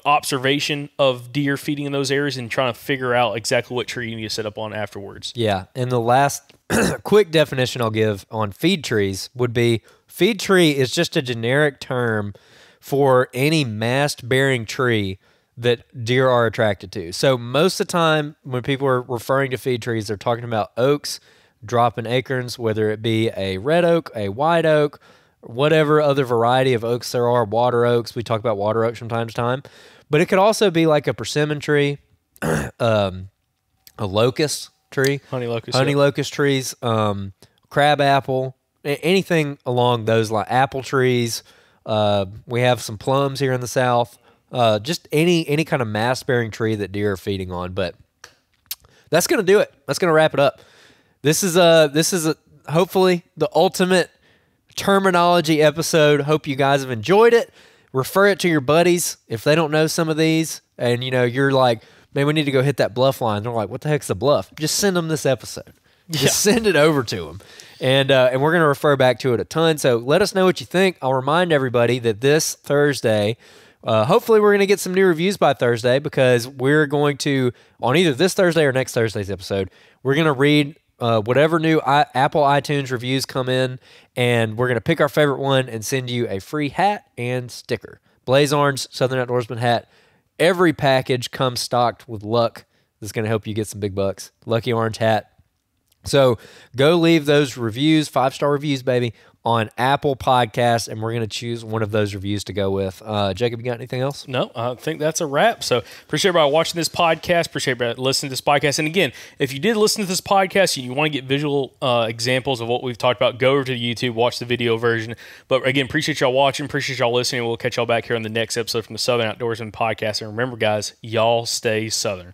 observation of deer feeding in those areas and trying to figure out exactly what tree you need to set up on afterwards. Yeah, and the last quick definition I'll give on feed trees would be feed tree is just a generic term for any mast-bearing tree that deer are attracted to. So most of the time when people are referring to feed trees, they're talking about oaks dropping acorns, whether it be a red oak, a white oak, whatever other variety of oaks there are, water oaks. We talk about water oaks from time to time. But it could also be like a persimmon tree, a locust tree. Honey locust trees, crab apple, anything along those lines. Apple trees. We have some plums here in the south. Just any kind of mass-bearing tree that deer are feeding on. But that's going to do it. That's going to wrap it up. This is hopefully the ultimate terminology episode. Hope you guys have enjoyed it. Refer it to your buddies if they don't know some of these. And, you're like, man, we need to go hit that bluff line. They're like, what the heck's a bluff? Just send them this episode. Just send it over to them. And we're going to refer back to it a ton. So let us know what you think. I'll remind everybody that this Thursday, hopefully we're going to get some new reviews by Thursday, because we're going to, on either this Thursday or next Thursday's episode, we're going to read whatever new Apple iTunes reviews come in, and we're going to pick our favorite one and send you a free hat and sticker. Blaze Orange Southern Outdoorsman hat. Every package comes stocked with luck that's going to help you get some big bucks. Lucky Orange hat. So go leave those reviews, 5-star reviews, baby, on Apple Podcasts, and we're going to choose one of those reviews to go with. Jacob, you got anything else? No, I think that's a wrap. So appreciate everybody watching this podcast. Appreciate everybody listening to this podcast. And again, if you did listen to this podcast and you want to get visual examples of what we've talked about, go over to YouTube, watch the video version. But again, appreciate y'all watching. Appreciate y'all listening. We'll catch y'all back here on the next episode from the Southern Outdoorsman Podcast. And remember, guys, y'all stay Southern.